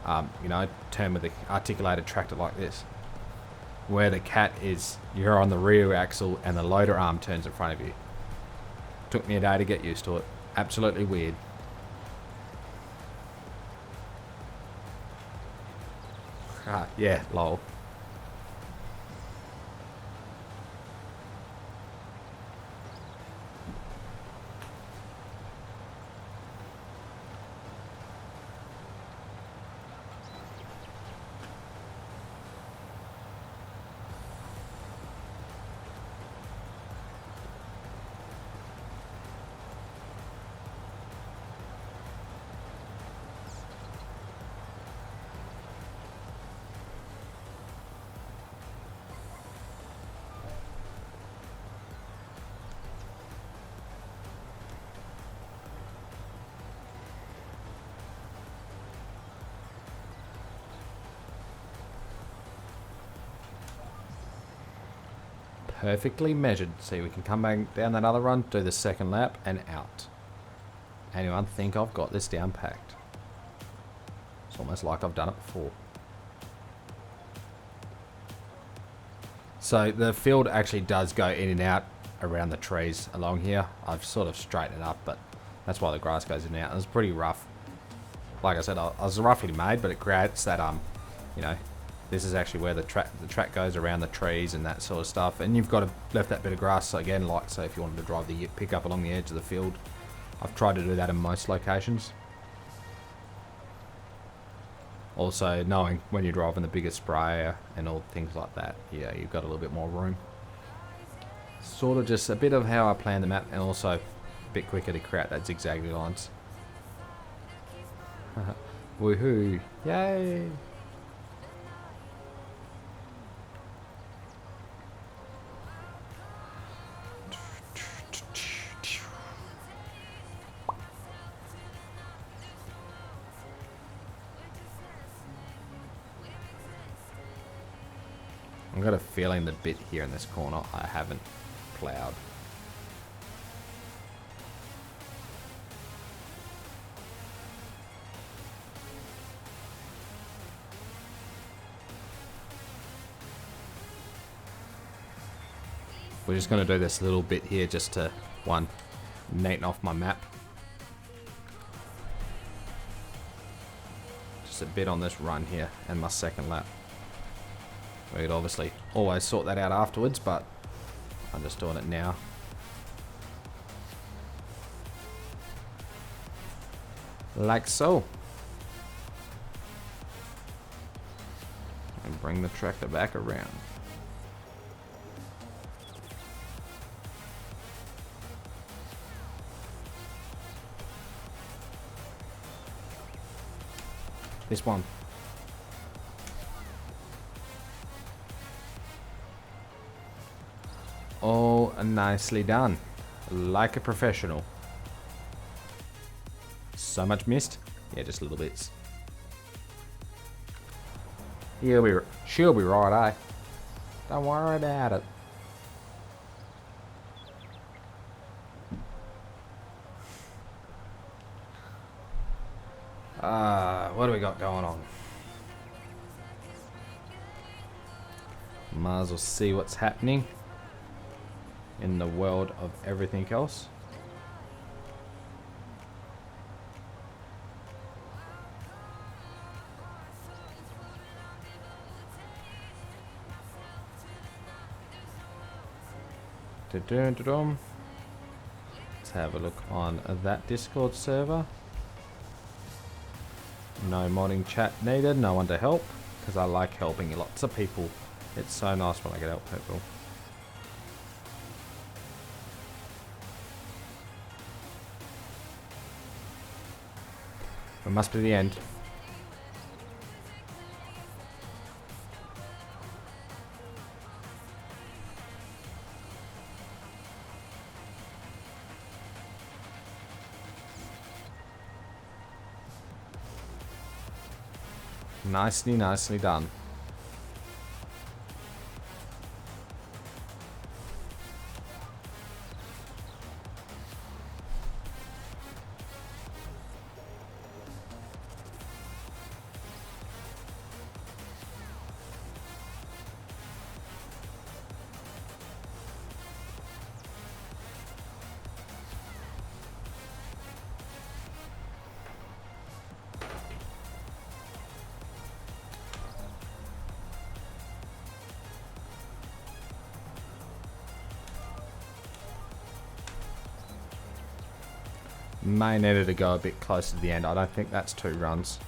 You know, turn with the articulated tractor like this. Where the Cat is, you're on the rear axle and the loader arm turns in front of you. Took me a day to get used to it. Absolutely weird. Yeah, lol. Perfectly measured. See, we can come back down that other run, do the second lap, and out. Anyone think I've got this down packed? It's almost like I've done it before. So the field actually does go in and out around the trees along here. I've sort of straightened it up, but that's why the grass goes in and out. It was pretty rough. Like I said, I was roughly made, but it creates that, you know, this is actually where the track goes around the trees and that sort of stuff. And you've got to left that bit of grass, so again, like, say if you wanted to drive the pickup along the edge of the field. I've tried to do that in most locations. Also, knowing when you're driving the bigger sprayer and all things like that, yeah, you've got a little bit more room. Sort of just a bit of how I plan the map, and also a bit quicker to create that zigzag lines. Woohoo! Yay! I've got a feeling the bit here in this corner I haven't ploughed. We're just going to do this little bit here just to, one, neaten off my map. Just a bit on this run here and my second lap. We'd obviously always sort that out afterwards, but I'm just doing it now. Like so. And bring the tractor back around. This one. Oh, nicely done. Like a professional. So much mist? Yeah, just little bits. She'll be right, eh? Don't worry about it. What do we got going on? Might as well see what's happening in the world of everything else. Let's have a look on that Discord server. No modding chat needed, no one to help, because I like helping lots of people. It's so nice when I get help people. It must be the end. Nicely, nicely done. May needed to go a bit closer to the end. I don't think that's 2 runs.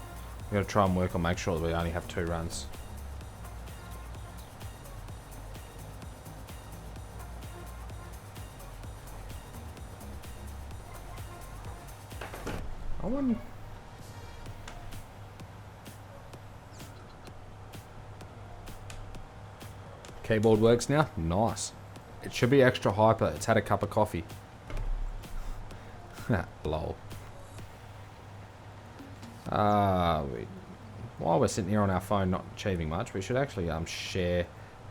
We're going to try and work on make sure that we only have 2 runs. I want... Keyboard works now? Nice. It should be extra hyper. It's had a cup of coffee. Lol. While we're sitting here on our phone not achieving much, we should actually share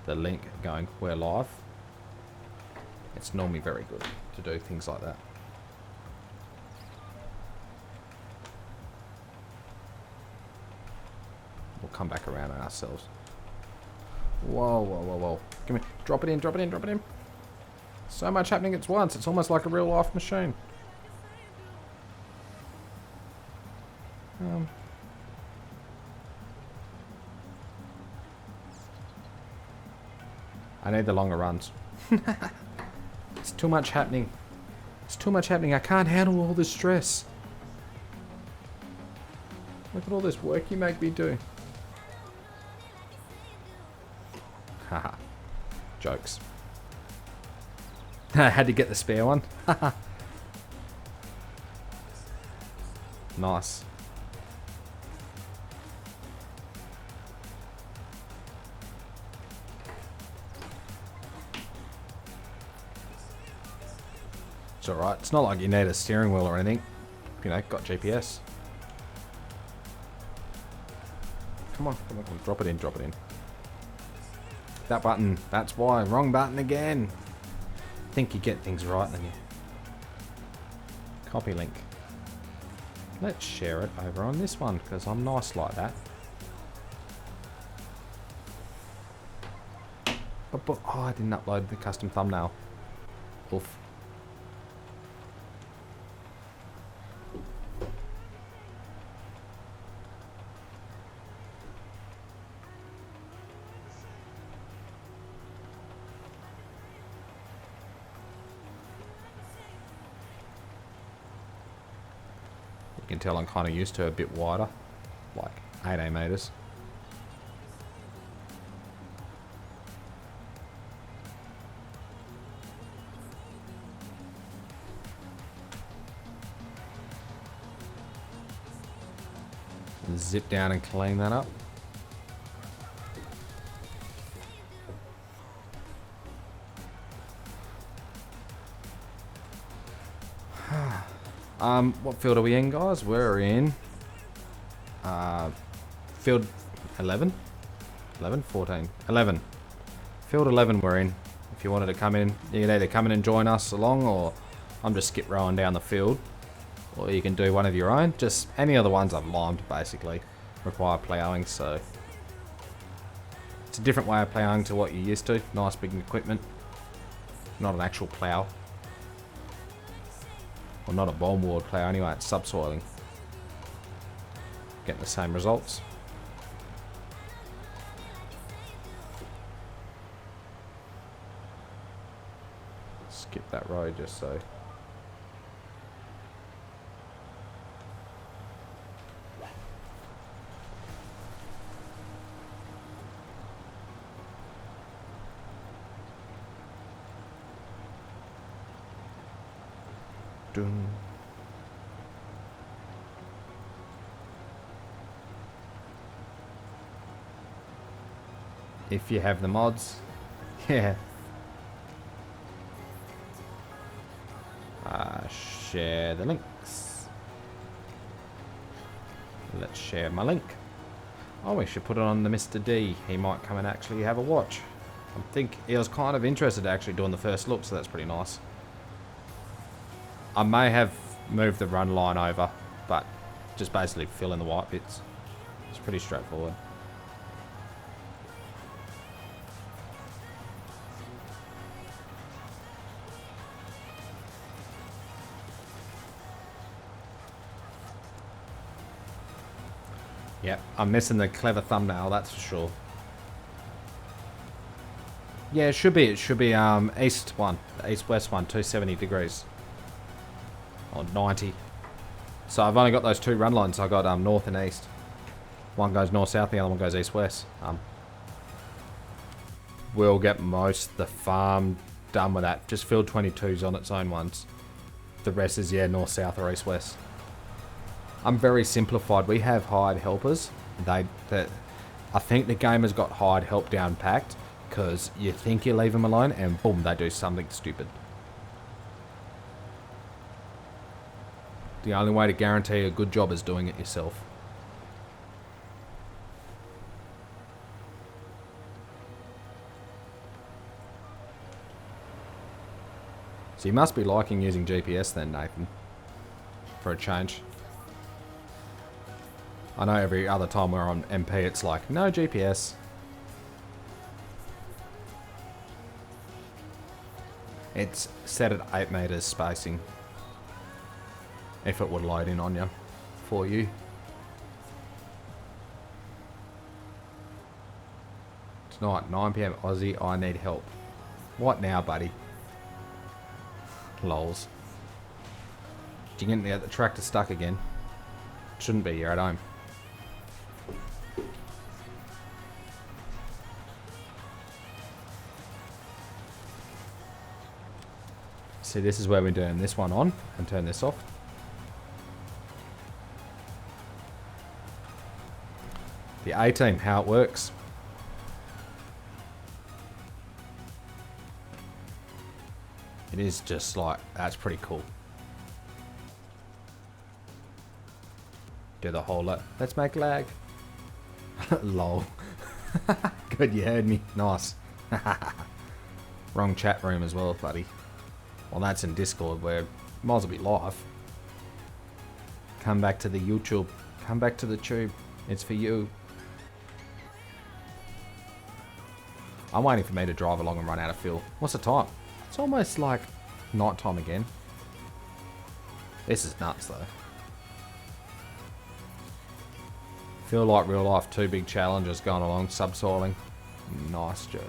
the link going we're live. It's normally very good to do things like that. We'll come back around on ourselves. Whoa, whoa, whoa, whoa. Give me, drop it in, drop it in, drop it in. So much happening at once. It's almost like a real life machine. I need the longer runs. It's too much happening. It's too much happening. I can't handle all this stress. Look at all this work you make me do. Haha. Jokes. I had to get the spare one. Nice. It's alright. It's not like you need a steering wheel or anything. You know, got GPS. Come on, come on, come on. Drop it in, drop it in. That button. That's why. Wrong button again. Think you get things right, then you. Copy link. Let's share it over on this one, because I'm nice like that. But, oh, I didn't upload the custom thumbnail. Oof. You can tell I'm kind of used to a bit wider, like 18 meters. Zip down and clean that up. What field are we in, guys? We're in field 11? 11? 14? 11. Field 11 we're in. If you wanted to come in, you can either come in and join us along, or I'm just skip rowing down the field. Or you can do one of your own. Just any of the ones I've limed, basically, require ploughing, so... It's a different way of ploughing to what you're used to. Nice big equipment. Not an actual plough. Well, not a bone ward plough anyway, it's subsoiling. Getting the same results. skip that road just so. Dun. If you have the mods, yeah. Share the links. Let's share my link. Oh, we should put it on the Mr. D. He might come and actually have a watch. I think he was kind of interested actually doing the first look, so that's pretty nice. I may have moved the run line over, but just basically fill in the white bits. It's pretty straightforward. Yep, I'm missing the clever thumbnail, that's for sure. Yeah, it should be east one, the east-west one, 270 degrees. Or 90. So I've only got those two run lines. I got north and east. One goes north-south, the other one goes east-west. We'll get most of the farm done with that. Just field 22s on its own ones. The rest is, yeah, north-south or east-west. I'm very simplified. We have hired helpers. I think the game has got hired help down packed because you think you leave them alone and boom, they do something stupid. The only way to guarantee a good job is doing it yourself. So you must be liking using GPS then, Nathan, for a change. I know every other time we're on MP it's like, no GPS. It's set at 8 meters spacing. If it would load in on you, for you. Tonight, 9 PM Aussie, I need help. What now, buddy? Lols. Did you get the tractor stuck again? Shouldn't be, you're at home. See, this is where we're doing this one on and turn this off. The A-team, how it works. It is just like, that's pretty cool. Do the whole lot. Let's make lag. Lol. Good, you heard me. Nice. Wrong chat room as well, buddy. Well, that's in Discord where might as well be live. Come back to the YouTube. Come back to the tube. It's for you. I'm waiting for me to drive along and run out of fuel. What's the time? It's almost like night time again. This is nuts though. Feel like real life, 2 big challenges going along, subsoiling. Nice, Joe.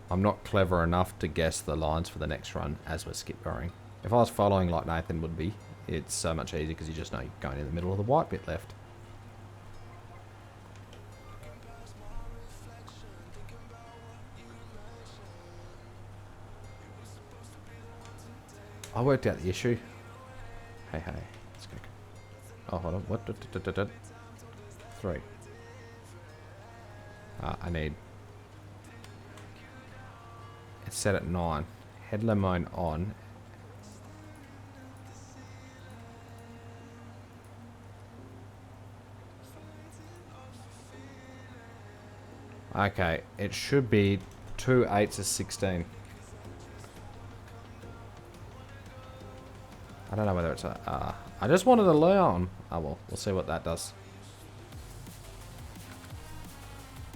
I'm not clever enough to guess the lines for the next run as we're skip going. If I was following like Nathan would be, it's so much easier because you just know you're going in the middle of the white bit left. I worked out the issue. Hey, let's go. Oh, hold on. What? 3. I need. It's set at 9. Headlamp mode on. Okay, it should be 2 8s of 16. I don't know whether it's a... I just wanted to learn. Oh well, we'll see what that does.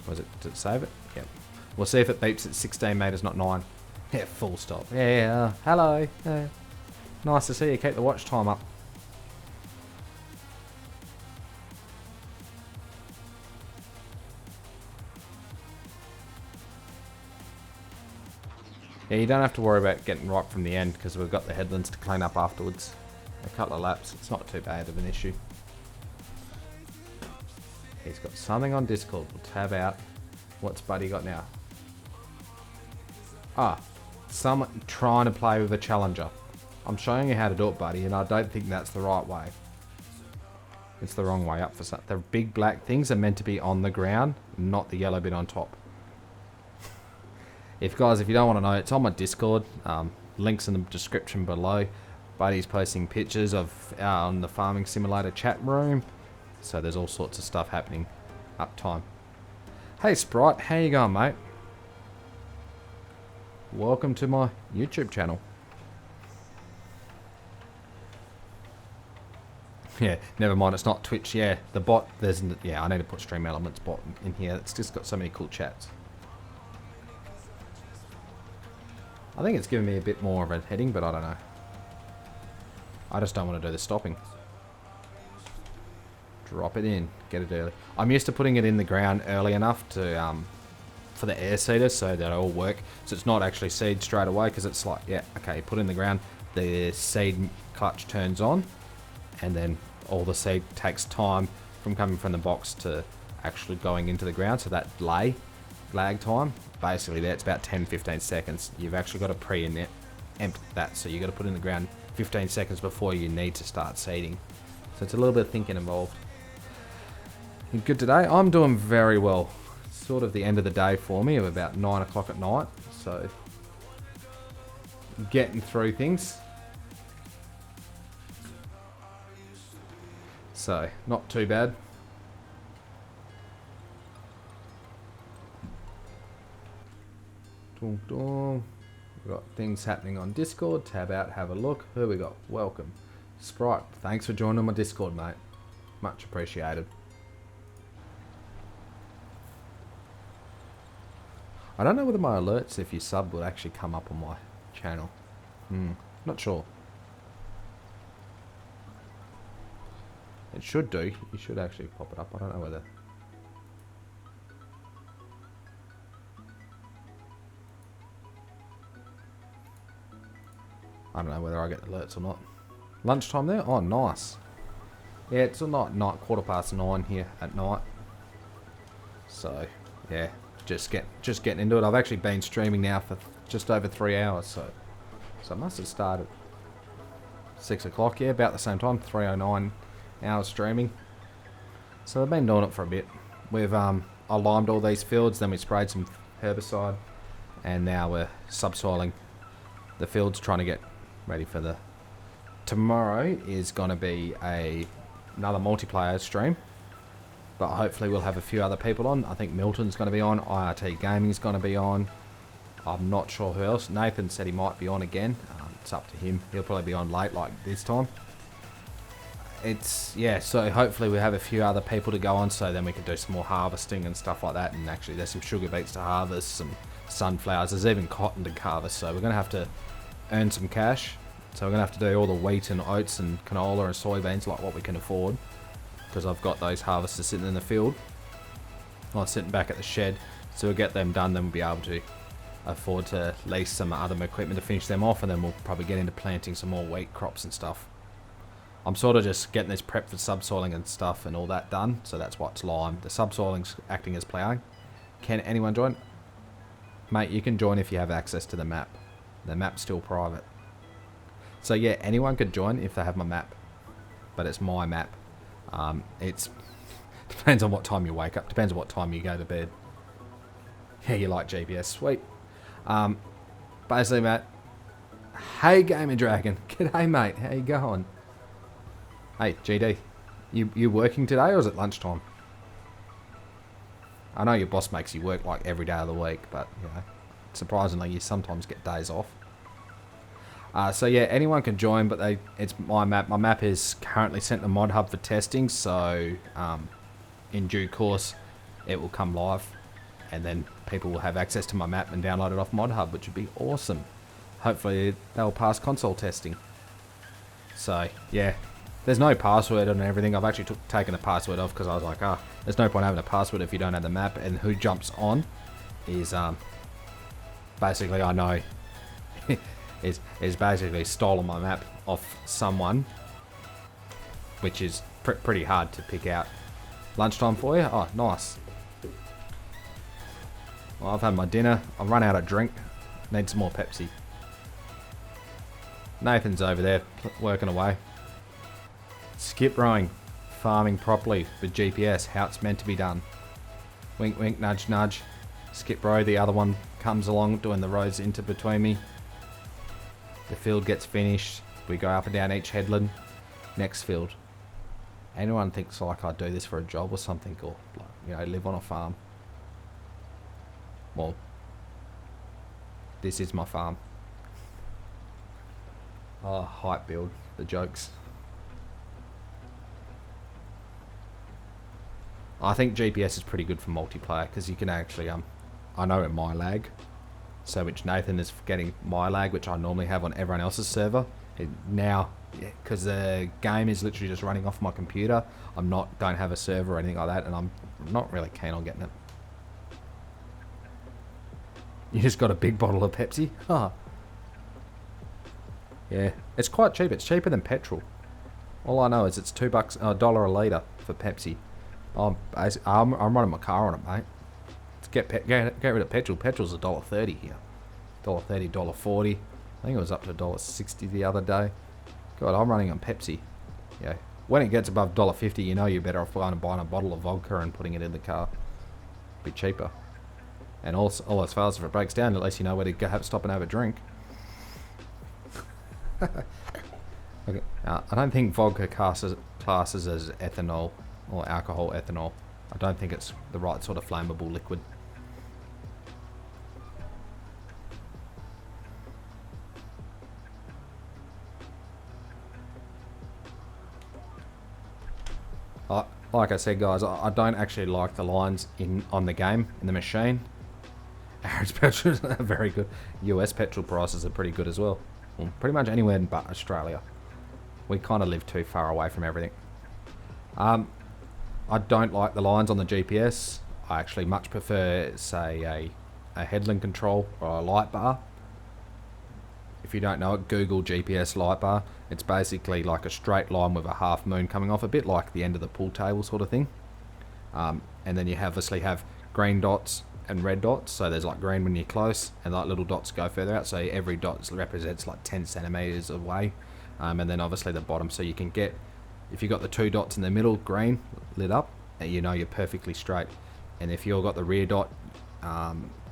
Was it? Did it save it? Yep. We'll see if it beeps at 16 meters, not 9. Yeah, full stop. Yeah, hello. Yeah. Nice to see you. Keep the watch time up. Yeah, you don't have to worry about getting right from the end because we've got the headlands to clean up afterwards. A couple of laps, it's not too bad of an issue. He's got something on Discord. We'll tab out. What's Buddy got now? Ah, someone trying to play with a challenger. I'm showing you how to do it, Buddy, and I don't think that's the right way. It's the wrong way up for some. The big black things are meant to be on the ground, not the yellow bit on top. If you don't want to know, it's on my Discord. Links in the description below. Buddy's posting pictures of on the Farming Simulator chat room. So there's all sorts of stuff happening uptime. Hey Sprite, how you going, mate? Welcome to my YouTube channel. Yeah, never mind, it's not Twitch. Yeah, the bot, yeah, I need to put Stream Elements bot in here. It's just got so many cool chats. I think it's giving me a bit more of a heading, but I don't know. I just don't want to do the stopping. Drop it in, get it early. I'm used to putting it in the ground early enough to for the air seeder so that it'll work. So it's not actually seed straight away because it's like, yeah, okay, put it in the ground. The seed clutch turns on and then all the seed takes time from coming from the box to actually going into the ground. So that lag time, basically that's about 10-15 seconds. You've actually got to pre-empt that. So you've got to put it in the ground 15 seconds before you need to start seeding. So it's a little bit of thinking involved. You good today? I'm doing very well. Sort of the end of the day for me of about 9 o'clock at night. So getting through things. So not too bad. Dong dong. We've got things happening on Discord. Tab out, have a look. Who we got? Welcome. Sprite, thanks for joining my Discord, mate. Much appreciated. I don't know whether my alerts, if you sub, will actually come up on my channel. Not sure. It should do. You should actually pop it up. I don't know whether... I don't know whether I get alerts or not. Lunchtime there? Oh, nice. Yeah, it's not 9:15 here at night. So, yeah, just getting into it. I've actually been streaming now for just over 3 hours, so I must have started 6 o'clock. Yeah, about the same time, 3:09 hours streaming. So I've been doing it for a bit. We've I limed all these fields, then we sprayed some herbicide, and now we're subsoiling the fields, trying to get ready for the... Tomorrow is going to be another multiplayer stream, but hopefully we'll have a few other people on. I think Milton's going to be on, IRT Gaming's going to be on. I'm not sure who else. Nathan said he might be on again. It's up to him. He'll probably be on late like this time. Yeah, so hopefully we have a few other people to go on, so then we can do some more harvesting and stuff like that. And actually there's some sugar beets to harvest, some sunflowers, there's even cotton to harvest, so we're going to have to earn some cash. So we're going to have to do all the wheat and oats and canola and soybeans like what we can afford, because I've got those harvesters sitting in the field. I'm sitting back at the shed, so we'll get them done, then we'll be able to afford to lease some other equipment to finish them off, and then we'll probably get into planting some more wheat crops and stuff. I'm sort of just getting this prep for subsoiling and stuff and all that done, so that's what's limed. The subsoiling's acting as ploughing. Can anyone join? Mate, you can join if you have access to the map. The map's still private. So yeah, anyone could join if they have my map, but it's my map. It's depends on what time you wake up, depends on what time you go to bed. Yeah, you like GPS, sweet. Basically, Matt. Hey, Gamer Dragon. G'day, mate. How you going? Hey, GD. You working today, or is it lunchtime? I know your boss makes you work like every day of the week, but you know, surprisingly, you sometimes get days off. So yeah, anyone can join, but it's my map. My map is currently sent to Mod Hub for testing, so in due course it will come live, and then people will have access to my map and download it off Mod Hub, which would be awesome. Hopefully they'll pass console testing. So yeah, there's no password and everything. I've actually taken the password off because I was like, there's no point having a password if you don't have the map. And who jumps on is basically, I know is basically stolen my map off someone, which is pretty hard to pick out. Lunchtime for you? Oh, nice. Well, I've had my dinner. I've run out of drink. Need some more Pepsi. Nathan's over there working away. Skip rowing. Farming properly with GPS. How it's meant to be done. Wink, wink, nudge, nudge. Skip row. The other one comes along doing the rows into between me. The field gets finished. We go up and down each headland. Next field. Anyone thinks like I do this for a job or something, or like, you know, live on a farm? Well, this is my farm. Oh, hype build, the jokes. I think GPS is pretty good for multiplayer because you can actually, I know at my lag, so which Nathan is getting my lag, which I normally have on everyone else's server. Now, because the game is literally just running off my computer, don't have a server or anything like that, and I'm not really keen on getting it. You just got a big bottle of Pepsi? Huh. Yeah, it's quite cheap. It's cheaper than petrol. All I know is it's $2, $1 a litre for Pepsi. I'm running my car on it, mate. To get rid of petrol. Petrol's $1.30 here. $1.30, $1.40. I think it was up to $1.60 the other day. God, I'm running on Pepsi. Yeah. When it gets above $1.50, you know you're better off going and buying a bottle of vodka and putting it in the car. Be cheaper. And also, as far as if it breaks down, at least you know where to go stop and have a drink. Okay. I don't think vodka classes as ethanol or alcohol ethanol. I don't think it's the right sort of flammable liquid. Like I said, guys, I don't actually like the lines on the game, in the machine. Average petrol is very good. US petrol prices are pretty good as well. Well, pretty much anywhere but Australia. We kind of live too far away from everything. I don't like the lines on the GPS. I actually much prefer, say, a headland control or a light bar. If you don't know it, Google GPS light bar. It's basically like a straight line with a half moon coming off, a bit like the end of the pool table sort of thing. And then you obviously have green dots and red dots. So there's like green when you're close, and like little dots go further out. So every dot represents like 10 centimeters away. And then obviously the bottom. So you can get, if you got the two dots in the middle, green lit up, you know you're perfectly straight. And if you've got the rear dot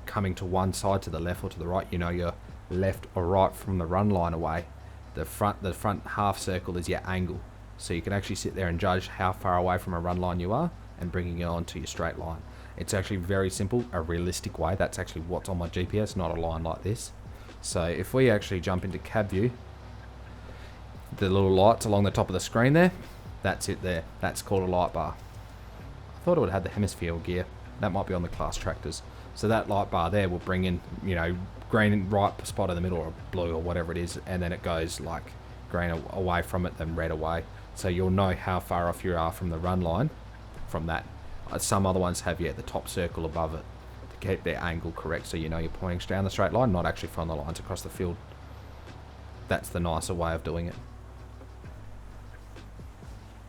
coming to one side, to the left or to the right, you know you're left or right from the run line away. The front half circle is your angle, so you can actually sit there and judge how far away from a run line you are and bringing it onto your straight line. It's actually very simple, a realistic way. That's actually what's on my GPS, not a line like this. So if we actually jump into cab view, the little lights along the top of the screen there, that's it there. That's called a light bar. I thought it would have the hemisphere gear. That might be on the class tractors. So that light bar there will bring in, you know, green right spot in the middle, or blue or whatever it is, and then it goes like green away from it, then red away. So you'll know how far off you are from the run line from that. Some other ones have, yeah, the top circle above it to keep their angle correct, so you know you're pointing down the straight line, not actually from the lines across the field. That's the nicer way of doing it.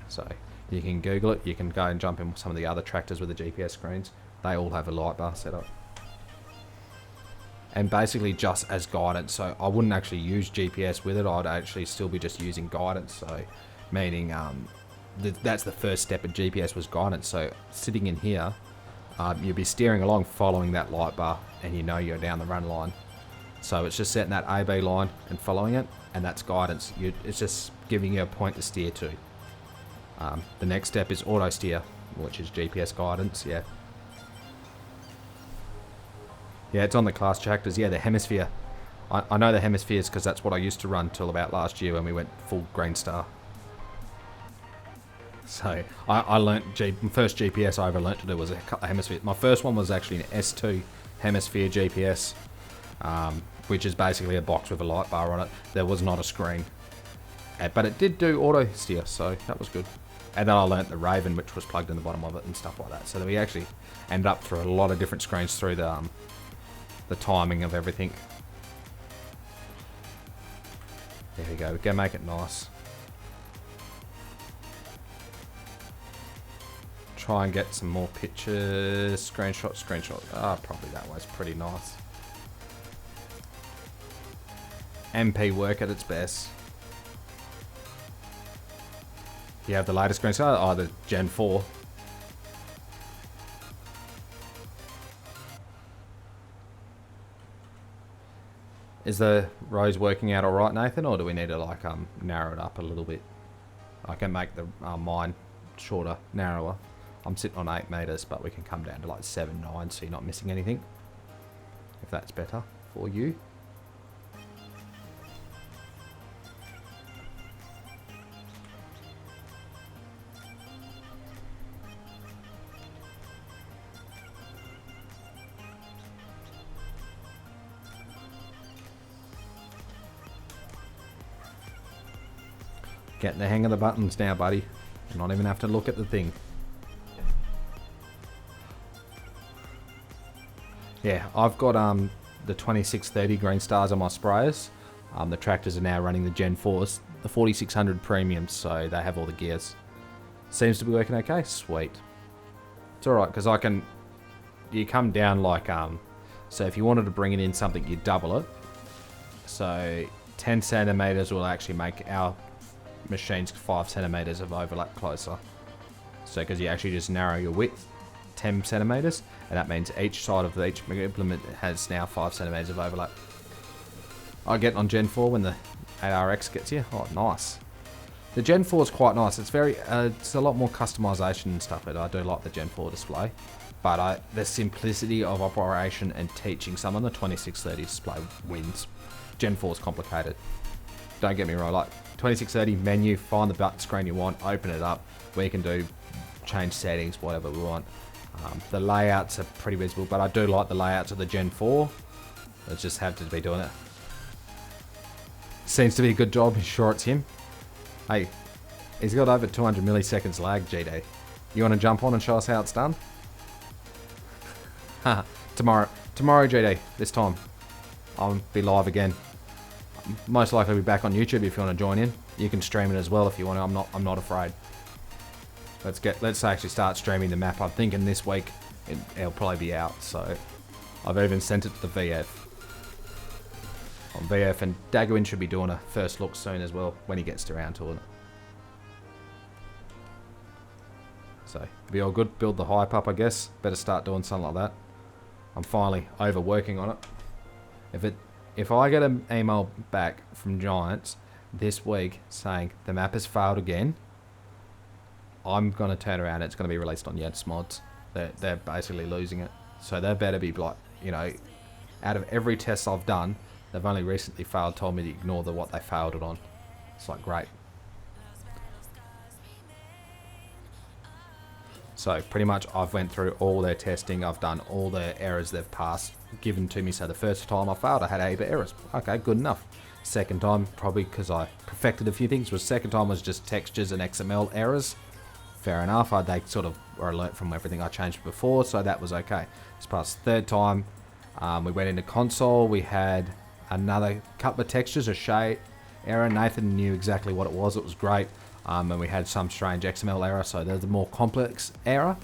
So you can Google it, you can go and jump in some of the other tractors with the GPS screens. They all have a light bar set up. And basically just as guidance, so I wouldn't actually use GPS with it, I'd actually still be just using guidance, so meaning that's the first step of GPS was guidance. So sitting in here, you'll be steering along following that light bar, and you know you're down the run line. So it's just setting that AB line and following it, and that's guidance. It's just giving you a point to steer to. The next step is auto steer, which is GPS guidance, yeah. Yeah, it's on the class tractors. Yeah, the hemisphere. I know the hemispheres because that's what I used to run till about last year when we went full Green Star. So I learnt, first GPS I ever learnt to do was a hemisphere. My first one was actually an S2 hemisphere GPS, which is basically a box with a light bar on it. There was not a screen. But it did do auto steer, so that was good. And then I learnt the Raven, which was plugged in the bottom of it and stuff like that. So we actually ended up through a lot of different screens through the timing of everything. There we go. We're gonna make it nice. Try and get some more pictures. Screenshot. Ah, probably that way's pretty nice. MP work at its best. You have the latest screenshot? Oh, the Gen 4. Is the rows working out alright, Nathan, or do we need to like narrow it up a little bit? I can make the mine shorter, narrower. I'm sitting on 8 meters, but we can come down to like 7, 9, so you're not missing anything. If that's better for you. Getting the hang of the buttons now, buddy. You not even have to look at the thing. Yeah, I've got the 2630 green stars on my sprayers. The tractors are now running the Gen 4s, the 4600 premiums, so they have all the gears. Seems to be working okay. Sweet. It's alright, because you come down like, so if you wanted to bring it in something, you double it. So 10 centimeters will actually make our machines 5 centimeters of overlap closer. So because you actually just narrow your width 10 centimeters, and that means each side of each implement has now 5 centimeters of overlap. I get on Gen 4 when the 8RX gets you. Oh, nice. The Gen 4 is quite nice. It's very, it's a lot more customization and stuff, but I do like the Gen 4 display. But the simplicity of operation and teaching someone the 2630 display wins. Gen 4 is complicated. Don't get me wrong, like 2630 menu, find the button screen you want, open it up. We can do change settings, whatever we want. The layouts are pretty visible, but I do like the layouts of the Gen 4. I just have to be doing it. Seems to be a good job. Sure, it's him. Hey, he's got over 200 milliseconds lag, GD. You want to jump on and show us how it's done? Tomorrow, GD. This time, I'll be live again. Most likely be back on YouTube if you want to join in. You can stream it as well if you want to. I'm not afraid. Let's actually start streaming the map. I'm thinking this week it'll probably be out. So I've even sent it to the VF. On VF, and Dagwin should be doing a first look soon as well when he gets around to it. So be all good. Build the hype up, I guess. Better start doing something like that. I'm finally overworking on it. If I get an email back from Giants this week saying the map has failed again, I'm going to turn around and it's going to be released on Yets mods. They're basically losing it. So they better be like, you know, out of every test I've done, they've only recently told me to ignore what they failed it on. It's like, great. So pretty much I've went through all their testing. I've done all the errors they've passed, given to me. So the first time I failed, I had A errors. Okay, good enough. Second time, probably because I perfected a few things, second time was just textures and XML errors. Fair enough. They sort of were alert from everything I changed before, so that was okay. This past third time, we went into console. We had another couple of textures, a shade error. Nathan knew exactly what it was. It was great. And we had some strange XML error, so there's a more complex error.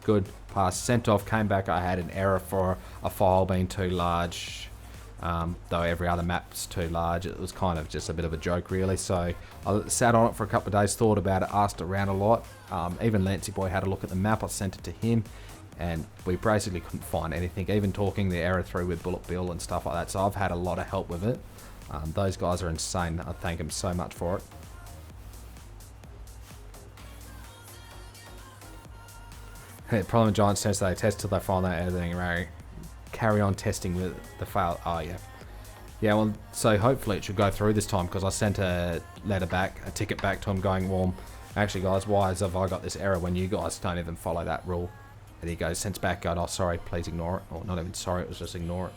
Good. Passed. Sent off. Came back. I had an error for a file being too large. Though every other map's too large. It was kind of just a bit of a joke, really. So I sat on it for a couple of days, thought about it, asked around a lot. Even Lancy Boy had a look at the map. I sent it to him, and we basically couldn't find anything. Even talking the error through with Bullet Bill and stuff like that. So I've had a lot of help with it. Those guys are insane. I thank them so much for it. Hey, problem with Giants test, they test till they find out everything right. Carry on testing with the fail. Oh, yeah. Yeah, well, so hopefully it should go through this time, because I sent a ticket back to him going, well, actually, guys, why have I got this error when you guys don't even follow that rule? And he goes, sends back, going, oh, sorry, please ignore it. Or not even sorry, it was just ignore it.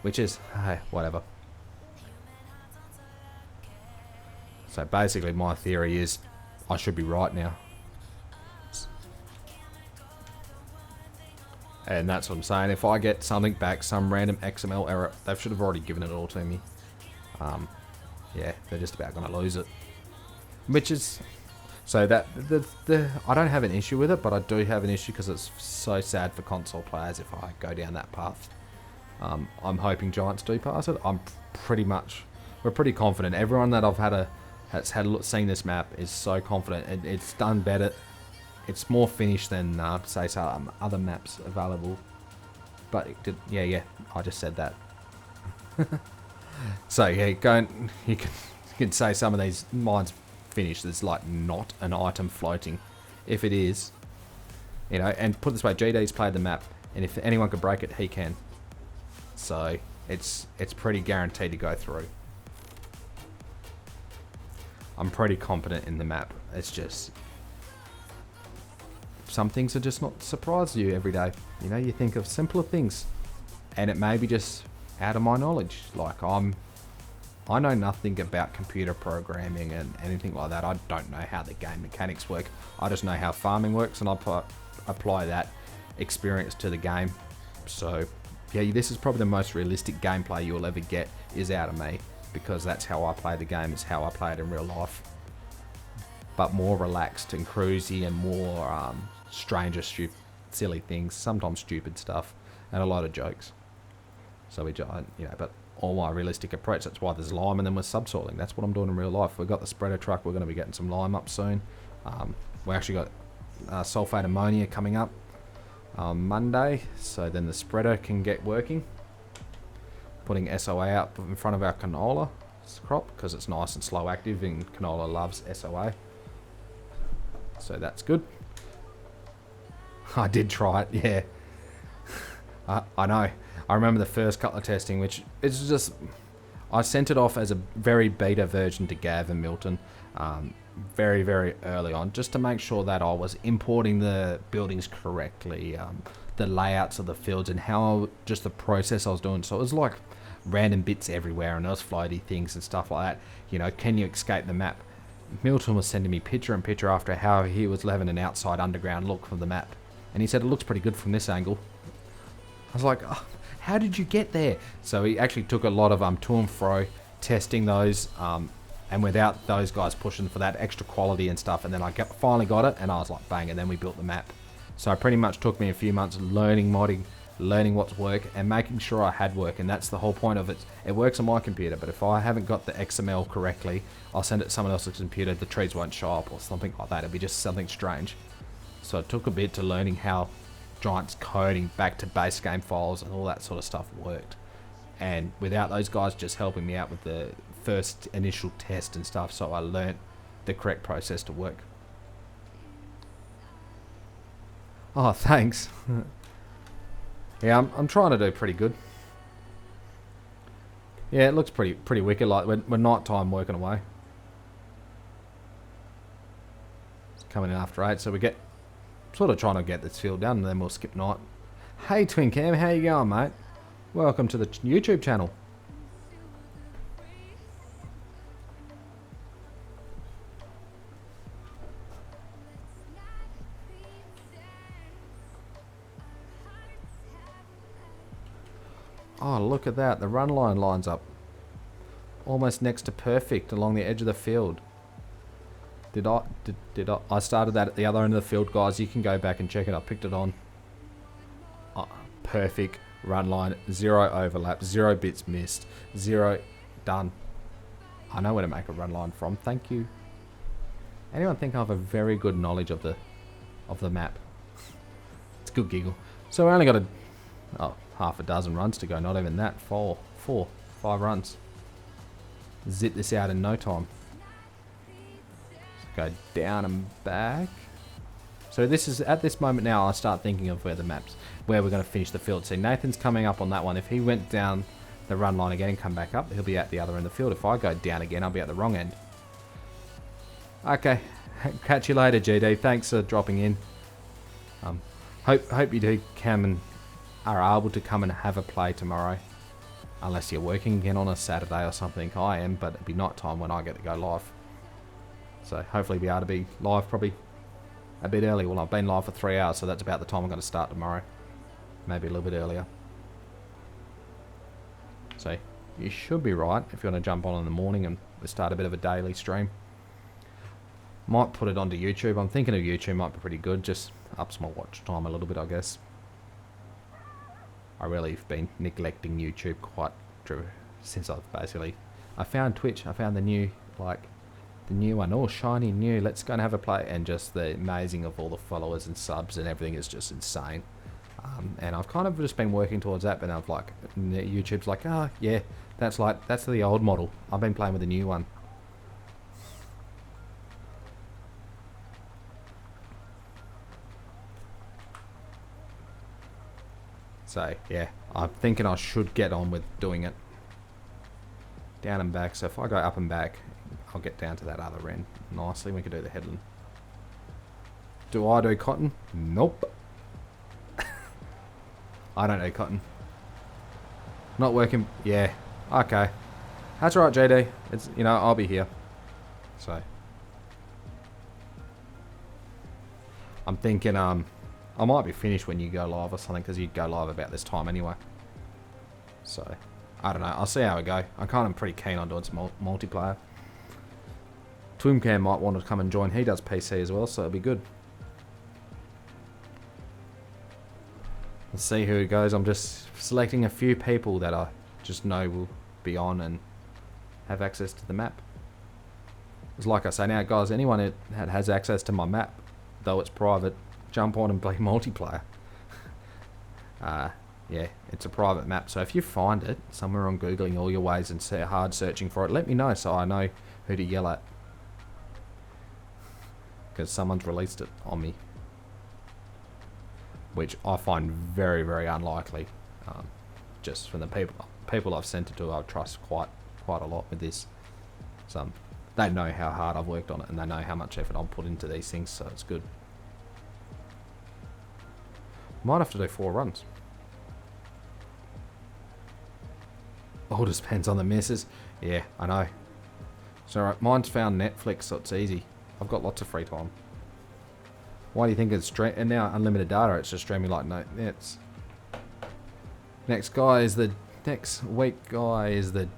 Which is, hey, whatever. So basically, my theory is I should be right now. And that's what I'm saying. If I get something back, some random XML error, they should have already given it all to me. yeah, they're just about going to lose it. Which is... So that I don't have an issue with it, but I do have an issue because it's so sad for console players if I go down that path. I'm hoping Giants do pass it. We're pretty confident. Everyone that I've seen this map is so confident. It's done better. It's more finished than say some other maps available. But yeah, I just said that. So yeah, you can say some of these mines finished. There's like not an item floating. If it is, you know, and put it this way, GD's played the map, and if anyone could break it, he can. So it's pretty guaranteed to go through. I'm pretty confident in the map. It's just some things are just not surprise you every day. You know, you think of simpler things, and it may be just out of my knowledge. Like I know nothing about computer programming and anything like that. I don't know how the game mechanics work. I just know how farming works, and I apply that experience to the game. So yeah, this is probably the most realistic gameplay you'll ever get is out of me, because that's how I play the game. It's how I play it in real life. But more relaxed and cruisy and more stranger, silly things, sometimes stupid stuff, and a lot of jokes. So but all my realistic approach, that's why there's lime, and then we're subsoiling. That's what I'm doing in real life. We've got the spreader truck. We're going to be getting some lime up soon. We actually got sulfate ammonia coming up Monday, so then the spreader can get working. Putting SOA up in front of our canola crop because it's nice and slow active, and canola loves SOA. So that's good. I did try it, yeah. I know. I remember the first couple of testing, which is just... I sent it off as a very beta version to Gav and Milton very, very early on, just to make sure that I was importing the buildings correctly, the layouts of the fields, and just the process I was doing. So it was like random bits everywhere, and there was floaty things and stuff like that. You know, can you escape the map? Milton was sending me picture and picture after how he was having an outside underground look for the map. And he said, it looks pretty good from this angle. I was like, oh, how did you get there? So he actually took a lot of to and fro, testing those, and without those guys pushing for that extra quality and stuff. And then I finally got it, and I was like, bang, and then we built the map. So it pretty much took me a few months learning modding, learning what's work, and making sure I had work. And that's the whole point of it. It works on my computer, but if I haven't got the XML correctly, I'll send it to someone else's computer, the trees won't show up or something like that. It'd be just something strange. So it took a bit to learning how Giants coding back to base game files and all that sort of stuff worked. And without those guys just helping me out with the first initial test and stuff, so I learnt the correct process to work. Oh, thanks. Yeah, I'm trying to do pretty good. Yeah, it looks pretty wicked. Like we're night time working away. It's coming in after 8, so we get sort of trying to get this field done, and then we'll skip night. Hey Twin Cam, how you going, mate? Welcome to the YouTube channel. Oh, look at that. The run line lines up almost next to perfect along the edge of the field. Did I started that at the other end of the field, guys. You can go back and check it. I picked it on. Oh, perfect run line. 0 overlap. 0 bits missed. 0 done. I know where to make a run line from. Thank you. Anyone think I have a very good knowledge of the map? It's a good giggle. So we only got half a dozen runs to go. Not even that. 5 runs. Zip this out in no time. Go down and back. So this is at this moment now I start thinking of where we're going to finish the field. See, Nathan's coming up on that one. If he went down the run line again and come back up, he'll be at the other end of the field. If I go down again, I'll be at the wrong end. Okay, catch you later, GD. Thanks for dropping in. Hope you do come and are able to come and have a play tomorrow. Unless you're working again on a Saturday or something. I am, but it'll be night time when I get to go live. So hopefully be able to be live probably a bit early. Well, I've been live for 3 hours, so that's about the time I'm going to start tomorrow. Maybe a little bit earlier. So you should be right if you want to jump on in the morning and start a bit of a daily stream. Might put it onto YouTube. I'm thinking of YouTube might be pretty good. Just ups my watch time a little bit, I guess. I really have been neglecting YouTube quite since I found Twitch. I found the new one, all shiny new. Let's go and have a play, and just the amazing of all the followers and subs and everything is just insane. And I've kind of just been working towards that, but I've like YouTube's like, oh yeah, that's the old model. I've been playing with the new one. So yeah, I'm thinking I should get on with doing it. Down and back. So if I go up and back, I'll get down to that other end nicely. We can do the headland. Do I do cotton? Nope. I don't do cotton. Not working. Yeah. Okay. That's right, JD. It's, you know, I'll be here. So I'm thinking I might be finished when you go live or something, because you go live about this time anyway. So I don't know. I'll see how we go. I'm kind of pretty keen on doing some multiplayer. Twimcam might want to come and join. He does PC as well, so it'll be good. Let's see who goes. I'm just selecting a few people that I just know will be on and have access to the map. It's like I say now, guys, anyone that has access to my map, though it's private, jump on and play multiplayer. Yeah, it's a private map, so if you find it somewhere on Googling all your ways and hard searching for it, let me know so I know who to yell at. Because someone's released it on me. Which I find very, very unlikely. Just from the people I've sent it to, I trust quite a lot with this. They know how hard I've worked on it, and they know how much effort I've put into these things, so it's good. Might have to do 4 runs. All just depends on the misses. Yeah, I know. So mine's found Netflix, so it's easy. I've got lots of free time. Why do you think it's and now unlimited data? It's just streaming like no nets. Next week, guy, is the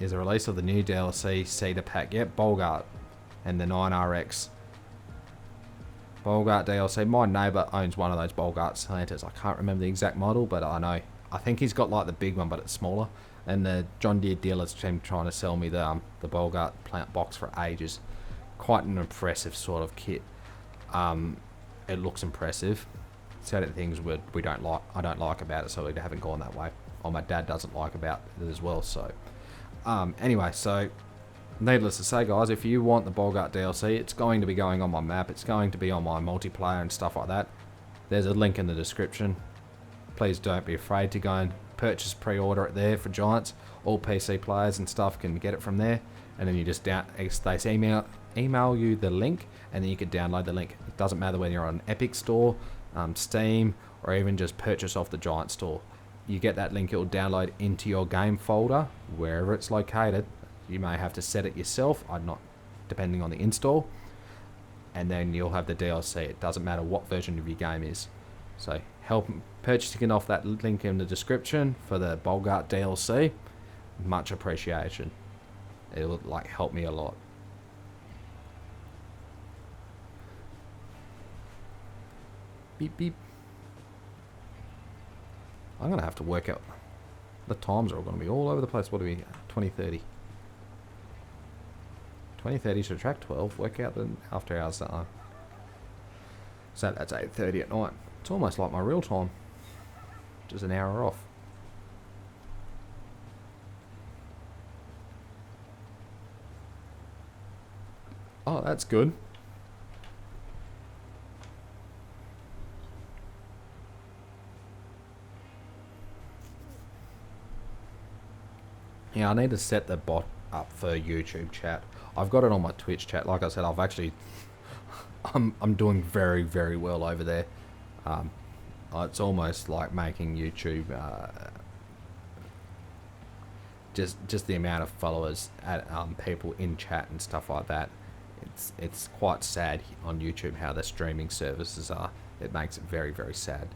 release of the new DLC Cedar Pack. Yep, Bolgart and the 9RX. Bolgart DLC. My neighbour owns one of those Bolgart Santas. I can't remember the exact model, but I know. I think he's got like the big one, but it's smaller. And the John Deere dealer's been trying to sell me the Bolgart plant box for ages. Quite an impressive sort of kit. It looks impressive. Certain things I don't like about it, so we haven't gone that way. Or my dad doesn't like about it as well. So anyway, so needless to say, guys, if you want the Bolgart DLC, it's going to be going on my map. It's going to be on my multiplayer and stuff like that. There's a link in the description. Please don't be afraid to go and purchase, pre-order it there for Giants. All PC players and stuff can get it from there, and then you just they email you the link, and then you can download the link. It doesn't matter whether you're on Epic Store, Steam, or even just purchase off the Giant Store. You get that link, it will download into your game folder wherever it's located. You may have to set it yourself, depending on the install, and then you'll have the DLC. It doesn't matter what version of your game is. So help purchasing off that link in the description for the Bolgart DLC. Much appreciation. It will help me a lot. Beep beep. I'm gonna have to work out. The times are all gonna be all over the place. What are we? 20:30. 20:30 to track 12. Work out the after hours. So that's 8:30 at night. It's almost like my real time. Just an hour off. Oh, that's good. Yeah, I need to set the bot up for YouTube chat. I've got it on my Twitch chat. Like I said, I'm doing very, very well over there. It's almost like making YouTube just the amount of followers at people in chat and stuff like that. It's quite sad on YouTube how the streaming services are. It makes it very, very sad.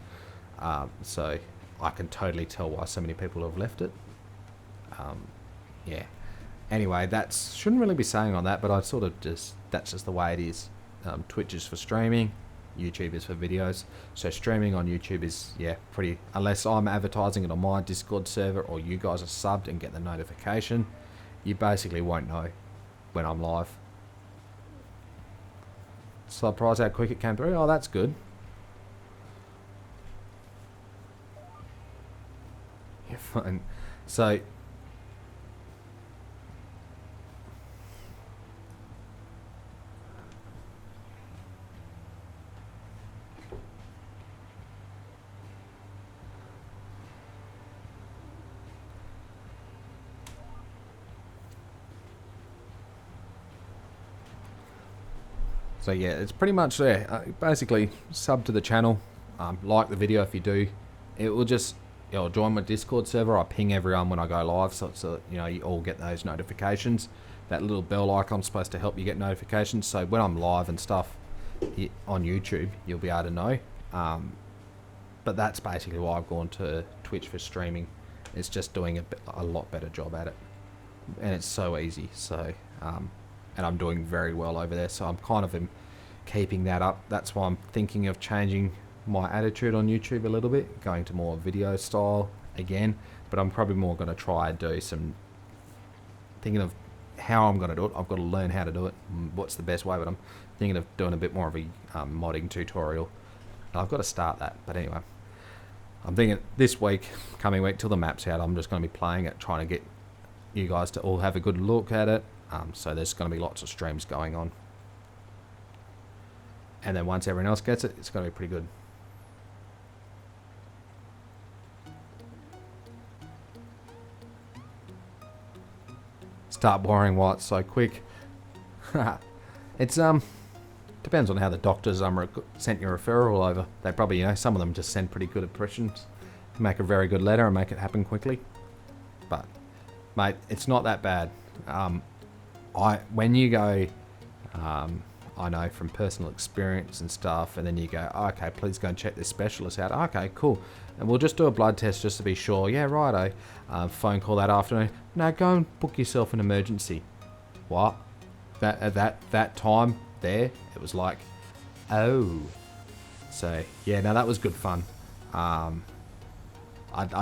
So I can totally tell why so many people have left it. Yeah, Anyway, that shouldn't really be saying on that, but I sort of just, that's just the way it is. Twitch is for streaming, YouTube is for videos. So streaming on YouTube is, yeah, pretty, unless I'm advertising it on my Discord server or you guys are subbed and get the notification, you basically won't know when I'm live. Surprised how quick it came through. Oh, that's good. Yeah, fine. So So yeah, it's pretty much there. Basically, sub to the channel, like the video if you do. It will just, it'll join my Discord server. I ping everyone when I go live, so you know, you all get those notifications. That little bell icon's supposed to help you get notifications. So when I'm live and stuff on YouTube, you'll be able to know. But that's basically why I've gone to Twitch for streaming. It's just doing a lot better job at it, and it's so easy. So and I'm doing very well over there, so I'm kind of keeping that up. That's why I'm thinking of changing my attitude on YouTube a little bit, going to more video style again, but I'm probably more going to try and do some thinking of how I'm going to do it. I've got to learn how to do it, what's the best way, but I'm thinking of doing a bit more of a modding tutorial. And I've got to start that, but anyway, I'm thinking this week, coming week till the map's out, I'm just going to be playing it, trying to get you guys to all have a good look at it. So there's going to be lots of streams going on. And then once everyone else gets it, it's going to be pretty good. Start borrowing white so quick. It's depends on how the doctors sent your referral over. They probably, you know, some of them just send pretty good impressions, make a very good letter and make it happen quickly. But mate, it's not that bad. When you go, I know from personal experience and stuff, and then you go, oh, okay, please go and check this specialist out. Okay, cool. And we'll just do a blood test just to be sure. Yeah, righto. Phone call that afternoon. No, go and book yourself an emergency. What? At that time there, it was like, oh. So, yeah, no, that was good fun. I've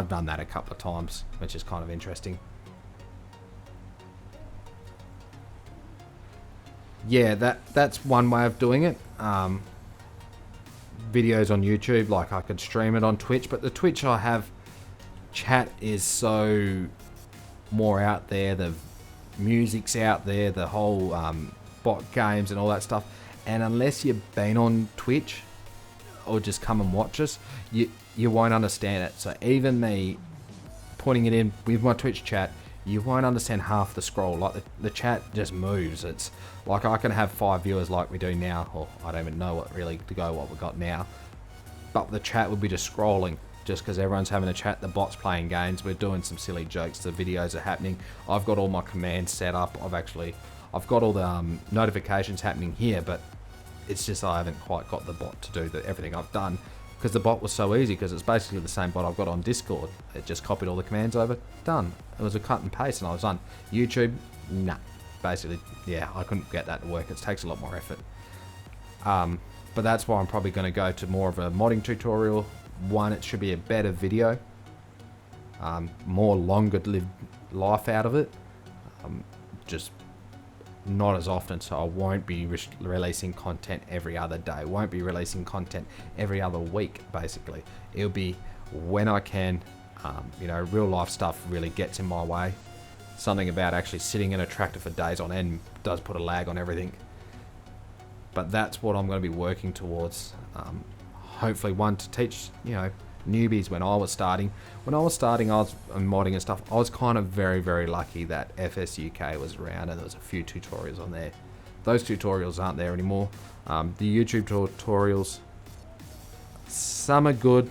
done that a couple of times, which is kind of interesting. Yeah, that's one way of doing it. Videos on YouTube, like I could stream it on Twitch, but the Twitch I have, chat is so more out there, the music's out there, the whole bot games and all that stuff, and unless you've been on Twitch or just come and watch us, you won't understand it. So even me putting it in with my Twitch chat, you won't understand half the scroll. Like the chat just moves. It's like I can have 5 viewers like we do now, or I don't even know what really to go what we got now. But the chat would be just scrolling, just because everyone's having a chat. The bot's playing games. We're doing some silly jokes. The videos are happening. I've got all my commands set up. I've got all the notifications happening here, but it's just I haven't quite got the bot to do everything I've done. Because the bot was so easy, because it's basically the same bot I've got on Discord. It just copied all the commands over, done. It was a cut and paste and I was done. YouTube, nah. Basically, yeah, I couldn't get that to work. It takes a lot more effort. But that's why I'm probably going to go to more of a modding tutorial. One, it should be a better video. More longer lived life out of it. Just not as often, so I won't be releasing content every other day. Won't be releasing content every other week, basically. It'll be when I can. You know, real life stuff really gets in my way. Something about actually sitting in a tractor for days on end does put a lag on everything. But that's what I'm going to be working towards. Hopefully, one, to teach, you know, newbies when I was starting. When I was starting, I was modding and stuff. I was kind of very, very lucky that FS UK was around and there was a few tutorials on there. Those tutorials aren't there anymore. The YouTube tutorials, some are good,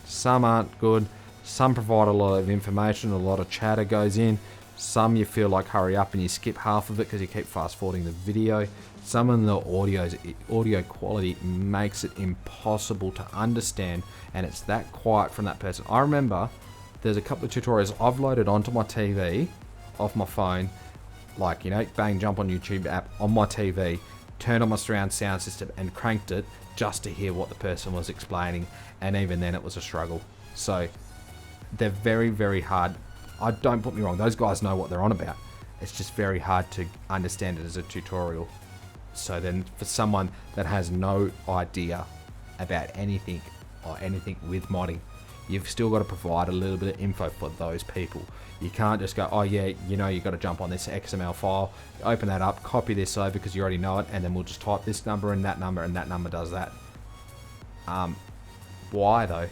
some aren't good. Some provide a lot of information, a lot of chatter goes in. Some you feel like hurry up and you skip half of it because you keep fast forwarding the video. Some of the audio quality makes it impossible to understand, and it's that quiet from that person. I remember there's a couple of tutorials I've loaded onto my TV off my phone like, you know, bang, jump on YouTube app on my TV, turned on my surround sound system and cranked it just to hear what the person was explaining, and even then it was a struggle. So they're very, very hard. Don't put me wrong, those guys know what they're on about. It's just very hard to understand it as a tutorial. So then for someone that has no idea about anything or anything with modding, you've still got to provide a little bit of info for those people. You can't just go, oh yeah, you know, you've got to jump on this XML file, open that up, copy this over because you already know it, and then we'll just type this number and that number does that. Why though?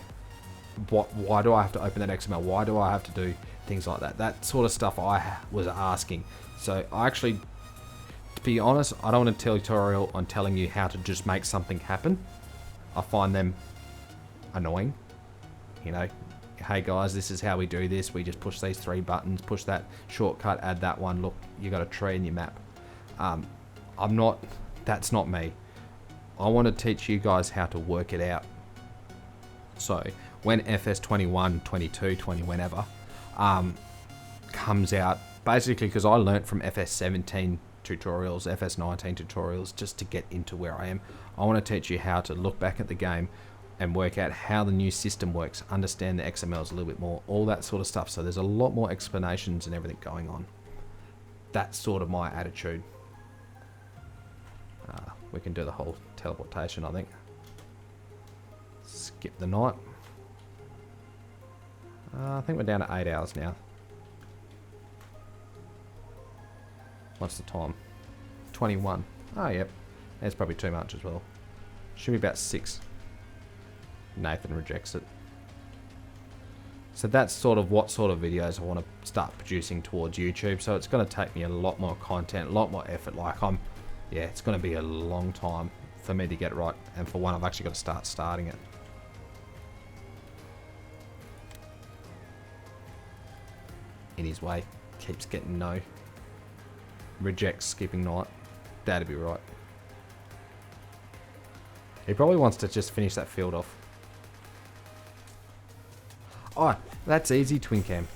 Why do I have to open that XML? Why do I have to do things like that? That sort of stuff I was asking. So I actually, to be honest, I don't want a tutorial on telling you how to just make something happen. I find them annoying. You know, hey guys, this is how we do this. We just push these 3 buttons, push that shortcut, add that one. Look, you got a tree in your map. That's not me. I want to teach you guys how to work it out. So when FS 21, 22, 20, whenever, comes out, basically because I learnt from FS 17 tutorials, FS 19 tutorials, just to get into where I am. I want to teach you how to look back at the game and work out how the new system works, understand the XMLs a little bit more, all that sort of stuff. So there's a lot more explanations and everything going on. That's sort of my attitude. We can do the whole teleportation, I think. Skip the night. I think we're down to 8 hours now. What's the time? 21. Oh, yep. That's probably too much as well. Should be about 6. Nathan rejects it. So that's sort of what sort of videos I want to start producing towards YouTube. So it's going to take me a lot more content, a lot more effort. Like yeah, it's going to be a long time for me to get it right. And for one, I've actually got to start starting it. In his way, keeps getting no. Rejects skipping night. That'd be right. He probably wants to just finish that field off. Oh, that's easy, Twin Cam.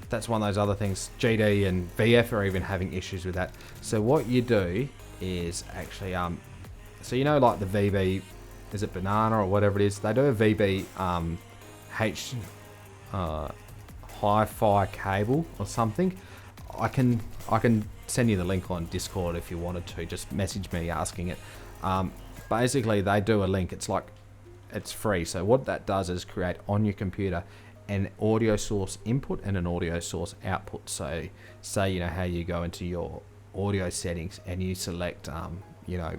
That's one of those other things. GD and VF are even having issues with that. So what you do is actually, so you know, like the VB, is it banana or whatever it is? They do a VB hi-fi cable or something. I can send you the link on Discord if you wanted to. Just message me asking it. Basically, they do a link. It's free. So what that does is create on your computer an audio source input and an audio source output. So say, you know, how you go into your audio settings and you select, you know,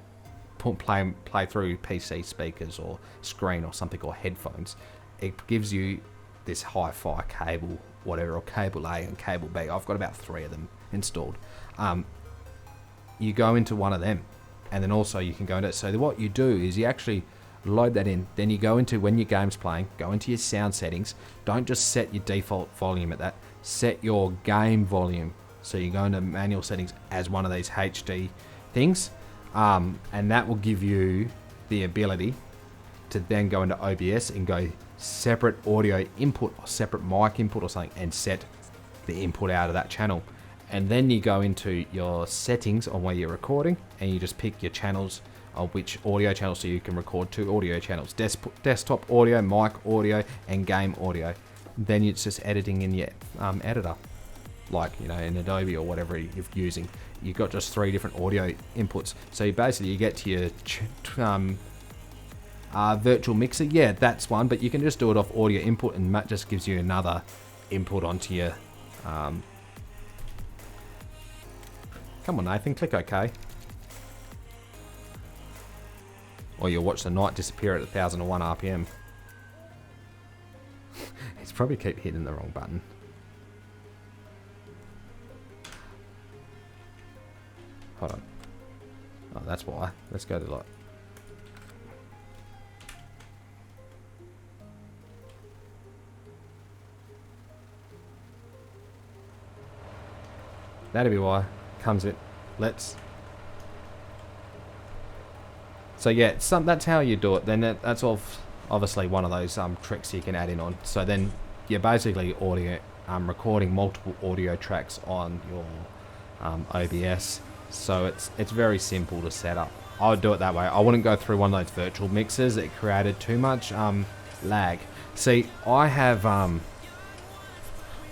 play through PC speakers or screen or something, or headphones. It gives you this hi-fi cable, whatever, or cable A and cable B. I've got about 3 of them installed. You go into one of them, and then also you can go into it. So what you do is you actually load that in, then you go into, when your game's playing, go into your sound settings. Don't just set your default volume at that, set your game volume. So you go into manual settings as one of these HD things, and that will give you the ability to then go into OBS and go separate audio input or separate mic input or something, and set the input out of that channel. And then you go into your settings on where you're recording, and you just pick your channels of which audio channels, so you can record 2 audio channels: desktop audio, mic audio, and game audio. Then it's just editing in your editor, like, you know, in Adobe or whatever you're using. You've got just 3 different audio inputs. So you get to your virtual mixer. Yeah, that's one, but you can just do it off audio input, and that just gives you another input onto your come on, Nathan, click OK. Or you'll watch the night disappear at 1001 RPM. It's probably keep hitting the wrong button. Hold on. Oh, that's why. Let's go to like. That'd be why. Comes it. Let's. So yeah, that's how you do it. Then that's obviously one of those tricks you can add in on. So then you're basically recording multiple audio tracks on your OBS. So it's very simple to set up. I would do it that way. I wouldn't go through one of those virtual mixers. It created too much lag. See, I have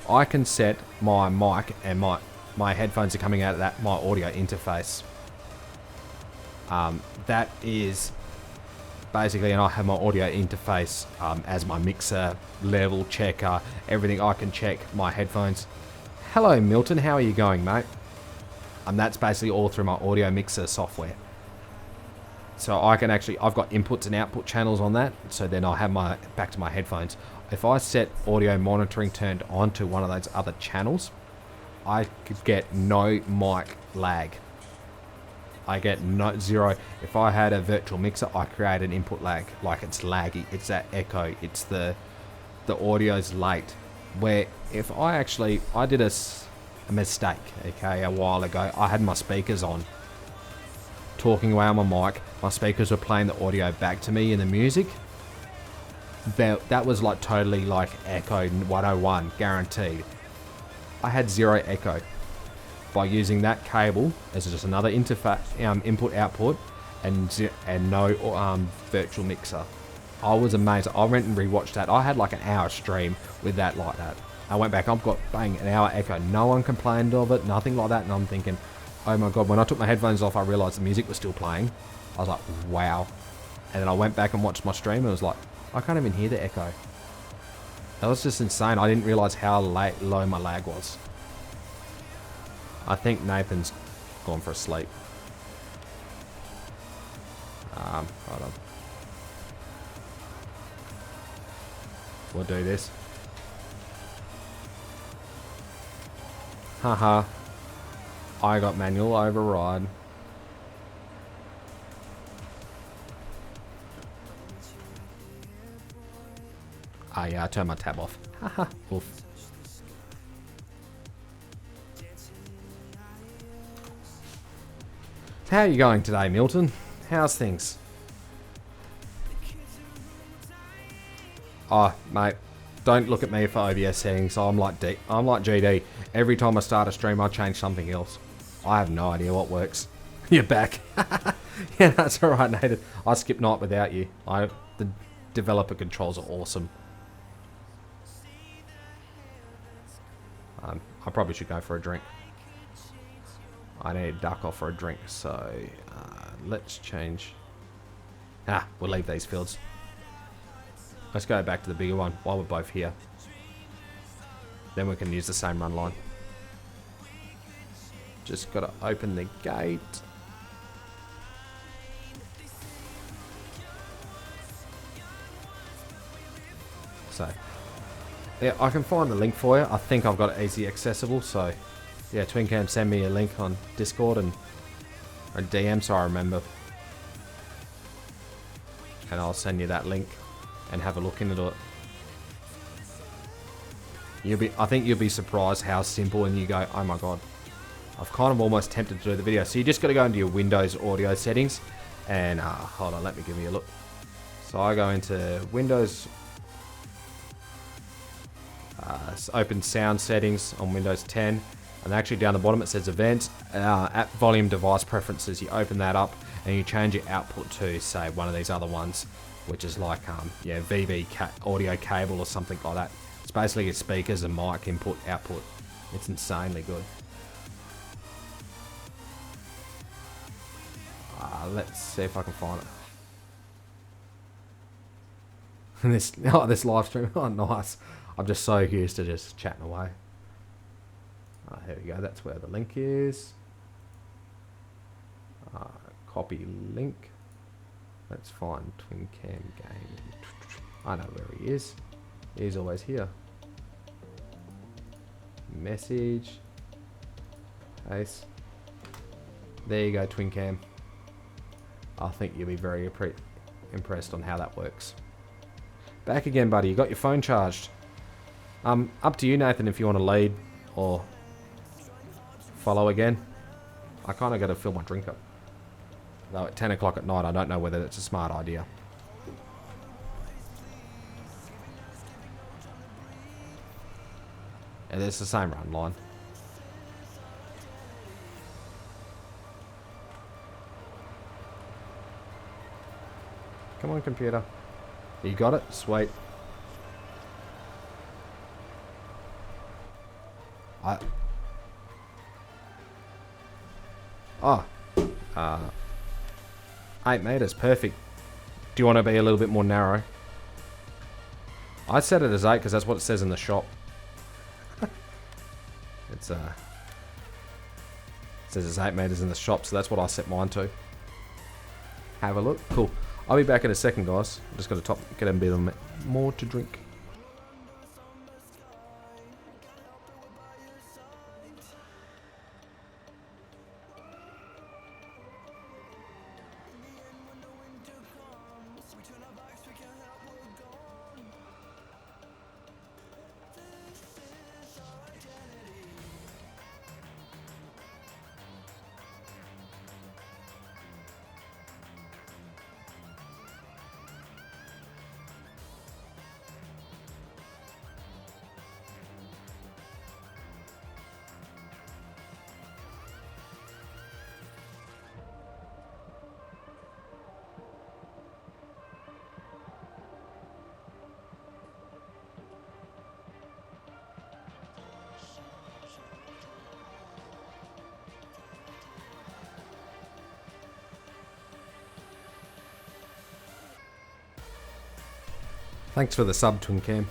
I can set my mic, and my headphones are coming out of my audio interface. That is basically, and I have my audio interface as my mixer, level checker, everything. I can check my headphones. Hello Milton, how are you going, mate? That's basically all through my audio mixer software. So I can actually, I've got inputs and output channels on that, so then I'll have back to my headphones. If I set audio monitoring turned on to one of those other channels, I could get no mic lag. I get zero. If I had a virtual mixer, I create an input lag. Like, it's laggy, it's that echo, it's the audio's late. Where if I did a mistake, okay, a while ago. I had my speakers on, talking away on my mic. My speakers were playing the audio back to me in the music. That was like totally like echo 101, guaranteed. I had zero echo by using that cable as just another interface, input output, and no virtual mixer. I was amazed. I went and rewatched that. I had like an hour stream with that like that. I went back, I've got bang, an hour echo. No one complained of it, nothing like that. And I'm thinking, oh my god, when I took my headphones off, I realised the music was still playing. I was like, wow. And then I went back and watched my stream and it was like, I can't even hear the echo. That was just insane. I didn't realise how low my lag was. I think Nathan's gone for a sleep. Hold on. We'll do this. Haha. I got manual override. Ah, yeah, I turned my tab off. Haha. Oof. How are you going today, Milton? How's things? Oh, mate, don't look at me for OBS settings. I'm like GD. Every time I start a stream, I change something else. I have no idea what works. You're back. Yeah, that's all right, Nathan. I skip night without you. The developer controls are awesome. I probably should go for a drink. I need to duck off for a drink, so let's change. We'll leave these fields. Let's go back to the bigger one while we're both here. Then we can use the same run line. Just got to open the gate. So, yeah, I can find the link for you. I think I've got it easy accessible, so yeah, TwinCam, send me a link on Discord or DM so I remember. And I'll send you that link and have a look into it. I think you'll be surprised how simple, and you go, oh my god. I've kind of almost tempted to do the video. So you just got to go into your Windows audio settings and hold on, let me give you a look. So I go into Windows, open sound settings on Windows 10, and actually down the bottom it says events, app volume device preferences. You open that up and you change your output to, say, one of these other ones, which is like yeah, VB audio cable or something like that. It's basically your speakers and mic input output. It's insanely good. Let's see if I can find it. This live stream. Oh, nice. I'm just so used to just chatting away. Here we go. That's where the link is. Copy link. Let's find TwinCam game. I know where he is. He's always here. Message. Paste. There you go, TwinCam. I think you'll be very impressed on how that works. Back again, buddy. You got your phone charged. Up to you, Nathan, if you want to lead or follow again. I kind of got to fill my drink up. Though at 10 o'clock at night, I don't know whether that's a smart idea. And it's the same run line. Come on, computer. You got it? Sweet. Oh. 8 meters, perfect. Do you want to be a little bit more narrow? I set it as 8 because that's what it says in the shop. It says it's 8 meters in the shop, so that's what I set mine to. Have a look. Cool. I'll be back in a second, guys. I'm just going to get a bit more to drink. Thanks for the sub, Twin Cam.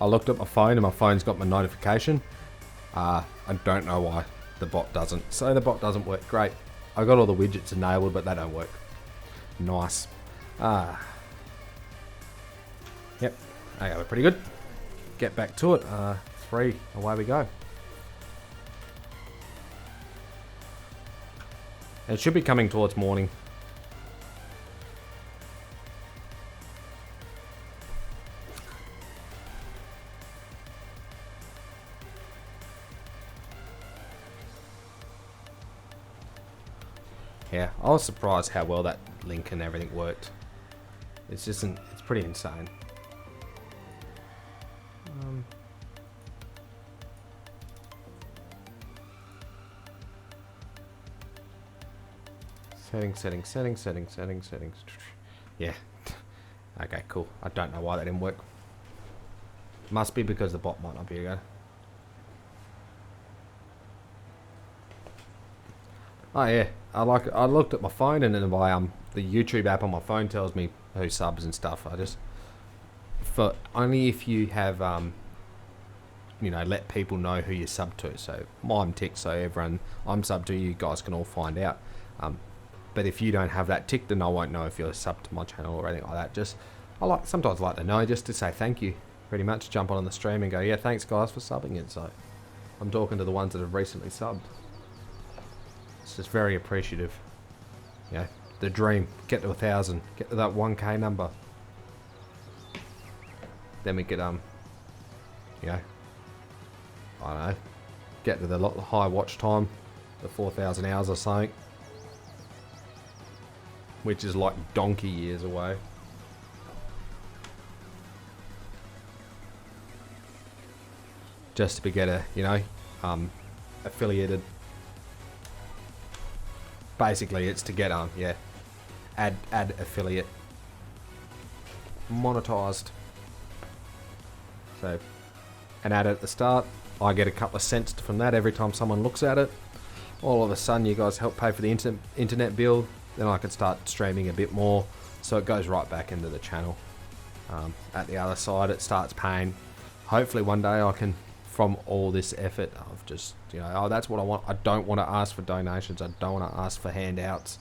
I looked at my phone and my phone's got my notification. I don't know why the bot doesn't. So the bot doesn't work. Great. I got all the widgets enabled, but they don't work. Nice. Yep. Okay, we're pretty good. Get back to it. 3. Away we go. It should be coming towards morning. Yeah, I was surprised how well that link and everything worked. It's just, it's pretty insane. Settings. Yeah. Okay, cool. I don't know why that didn't work. Must be because the bot might not be ago. Oh yeah, I looked at my phone and then the YouTube app on my phone tells me who subs and stuff. For only if you have let people know who you sub to. So mine ticked, so I'm sub to, you guys can all find out. But if you don't have that ticked, then I won't know if you're sub to my channel or anything like that. Sometimes I like to know, just to say thank you. Pretty much jump on the stream and go, yeah, thanks guys for subbing it. So I'm talking to the ones that have recently subbed. It's just very appreciative. Yeah, the dream. Get to 1,000. Get to that 1K number. Then we could I don't know, get to the high watch time, the 4,000 hours or something, which is like donkey years away. Just to get a affiliated. Basically, it's to get add affiliate monetized. So, an ad at the start, I get a couple of cents from that every time someone looks at it. All of a sudden, you guys help pay for the internet bill. Then I can start streaming a bit more, so it goes right back into the channel. At the other side, it starts paying. Hopefully, one day I can. From all this effort of just, that's what I want. I don't want to ask for donations. I don't want to ask for handouts.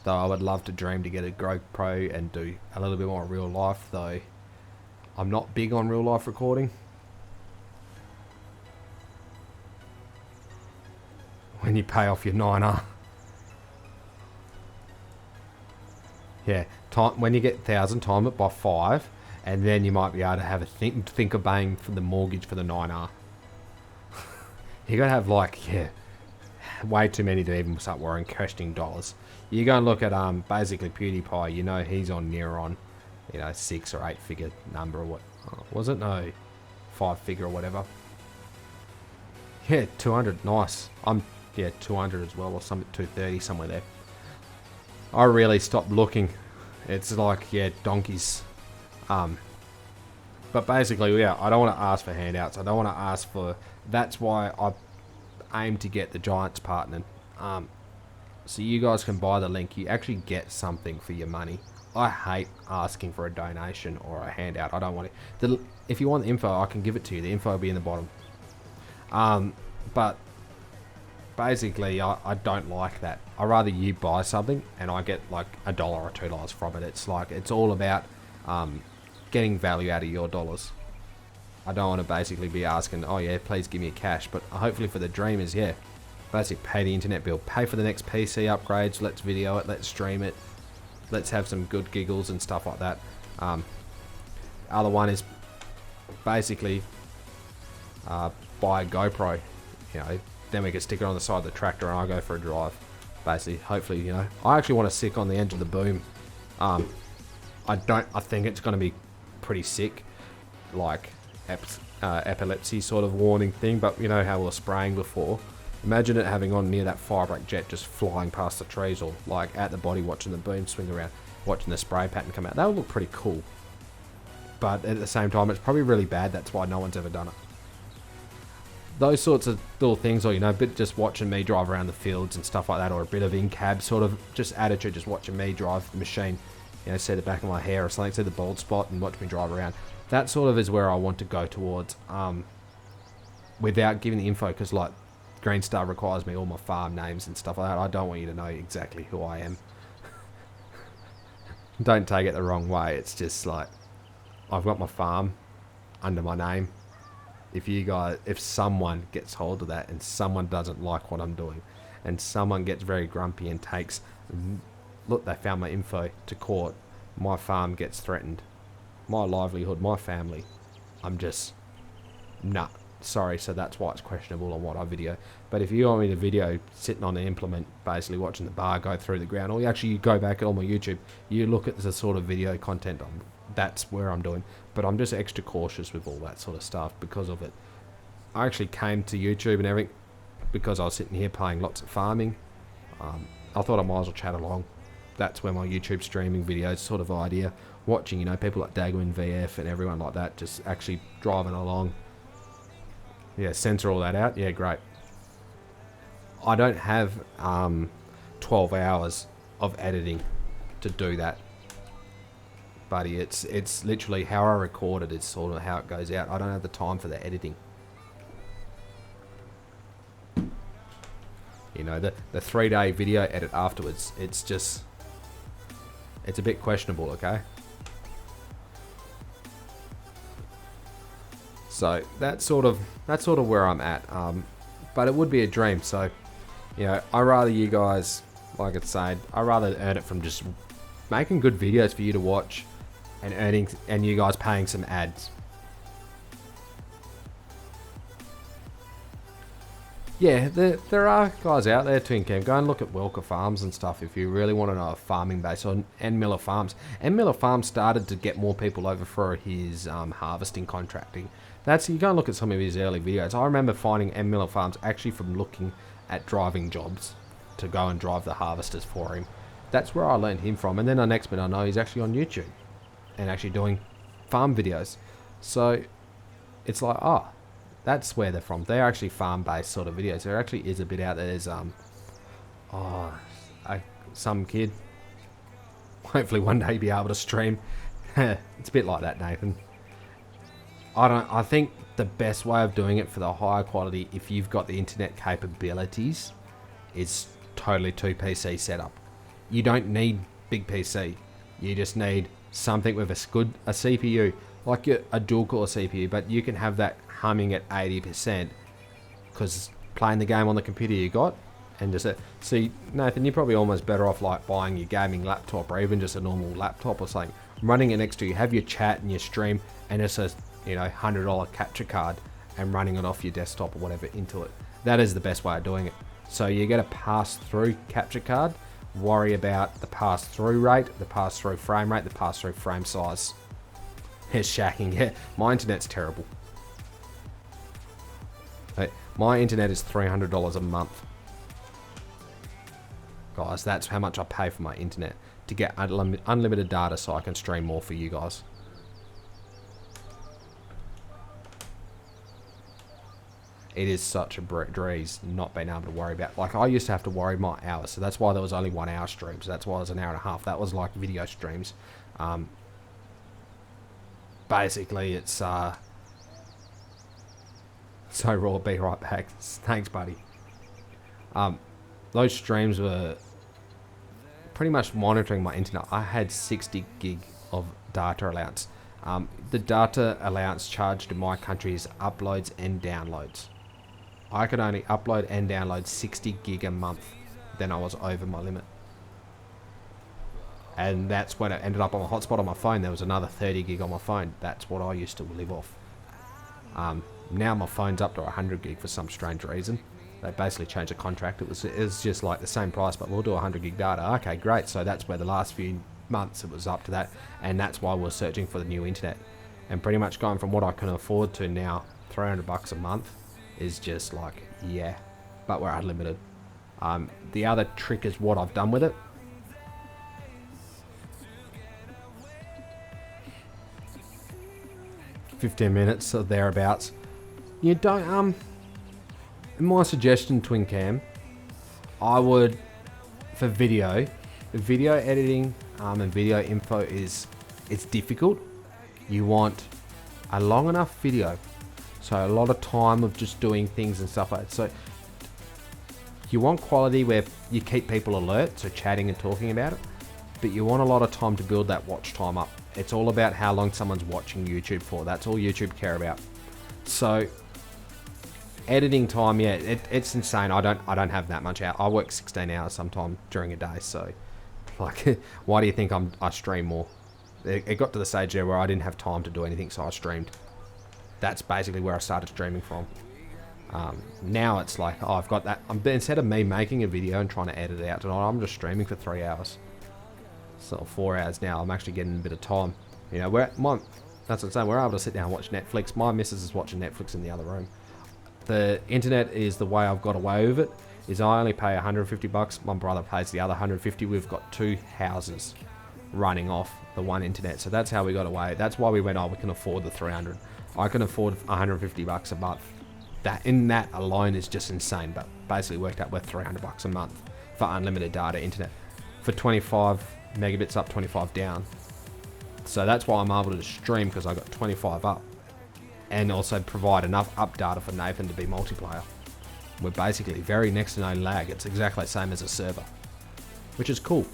Though I would love to dream to get a GoPro and do a little bit more real life, though I'm not big on real life recording. When you pay off your 9R. Yeah, when you get 1,000, time it by 5, and then you might be able to have a think of paying for the mortgage for the 9R. You gotta have way too many to even start worrying questioning dollars. You go and look at basically PewDiePie. He's on near on 6 or 8 figure number or what was it? No, 5 figure or whatever. Yeah, 200, nice. I'm, yeah, 200 as well, or something, 230, somewhere there. I really stopped looking. It's like, yeah, donkeys. But basically, yeah, I don't want to ask for handouts. I don't want to ask for... That's why I aim to get the Giants partnered. So you guys can buy the link. You actually get something for your money. I hate asking for a donation or a handout. I don't want it. If you want the info, I can give it to you. The info will be in the bottom. But basically, I don't like that. I'd rather you buy something and I get like $1 or $2 from it. It's like, it's all about getting value out of your dollars. I don't want to basically be asking, oh yeah, please give me cash. But hopefully for the dreamers, yeah, basically pay the internet bill, pay for the next PC upgrades, let's video it, let's stream it, let's have some good giggles and stuff like that. Other one is basically buy a GoPro, you know, then we can stick it on the side of the tractor and I'll go for a drive. Basically, hopefully, you know, I actually want to stick on the edge of the boom. I think it's going to be pretty sick, like epilepsy sort of warning thing, but you know how we were spraying before. Imagine it having on near that firebrake jet just flying past the trees, or like at the body watching the boom swing around, watching the spray pattern come out. That would look pretty cool. But at the same time, it's probably really bad. That's why no one's ever done it. Those sorts of little things, or you know, a bit just watching me drive around the fields and stuff like that, or a bit of in-cab sort of just attitude, just watching me drive the machine, you know, see the back of my hair or something, see the bald spot and watch me drive around. That sort of is where I want to go towards, without giving the info, because like Green Star requires me all my farm names and stuff like that. I don't want you to know exactly who I am. Don't take it the wrong way. It's just like, I've got my farm under my name. If someone gets hold of that and someone doesn't like what I'm doing and someone gets very grumpy and takes, look, they found my info, to court, my farm gets threatened, my livelihood, my family, I'm just, nah, sorry. So that's why it's questionable on what I video. But if you want me to video sitting on the implement, basically watching the bar go through the ground, or you go back on my YouTube, you look at the sort of video content that's where I'm doing. But I'm just extra cautious with all that sort of stuff because of it. I actually came to YouTube and everything because I was sitting here playing lots of farming. I thought I might as well chat along. That's where my YouTube streaming videos sort of idea. Watching, you know, people like Dagwin VF and everyone like that, just actually driving along. Yeah, censor all that out. Yeah, great. I don't have 12 hours of editing to do that. Buddy, it's literally how I record it is sort of how it goes out. I don't have the time for the editing. You know, the 3-day video edit afterwards, it's a bit questionable, okay? So that's sort of where I'm at. But it would be a dream. So, you know, I rather you guys, like I said, I rather earn it from just making good videos for you to watch. And earning, and you guys paying some ads. Yeah, there are guys out there too in camp. Go and look at Welker Farms and stuff if you really want to know a farming base, on and Miller Farms. And Miller Farms started to get more people over for his harvesting contracting. You go and look at some of his early videos. I remember finding M Miller Farms actually from looking at driving jobs to go and drive the harvesters for him. That's where I learned him from. And then the next minute I know he's actually on YouTube and actually doing farm videos. So it's like, oh, that's where they're from. They're actually farm-based sort of videos. There actually is a bit out there. There's some kid. Hopefully one day be able to stream. It's a bit like that, Nathan. I think the best way of doing it for the higher quality, if you've got the internet capabilities, is totally 2PC setup. You don't need big PC. You just need something with a CPU, like a dual core CPU, but you can have that humming at 80%, because playing the game on the computer you got, and just see, Nathan, you're probably almost better off like buying your gaming laptop, or even just a normal laptop or something, running it next to you, have your chat and your stream, and it's a $100 capture card, and running it off your desktop or whatever into it. That is the best way of doing it. So you get a pass-through capture card. Worry about the pass-through rate, the pass-through frame rate, the pass-through frame size. It's shacking. Yeah, my internet's terrible. My internet is $300 a month. Guys, that's how much I pay for my internet to get unlimited data so I can stream more for you guys. It is such a breeze not being able to worry about. Like, I used to have to worry my hours, so that's why there was only 1 hour streams. That's why it was an hour and a half. That was like video streams. Basically, it's so raw. Be right back. Thanks, buddy. Those streams were pretty much monitoring my internet. I had 60 gig of data allowance. The data allowance charged in my country is uploads and downloads. I could only upload and download 60 gig a month. Then I was over my limit. And that's when it ended up on a hotspot on my phone. There was another 30 gig on my phone. That's what I used to live off. Now my phone's up to 100 gig for some strange reason. They basically changed the contract. It was just like the same price, but we'll do 100 gig data. Okay, great. So that's where the last few months it was up to that, and that's why we're searching for the new internet. And pretty much going from what I can afford to now $300 a month is just like, yeah, but we're unlimited. The other trick is what I've done with it. $15 minutes or thereabouts. You don't in my suggestion, twin cam, I would, for video editing and video info it's difficult. You want a long enough video, so a lot of time of just doing things and stuff like that. So you want quality where you keep people alert, so chatting and talking about it, but you want a lot of time to build that watch time up. It's all about how long someone's watching YouTube for. That's all YouTube care about. So editing time, yeah, it's insane. I don't have that much out. I work 16 hours sometime during a day, so like, why do you think I stream more? It got to the stage there where I didn't have time to do anything, so I streamed. That's basically where I started streaming from. Now it's like, oh, I've got that. Instead of me making a video and trying to edit it out tonight, I'm just streaming for 3 hours. So 4 hours now. I'm actually getting a bit of time. You know, that's what I'm saying. We're able to sit down and watch Netflix. My missus is watching Netflix in the other room. The internet is the way I've got away with it. Is I only pay $150. My brother pays the other $150. We've got 2 houses running off the one internet, so that's how we got away. That's why we went, oh, we can afford the 300. I can afford $150 a month. That alone is just insane, but basically worked out worth $300 a month for unlimited data internet for 25 megabits up, 25 down. So that's why I'm able to stream, because I got 25 up, and also provide enough up data for Nathan to be multiplayer. We're basically very next to no lag. It's exactly the same as a server, which is cool,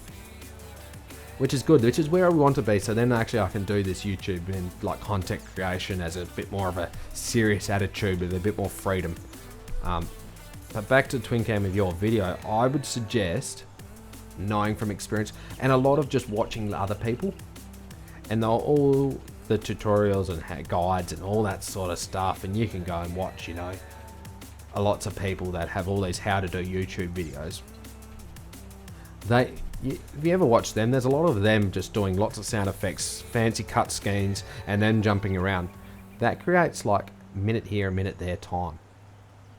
which is good, which is where we want to be. So then actually I can do this YouTube and like content creation as a bit more of a serious attitude with a bit more freedom. But back to twin cam with your video, I would suggest, knowing from experience and a lot of just watching other people, and all the tutorials and guides and all that sort of stuff, and you can go and watch, you know, lots of people that have all these how to do YouTube videos. If you ever watch them, there's a lot of them just doing lots of sound effects, fancy cut schemes, and then jumping around. That creates like a minute here, a minute there time.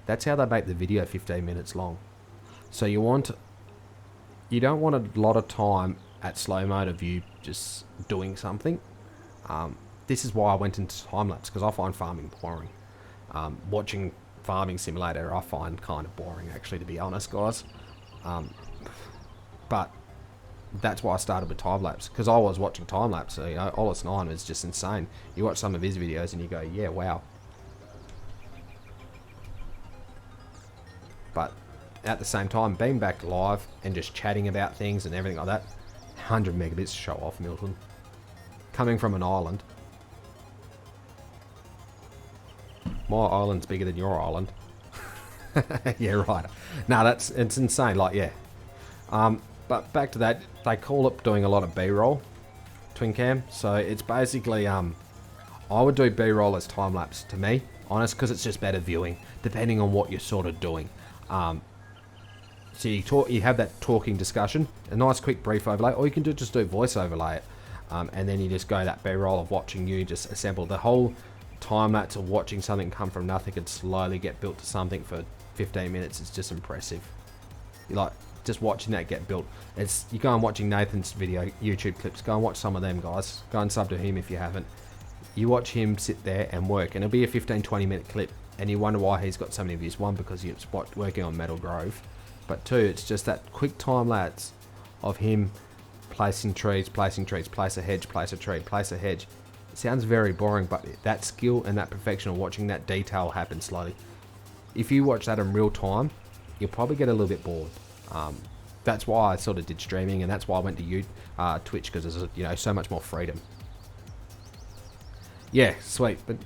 That's how they make the video 15 minutes long. So you don't want a lot of time at slow mode of you just doing something. This is why I went into time lapse, because I find farming boring. Watching Farming Simulator I find kind of boring, actually, to be honest, guys. But that's why I started with time lapse, because I was watching time lapse. So, you know, Ollis 9 is just insane. You watch some of his videos and you go, yeah, wow. But at the same time, being back live and just chatting about things and everything like that, 100 megabits show off, Milton. Coming from an island. My island's bigger than your island. Yeah, right. No, it's insane. Like, yeah. But back to that, they call it doing a lot of B-roll, twin cam. So it's basically, I would do B-roll as time lapse to me, honest, because it's just better viewing, depending on what you're sort of doing. So you have that talking discussion, a nice quick brief overlay, or you can just do voice overlay it, and then you just go that B-roll of watching you just assemble the whole time lapse of watching something come from nothing and slowly get built to something for 15 minutes is just impressive. You like just watching that get built. It's you go and watching Nathan's video YouTube clips. Go and watch some of them, guys. Go and sub to him if you haven't. You watch him sit there and work, and it'll be a 15-20 minute clip, and you wonder why he's got so many views. One, because he's working on Metal Grove, but two, it's just that quick time lapse of him placing trees, place a hedge, place a tree, place a hedge. It sounds very boring, but that skill and that perfection of watching that detail happen slowly. If you watch that in real time, you'll probably get a little bit bored. That's why I sort of did streaming, and that's why I went to Twitch, because there's so much more freedom. Yeah, sweet. But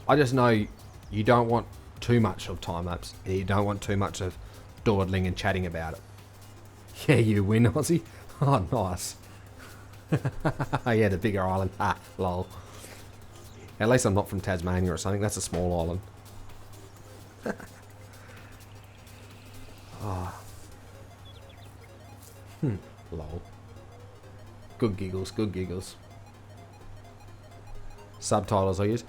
I just know you don't want too much of time lapse. You don't want too much of dawdling and chatting about it. Yeah, you win, Aussie. Oh, nice. Yeah, the bigger island. Ah, lol. At least I'm not from Tasmania or something. That's a small island. Oh. Lol. Good giggles, good giggles. Subtitles I use.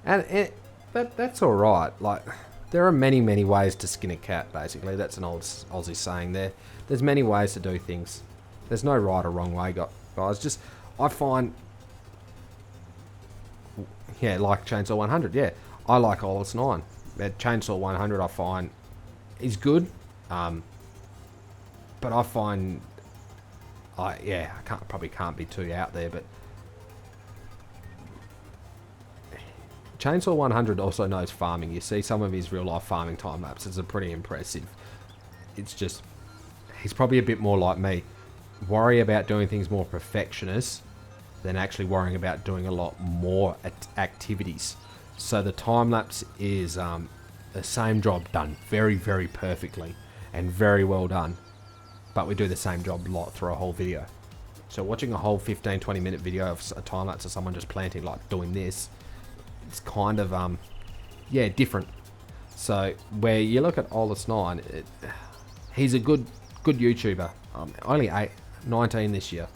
And that's alright. Like, there are many ways to skin a cat, basically. That's an old Aussie saying there. There's many ways to do things. There's no right or wrong way, guys. Just, I find... Yeah, like Chainsaw 100, yeah. I like Ollis 9. Chainsaw 100 I find is good. But I find... I probably can't be too out there, but... Chainsaw 100 also knows farming. You see some of his real life farming time lapses are pretty impressive. It's just, he's probably a bit more like me. Worry about doing things more perfectionist than actually worrying about doing a lot more activities. So the time lapse is the same job done very perfectly and very well done. But we do the same job through a whole video. So watching a whole 15-20 minute video of a time lapse of someone just planting, like doing this, it's kind of different. So where you look at Ollis 9, he's a good YouTuber. Only 19 this year,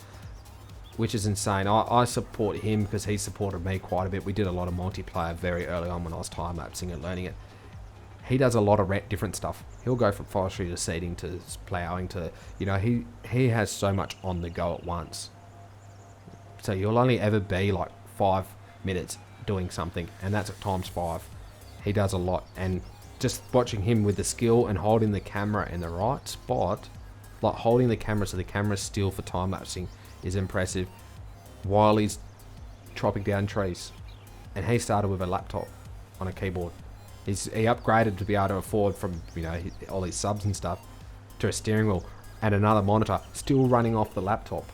which is insane. I support him because he supported me quite a bit. We did a lot of multiplayer very early on when I was time lapsing and learning it. He does a lot of different stuff. He'll go from forestry to seeding to ploughing to, he has so much on the go at once. So you'll only ever be like 5 minutes doing something, and that's at times 5. He does a lot, and just watching him with the skill and holding the camera in the right spot, like holding the camera so the camera's still for time lapsing, is impressive while he's chopping down trees. And he started with a laptop on a keyboard. He upgraded to be able to afford from all these subs and stuff to a steering wheel and another monitor still running off the laptop.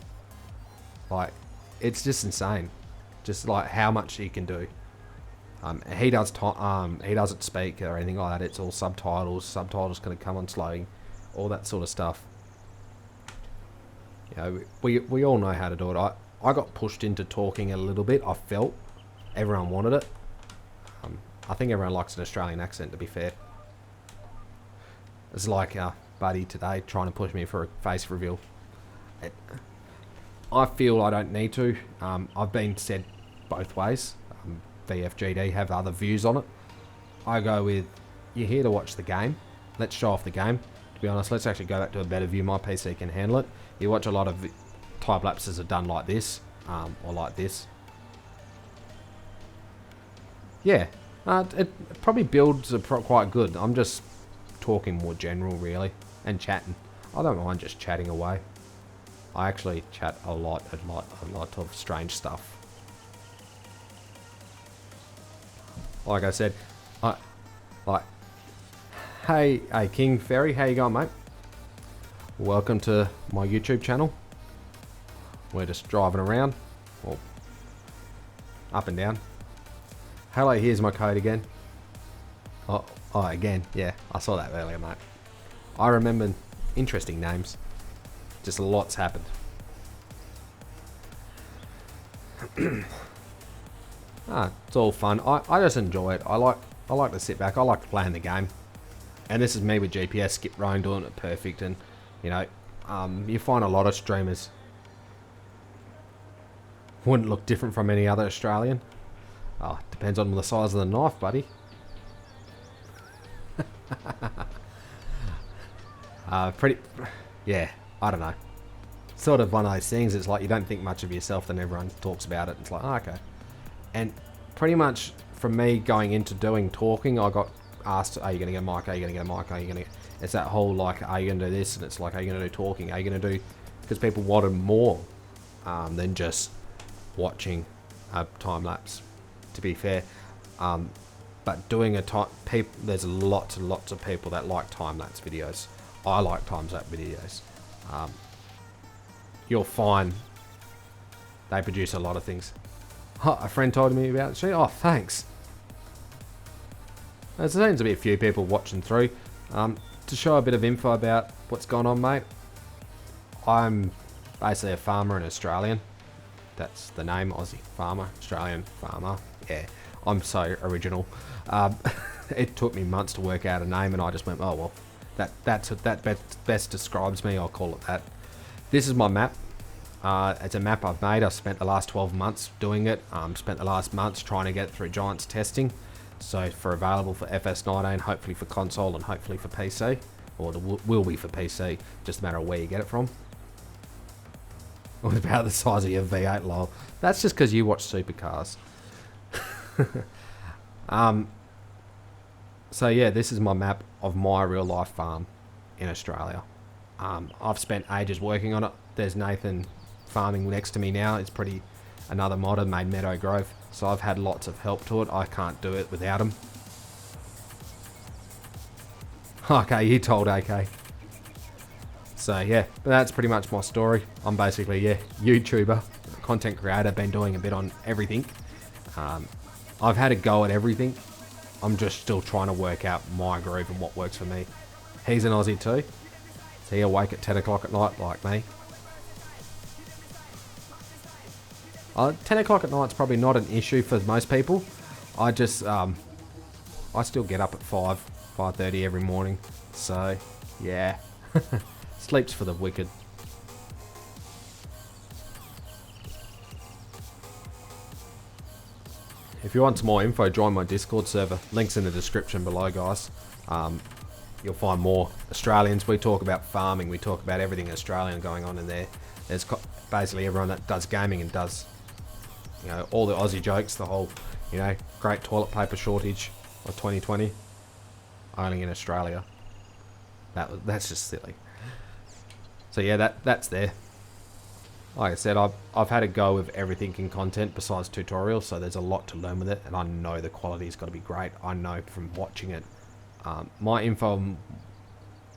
Like, it's just insane. Just like how much he can do. He doesn't speak or anything like that. It's all subtitles. Subtitles going to come on slowly, all that sort of stuff. We all know how to do it. I got pushed into talking a little bit. I felt everyone wanted it. I think everyone likes an Australian accent, to be fair. It's like Buddy today trying to push me for a face reveal. I feel I don't need to. I've been said both ways. VFGD have other views on it. I go with, you're here to watch the game. Let's show off the game. To be honest, let's actually go back to a better view. My PC can handle it. You watch a lot of time lapses are done like this, or like this. Yeah, it probably builds quite good. I'm just talking more general, really, and chatting. I don't mind just chatting away. I actually chat a lot of strange stuff. Like I said, hey King Ferry, how you going, mate? Welcome to my YouTube channel. We're just driving around, well, up and down. Hello, here's my code again. Oh, again, yeah, I saw that earlier, mate. I remember interesting names. Just lots happened. It's all fun. I just enjoy it. I like to sit back. I like playing the game. And this is me with GPS, skip rowing, doing it perfect. And you find a lot of streamers wouldn't look different from any other Australian. Oh, depends on the size of the knife, buddy. Yeah, I don't know. Sort of one of those things, it's like you don't think much of yourself, then everyone talks about it. It's like, oh, okay. And pretty much from me going into doing talking, I got asked, are you going to get a mic? Are you going to get a mic? Are you going to... It's that whole like, are you going to do this? And it's like, are you going to do talking? Are you going to do... Because people wanted more than just watching a time lapse, to be fair. But doing a time... There's lots and lots of people that like time lapse videos. I like time lapse videos. You'll find they produce a lot of things. Oh, a friend told me about it. Oh, thanks. There seems to be a few people watching through. To show a bit of info about what's going on, mate. I'm basically a farmer and Australian. That's the name, Aussie farmer, Australian farmer. Yeah, I'm so original. It took me months to work out a name, and I just went, oh well, that best describes me. I'll call it that. This is my map. It's a map I've made. I've spent the last 12 months doing it. Spent the last months trying to get it through Giants testing. So for available for FS19, hopefully for console and hopefully for PC. Or it will be for PC. Just a matter of where you get it from. What about the size of your V8, lol? That's just because you watch supercars. So yeah, this is my map of my real life farm in Australia. I've spent ages working on it. There's Nathan farming next to me now. It's pretty... Another modder made Meadow Grove. So I've had lots of help to it. I can't do it without him. Okay, you told AK. So yeah, but that's pretty much my story. I'm basically, yeah, YouTuber, content creator, been doing a bit on everything. I've had a go at everything. I'm just still trying to work out my groove and what works for me. He's an Aussie too. So he awake at 10 o'clock at night like me. 10 o'clock at night's probably not an issue for most people. I just, I still get up at 5:30 every morning. So, yeah. Sleep's for the wicked. If you want some more info, join my Discord server. Links in the description below, guys. You'll find more Australians. We talk about farming. We talk about everything Australian going on in there. There's basically everyone that does gaming and does, you know, all the Aussie jokes, the whole, you know, great toilet paper shortage of 2020, only in Australia. That's just silly. So yeah, that's there. Like I said, I've had a go of everything in content besides tutorials, so there's a lot to learn with it, and I know the quality's got to be great. I know from watching it. My info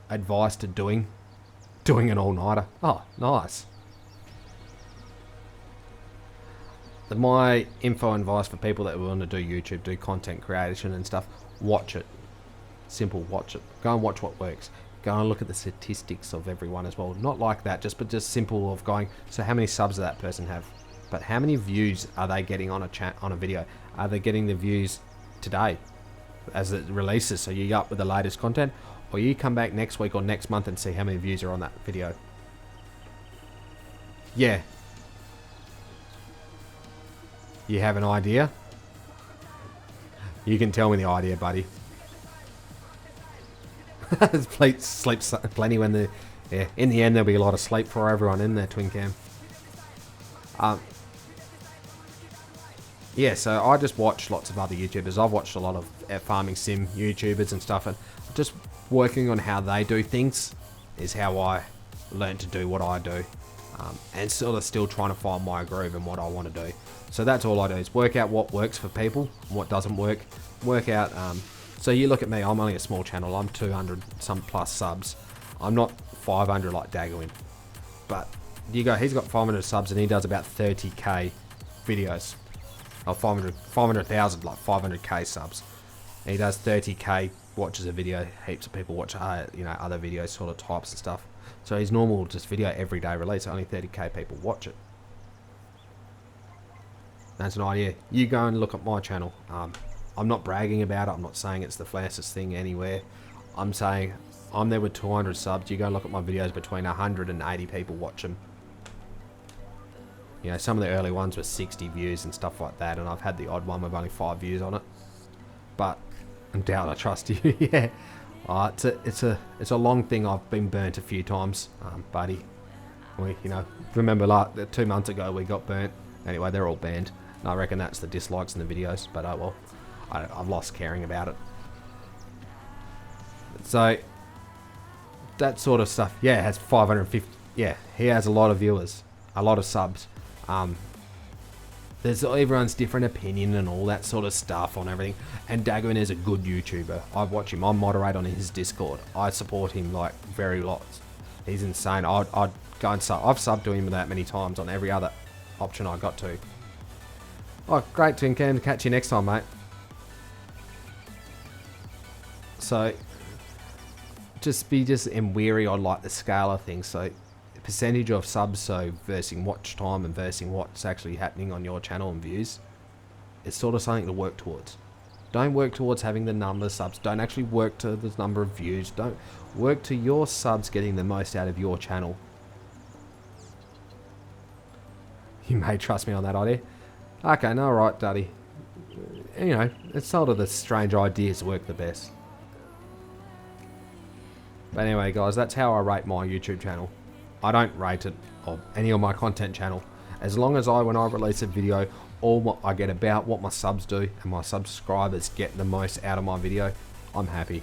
advice to doing an all-nighter. Oh, nice. My info and advice for people that want to do YouTube, do content creation and stuff, watch it. Simple, watch it. Go and watch what works. Go and look at the statistics of everyone as well. Not like that, but just simple of going, so how many subs does that person have? But how many views are they getting on a video? Are they getting the views today as it releases? So you up with the latest content, or you come back next week or next month and see how many views are on that video. Yeah. You have an idea? You can tell me the idea, buddy. Sleeps plenty when the... Yeah, in the end there'll be a lot of sleep for everyone in there, Twin Cam. Yeah, so I just watch lots of other YouTubers. I've watched a lot of farming sim YouTubers and stuff, and just working on how they do things is how I learned to do what I do. And sort of still trying to find my groove and what I want to do. So that's all I do, is work out what works for people and what doesn't work. Work out... So you look at me, I'm only a small channel. I'm 200 some plus subs. I'm not 500 like Dagwin. But you go, he's got 500 subs and he does about 30k videos. Or 500,000, like 500k subs. And he does 30k watches a video. Heaps of people watch, you know, other videos, sort of types and stuff. So his normal just video everyday release, only 30k people watch it. That's an idea. You go and look at my channel. I'm not bragging about it. I'm not saying it's the fastest thing anywhere. I'm saying I'm there with 200 subs. You go look at my videos, between 100 and 80 people watch them. You know, some of the early ones were 60 views and stuff like that, and I've had the odd one with only 5 views on it. But I'm down. I trust you. Yeah. It's a long thing. I've been burnt a few times, buddy. We, you know, remember 2 months ago we got burnt. Anyway, they're all banned. And I reckon that's the dislikes in the videos. But oh well, I've lost caring about it. So that sort of stuff. Yeah, it has 550. Yeah, he has a lot of viewers, a lot of subs. There's everyone's different opinion and all that sort of stuff on everything. And Dagwin is a good YouTuber. I watch him. I moderate on his Discord. I support him like very lots. He's insane. I'd go and sub. I've subbed to him that many times on every other option I got to. Oh, great, Tin Can. Catch you next time, mate. So, just weary on like the scale of things. So, percentage of subs, so versus watch time and versus what's actually happening on your channel and views, it's sort of something to work towards. Don't work towards having the number of subs. Don't actually work to the number of views. Don't work to your subs getting the most out of your channel. You may trust me on that idea. Okay, no, right, Daddy. You know, it's sort of the strange ideas work the best. But anyway, guys, that's how I rate my YouTube channel. I don't rate it, or any of my content channel. As long as when I release a video, I get about what my subs do and my subscribers get the most out of my video, I'm happy.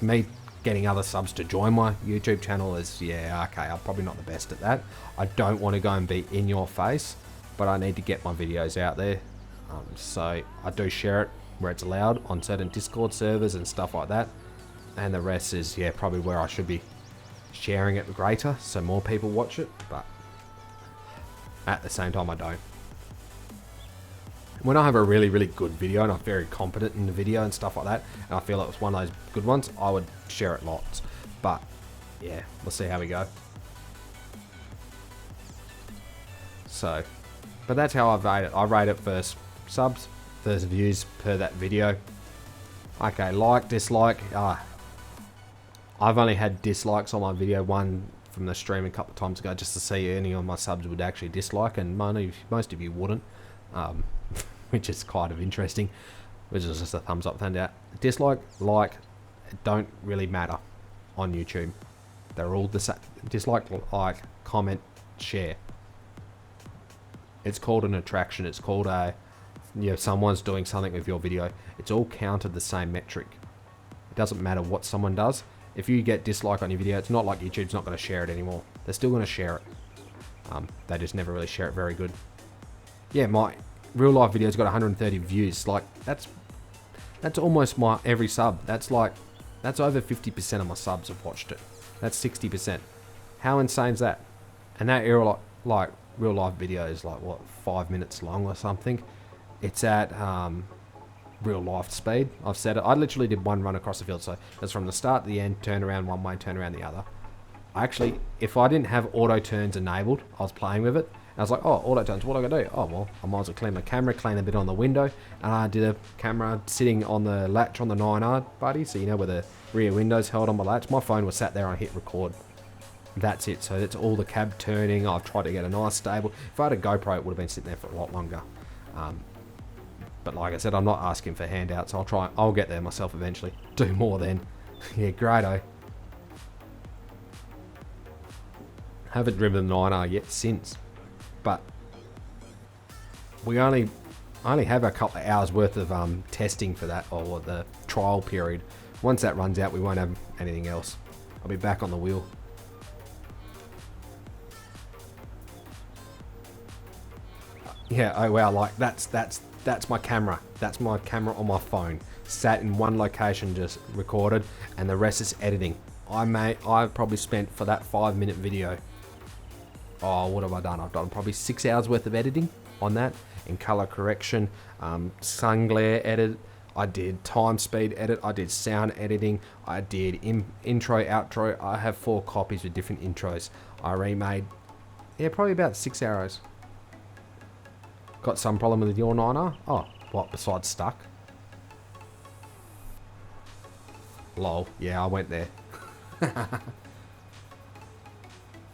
Me getting other subs to join my YouTube channel is, yeah, okay, I'm probably not the best at that. I don't want to go and be in your face, but I need to get my videos out there. So I do share it where it's allowed on certain Discord servers and stuff like that. And the rest is, yeah, probably where I should be sharing it greater so more people watch it, but at the same time I don't. When I have a really, really good video and I'm very competent in the video and stuff like that, and I feel like it's one of those good ones, I would share it lots. But yeah, we'll see how we go. So, but that's how I rate it. I rate it first subs, first views per that video. Okay, like, dislike. I've only had dislikes on my video, one from the stream a couple of times ago, just to see any of my subs would actually dislike, and most of you wouldn't, which is kind of interesting, which is just a thumbs up, thumbs out. Dislike, like, don't really matter on YouTube. They're all the same. Dislike, like, comment, share. It's called an attraction. It's called someone's doing something with your video. It's all counted the same metric. It doesn't matter what someone does. If you get dislike on your video, it's not like YouTube's not going to share it anymore. They're still going to share it. They just never really share it very good. Yeah, my real life video's got 130 views. Like, that's almost my every sub. That's over 50% of my subs have watched it. That's 60%. How insane is that? And that era, like real life videos, like what, 5 minutes long or something. It's at real life speed. I've set it. I literally did one run across the field, so it's from the start to the end, turn around one way, turn around the other. Actually, if I didn't have auto turns enabled, I was playing with it, and I was like, oh, auto turns, what do I gotta do? Oh, well, I might as well clean my camera, clean a bit on the window, and I did a camera sitting on the latch on the 9R, buddy, so you know where the rear window's held on my latch. My phone was sat there, I hit record. That's it. So that's all the cab turning. I've tried to get a nice stable. If I had a GoPro, it would have been sitting there for a lot longer. But like I said, I'm not asking for handouts. I'll get there myself eventually. Do more then. Yeah, great. Haven't driven the 9R yet since. But we only have a couple of hours worth of testing for that, or the trial period. Once that runs out, we won't have anything else. I'll be back on the wheel. Yeah, oh wow, like that's my camera. That's my camera on my phone. Sat in one location, just recorded, and the rest is editing. I've probably spent for that 5-minute video. Oh, what have I done? I've done probably 6 hours worth of editing on that, in color correction, sun glare edit. I did time speed edit. I did sound editing. I did intro, outro. I have 4 copies with different intros. I remade, probably about 6 hours. Got some problem with your 9R? Oh, what, besides stuck? Lol, yeah, I went there.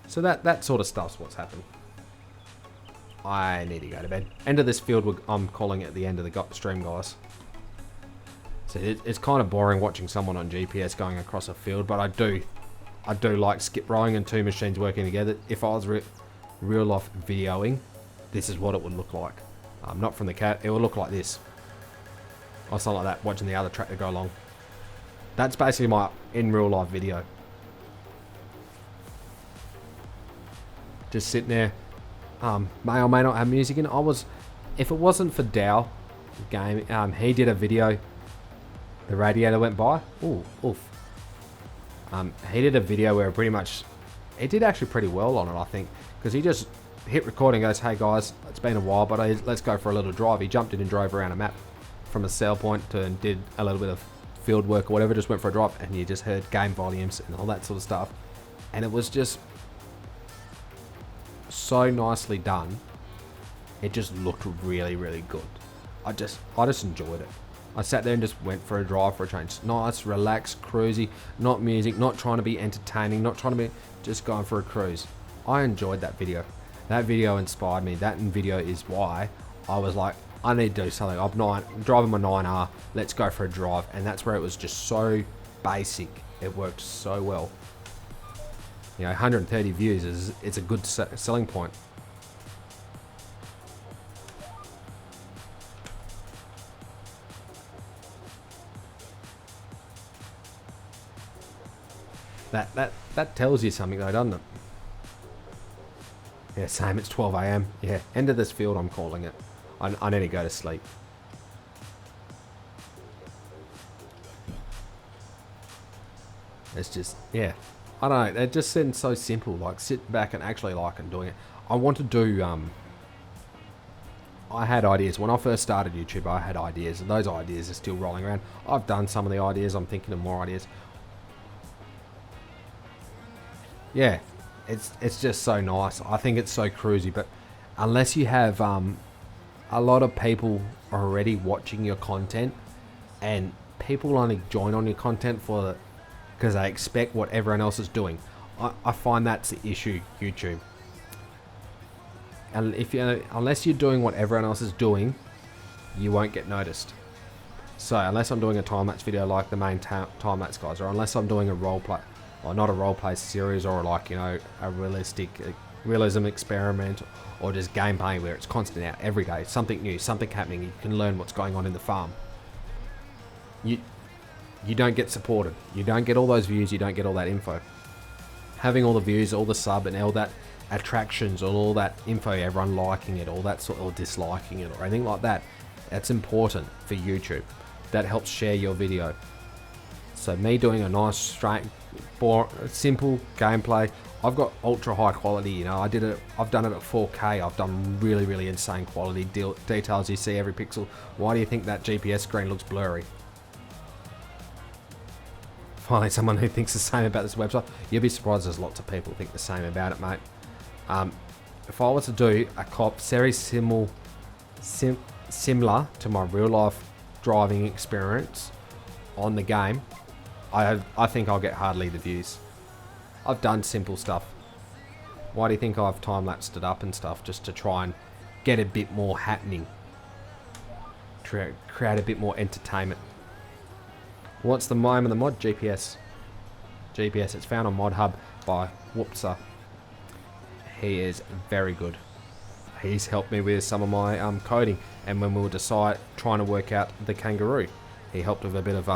So that sort of stuff's what's happened. I need to go to bed. End of this field, I'm calling it the end of the stream, guys. So it's kind of boring watching someone on GPS going across a field, but I do like skip rowing and two machines working together. If I was real life videoing, this is what it would look like. Not from the cat, it would look like this. Or something like that, watching the other tractor go along. That's basically my in real life video. Just sitting there. May or may not have music in. If it wasn't for Dow game, he did a video. The radiator went by. Ooh, oof. He did a video where pretty much, he did actually pretty well on it, I think, because he just hit record and goes, "Hey guys, it's been a while, but let's go for a little drive." He jumped in and drove around a map from a sale point and did a little bit of field work or whatever. Just went for a drive, and you just heard game volumes and all that sort of stuff, and it was just so nicely done. It just looked really, really good. I just enjoyed it. I sat there and just went for a drive for a change. Nice, relaxed, cruisy, not music, not trying to be entertaining, not trying to be, just going for a cruise. I enjoyed that video. That video inspired me. That video is why I was like, I need to do something. I'm driving my 9R, let's go for a drive. And that's where it was just so basic. It worked so well. 130 views it's a good selling point. That tells you something though, doesn't it? Yeah, same. It's 12 AM. Yeah, end of this field, I'm calling it. I need to go to sleep. It's just, yeah. I don't know, it just seems so simple, like sitting back and actually liking doing it. I want to do, I had ideas. When I first started YouTube, I had ideas, and those ideas are still rolling around. I've done some of the ideas, I'm thinking of more ideas. Yeah, it's just so nice. I think it's so cruisy, but unless you have a lot of people already watching your content, and people only join on your content because they expect what everyone else is doing. I find that's the issue, YouTube. And unless you're doing what everyone else is doing, you won't get noticed. So unless I'm doing a time-lapse video like the main time-lapse guys, or unless I'm doing a role-play, or not a role-play series, or like, a realism experiment, or just gameplay where it's constant out every day, something new, something happening, you can learn what's going on in the farm. You don't get supported. You don't get all those views. You don't get all that info. Having all the views, all the sub, and all that attractions, all that info, everyone liking it, all that sort, or disliking it, or anything like that, that's important for YouTube. That helps share your video. So me doing a nice, straight, simple gameplay. I've got ultra high quality. I've done it at 4K. I've done really, really insane quality details. You see every pixel. Why do you think that GPS screen looks blurry? Finally, someone who thinks the same about this website. You'll be surprised there's lots of people who think the same about it, mate. If I was to do a cop very similar to my real life driving experience on the game, I think I'll get hardly the views. I've done simple stuff. Why do you think I've time-lapsed it up and stuff, just to try and get a bit more happening? Create a bit more entertainment. What's the name of the mod? GPS. It's found on Mod Hub by Whoopsa. He is very good. He's helped me with some of my coding, and when we were trying to work out the kangaroo, he helped with a bit of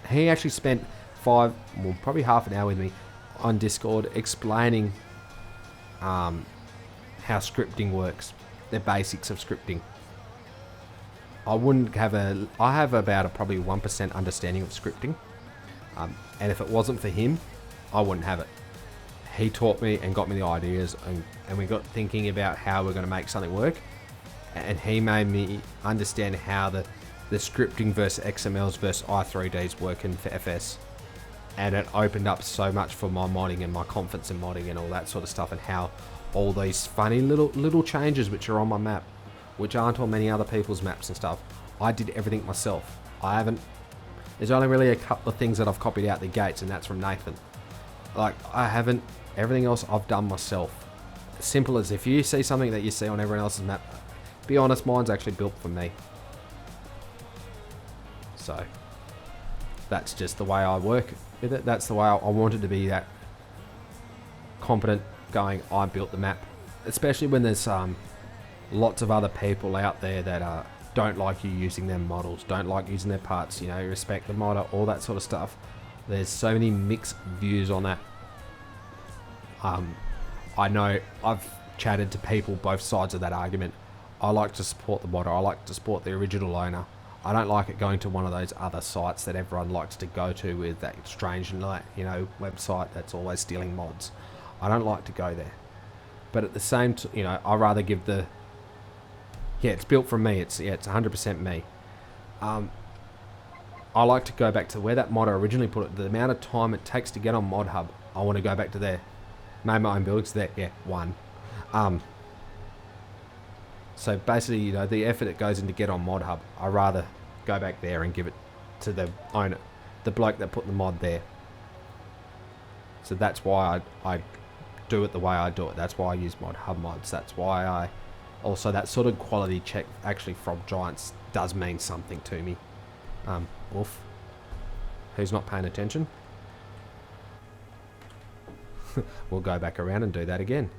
he actually spent probably half an hour with me on Discord explaining how scripting works, the basics of scripting. I have about probably 1% understanding of scripting, and if it wasn't for him, I wouldn't have it. He taught me and got me the ideas, and we got thinking about how we're going to make something work, and he made me understand how the scripting versus XMLs versus i3Ds work in for FS, and it opened up so much for my modding and my confidence in modding and all that sort of stuff, and how all these funny little changes which are on my map, which aren't on many other people's maps and stuff, I did everything myself. There's only really a couple of things that I've copied out the gates, and that's from Nathan. Everything else I've done myself simple as if you see something that you see on everyone else's map, be honest, mine's actually built for me. So that's just the way I work with it. That's the way I wanted to be, that competent going, I built the map. Especially when there's lots of other people out there that don't like you using their models, don't like using their parts, you know, respect the modder, all that sort of stuff. There's so many mixed views on that. I know I've chatted to people both sides of that argument. I like to support the modder, I like to support the original owner. I don't like it going to one of those other sites that everyone likes to go to with that strange, you know, website that's always stealing mods. I don't like to go there. But at the same time, you know, I'd rather give the... Yeah, it's built from me. It's 100% me. I like to go back to where that modder originally put it. The amount of time it takes to get on Mod Hub, I want to go back to there. Made my own buildings there. Yeah, one. So basically, you know, the effort it goes in to get on Mod Hub, I'd rather go back there and give it to the owner, the bloke that put the mod there. So that's why I do it the way I do it. That's why I use Mod Hub mods. That's why I... Also, that sort of quality check actually from Giants does mean something to me. Oof. Who's not paying attention? We'll go back around and do that again.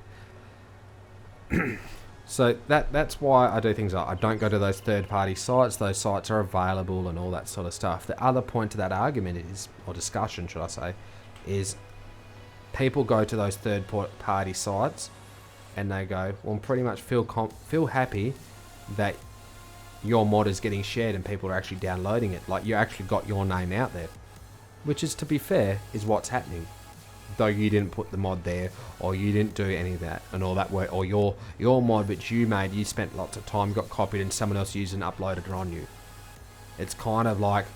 So that's why I do things like I don't go to those third-party sites. Those sites are available and all that sort of stuff. The other point to that argument is, or discussion should I say, is people go to those third-party sites and they go, well, pretty much feel happy that your mod is getting shared and people are actually downloading it. Like, you actually got your name out there. Which is, to be fair, is what's happening. Though you didn't put the mod there, or you didn't do any of that and all that work, or your mod which you made, you spent lots of time, got copied, and someone else used and uploaded it on you. It's kind of like,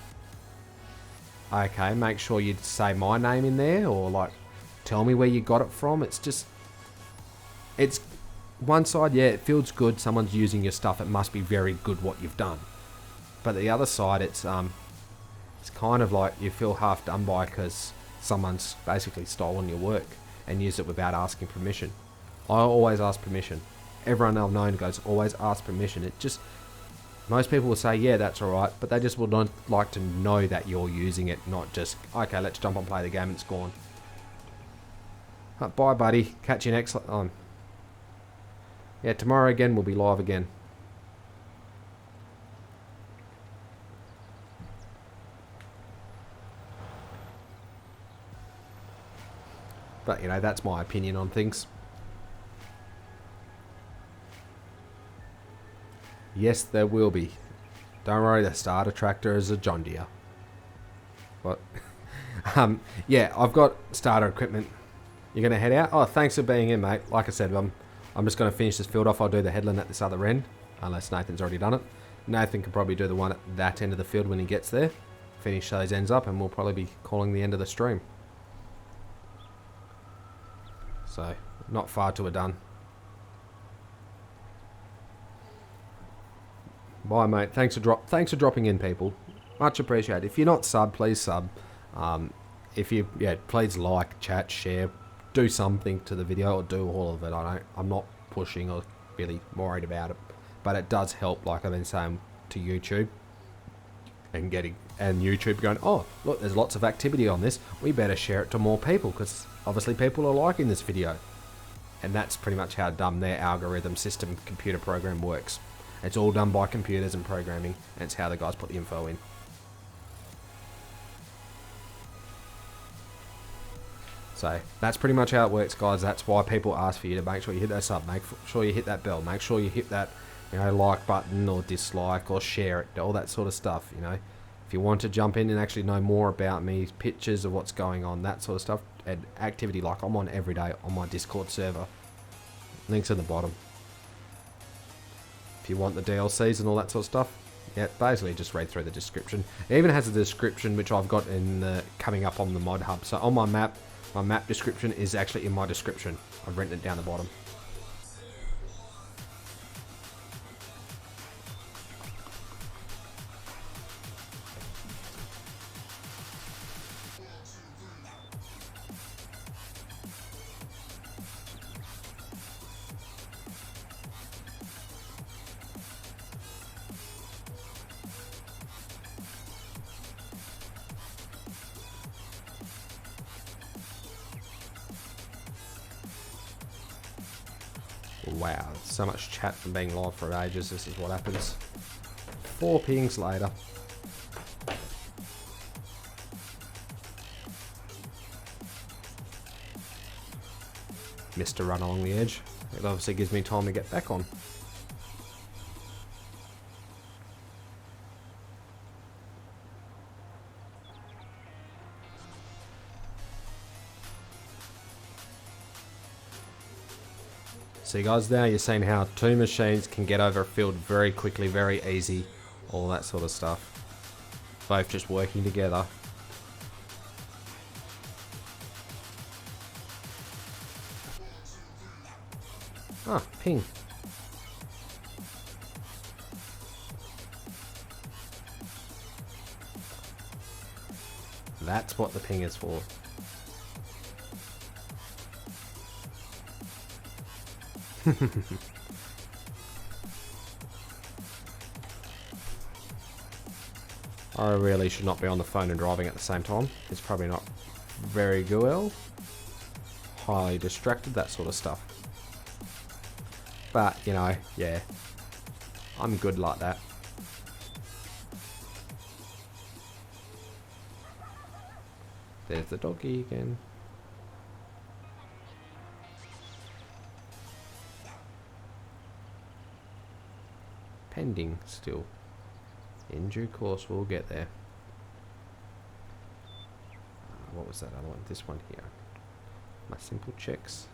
okay, make sure you say my name in there, or like, tell me where you got it from. It's just, it's one side, yeah, it feels good, someone's using your stuff, it must be very good what you've done. But the other side, it's kind of like you feel half done by because someone's basically stolen your work and used it without asking permission. I always ask permission. Everyone I've known goes, always ask permission. It just, most people will say, yeah, that's alright, but they just would not like to know that you're using it, not just, okay, let's jump on, play the game, and it's gone. Bye, buddy. Catch you next time. Yeah, tomorrow again, we'll be live again. But, you know, that's my opinion on things. Yes, there will be. Don't worry, the starter tractor is a John Deere. What? Yeah, I've got starter equipment. You're going to head out? Oh, thanks for being in, mate. Like I said, I'm just going to finish this field off. I'll do the headland at this other end, unless Nathan's already done it. Nathan can probably do the one at that end of the field when he gets there. Finish those ends up, and we'll probably be calling the end of the stream. So, not far to a done. Bye, mate. Thanks for dropping in, people. Much appreciated. If you're not sub, please sub. If you, yeah, please like, chat, share, do something to the video, or do all of it. I'm not pushing or really worried about it, but it does help. Like I've been saying to YouTube, and YouTube going, oh look, there's lots of activity on this. We better share it to more people because obviously people are liking this video, and that's pretty much how dumb their algorithm system computer program works. It's all done by computers and programming, and it's how the guys put the info in. So that's pretty much how it works, guys. That's why people ask for you to make sure you hit that sub, make sure you hit that bell, make sure you hit that, you know, like button or dislike or share it, all that sort of stuff. You know, if you want to jump in and actually know more about me, pictures of what's going on, that sort of stuff, and activity, like I'm on every day on my Discord server. Links in the bottom. If you want the DLCs and all that sort of stuff, yeah, basically just read through the description. It even has a description which I've got in the coming up on the mod hub. So on my map description is actually in my description. I've written it down the bottom. Wow, so much chat from being live for ages. This is what happens. 4 pings later. Missed a run along the edge. It obviously gives me time to get back on. So guys, now you're seeing how 2 machines can get over a field very quickly, very easy, all that sort of stuff. Both just working together. Ah, ping. That's what the ping is for. I really should not be on the phone and driving at the same time. It's probably not very good. Highly distracted, that sort of stuff. But, you know, yeah. I'm good like that. There's the doggy again. Pending still. In due course, we'll get there. What was that other one? This one here. My simple checks.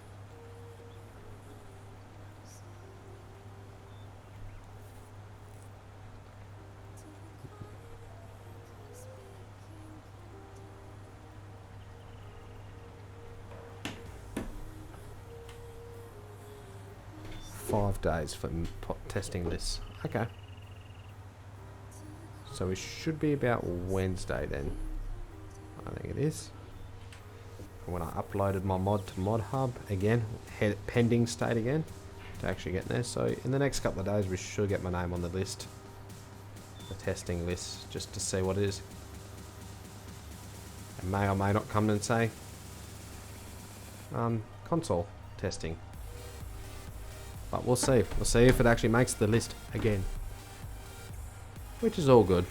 $5 days for testing this. Okay. So we should be about Wednesday then. I think it is. When I uploaded my mod to Mod Hub again, pending state again to actually get there. So in the next couple of days we should get my name on the list, the testing list, just to see what it is. It may or may not come and say console testing. But we'll see. We'll see if it actually makes the list again. Which is all good.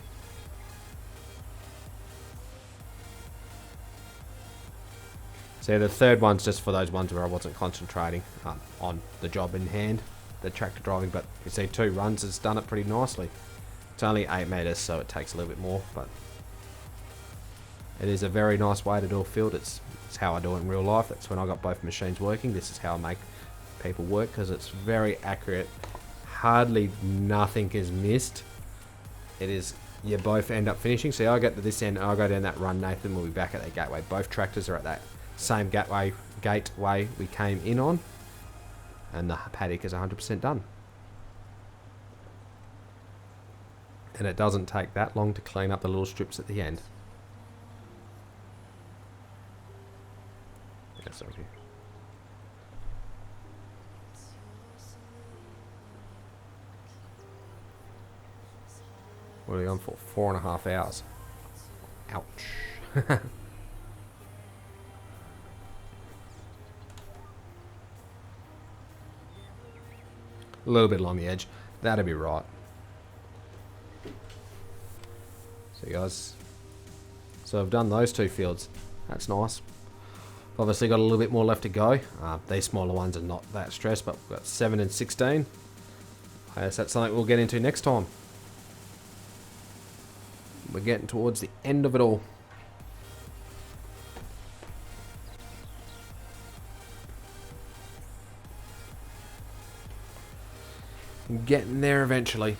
So the third one's just for those ones where I wasn't concentrating on the job in hand, the tractor driving. But you see 2 runs, it's done it pretty nicely. It's only 8 meters, so it takes a little bit more. But it is a very nice way to do a field. It's how I do it in real life. That's when I got both machines working. This is how I make people work, because it's very accurate. Hardly nothing is missed. It is, you both end up finishing. See, I get to this end, I'll go down that run, Nathan will be back at that gateway. Both tractors are at that same gateway we came in on, and the paddock is 100% done. And it doesn't take that long to clean up the little strips at the end. Yes, okay. What are we on for? 4.5 hours. Ouch. A little bit along the edge. That'd be right. So guys, so I've done those 2 fields. That's nice. Obviously got a little bit more left to go. These smaller ones are not that stressed, but we've got 7 and 16. I guess that's something we'll get into next time. We're getting towards the end of it all. Getting there eventually.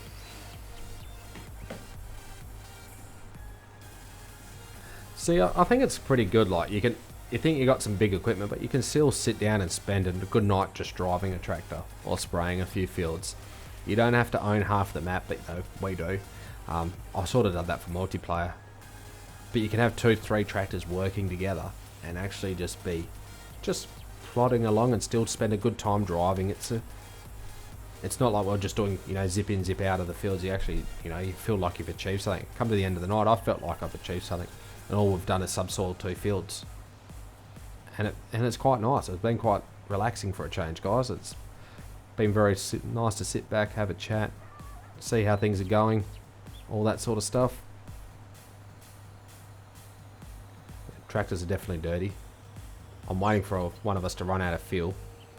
See, I think it's pretty good. Like, you think you got some big equipment, but you can still sit down and spend a good night just driving a tractor or spraying a few fields. You don't have to own half the map, but we do. I sort of did that for multiplayer. But you can have 2-3 tractors working together and actually just plodding along and still spend a good time driving. It's not like we're just doing, zip in, zip out of the fields. You actually, you feel like you've achieved something. Come to the end of the night, I felt like I've achieved something. And all we've done is subsoil 2 fields. And it's quite nice. It's been quite relaxing for a change, guys. Been very nice to sit back, have a chat, see how things are going, all that sort of stuff. Tractors are definitely dirty. I'm waiting for one of us to run out of fuel,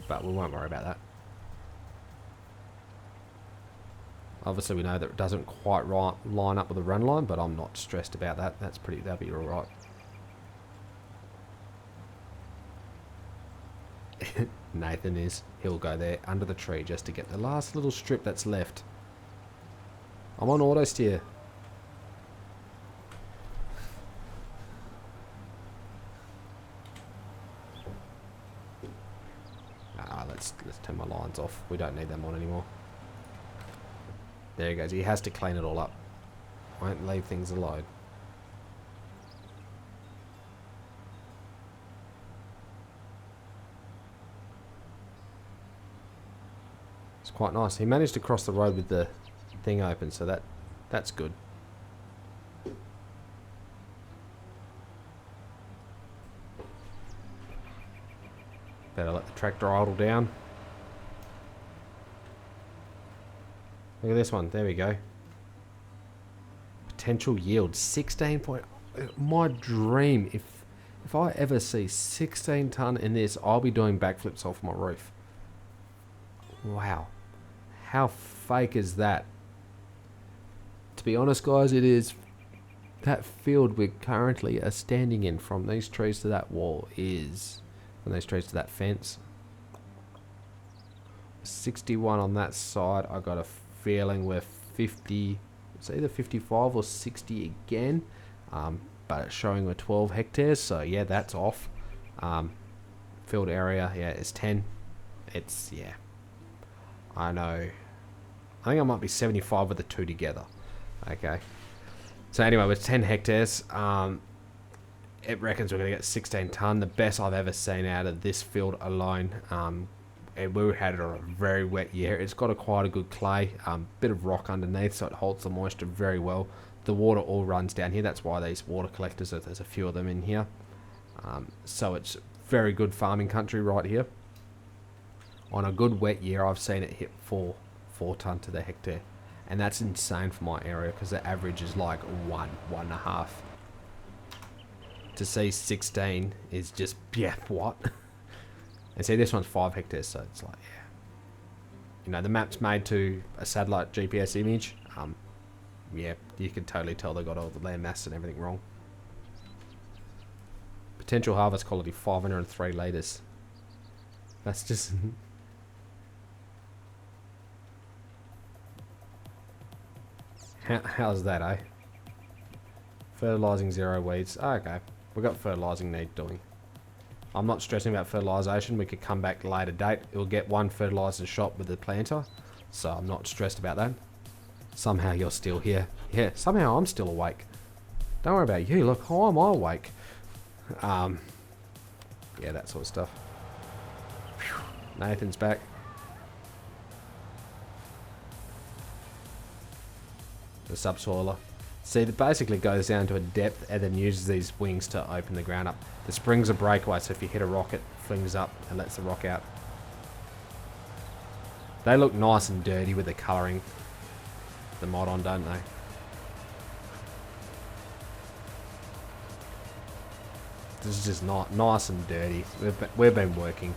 but we won't worry about that. Obviously we know that it doesn't quite line up with the run line, but I'm not stressed about that. That'll be alright. Nathan is. He'll go there under the tree just to get the last little strip that's left. I'm on auto steer. Let's turn my lines off. We don't need them on anymore. There he goes. He has to clean it all up. Won't leave things alone. It's quite nice. He managed to cross the road with the thing open, so that's good. Better let the tractor idle down. Look at this one. There we go. Potential yield 16 point. My dream. If I ever see 16 ton in this, I'll be doing backflips off my roof. Wow. How fake is that? To be honest, guys, it is. That field we currently are standing in, from these trees to that wall, is from these trees to that fence. 61 on that side. I got a feeling we're 50. It's either 55 or 60 again, but it's showing we're 12 hectares. So yeah, that's off. Field area, yeah, it's 10. It's, yeah, I know. I think I might be 75 with the two together. Okay. So anyway, with 10 hectares, it reckons we're going to get 16 ton, the best I've ever seen out of this field alone. We had a very wet year. It's got quite a good clay, bit of rock underneath, so it holds the moisture very well. The water all runs down here. That's why these water collectors, there's a few of them in here. So it's very good farming country right here. On a good wet year, I've seen it hit 4 ton to the hectare. And that's insane for my area, because the average is like 1.5. To see 16 is just, yeah, what? And see, this one's 5 hectares, so it's like, yeah. You know, the map's made to a satellite GPS image. Yeah, you can totally tell they got all the land mass and everything wrong. Potential harvest quality 503 litres. That's just... How's that, eh? Fertilising 0 weeds. Oh, okay. We've got fertilising need doing. I'm not stressing about fertilisation. We could come back later date. It'll get one fertiliser shot with the planter. So I'm not stressed about that. Somehow you're still here. Yeah, somehow I'm still awake. Don't worry about you. Look, how am I awake? Yeah, that sort of stuff. Nathan's back. The subsoiler. See, it basically goes down to a depth and then uses these wings to open the ground up. The springs are breakaway, so if you hit a rock, it flings up and lets the rock out. They look nice and dirty with the colouring, the mod on, don't they? This is just not nice and dirty. We've been working.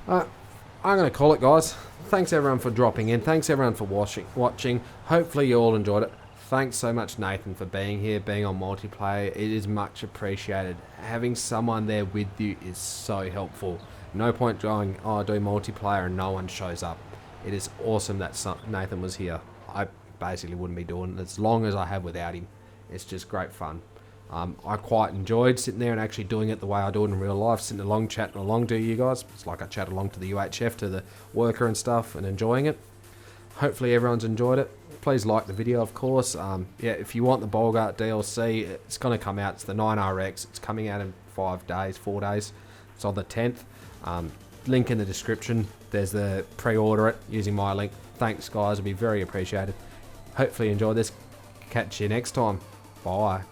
I'm going to call it, guys. Thanks everyone for dropping in. Thanks everyone for watching. Hopefully you all enjoyed it. Thanks so much, Nathan, for being here, being on multiplayer. It is much appreciated. Having someone there with you is so helpful. No point going, oh, I do multiplayer and no one shows up. It is awesome that Nathan was here. I basically wouldn't be doing it as long as I have without him. It's just great fun. I quite enjoyed sitting there and actually doing it the way I do it in real life, sitting along, chatting along to you guys. It's like I chat along to the UHF, to the worker and stuff, and enjoying it. Hopefully everyone's enjoyed it. Please like the video, of course. Yeah, if you want the Bolgart DLC, it's going to come out. It's the 9RX. It's coming out in 4 days. It's on the 10th. Link in the description. There's the pre-order it using my link. Thanks, guys. It'll be very appreciated. Hopefully you enjoyed this. Catch you next time. Bye.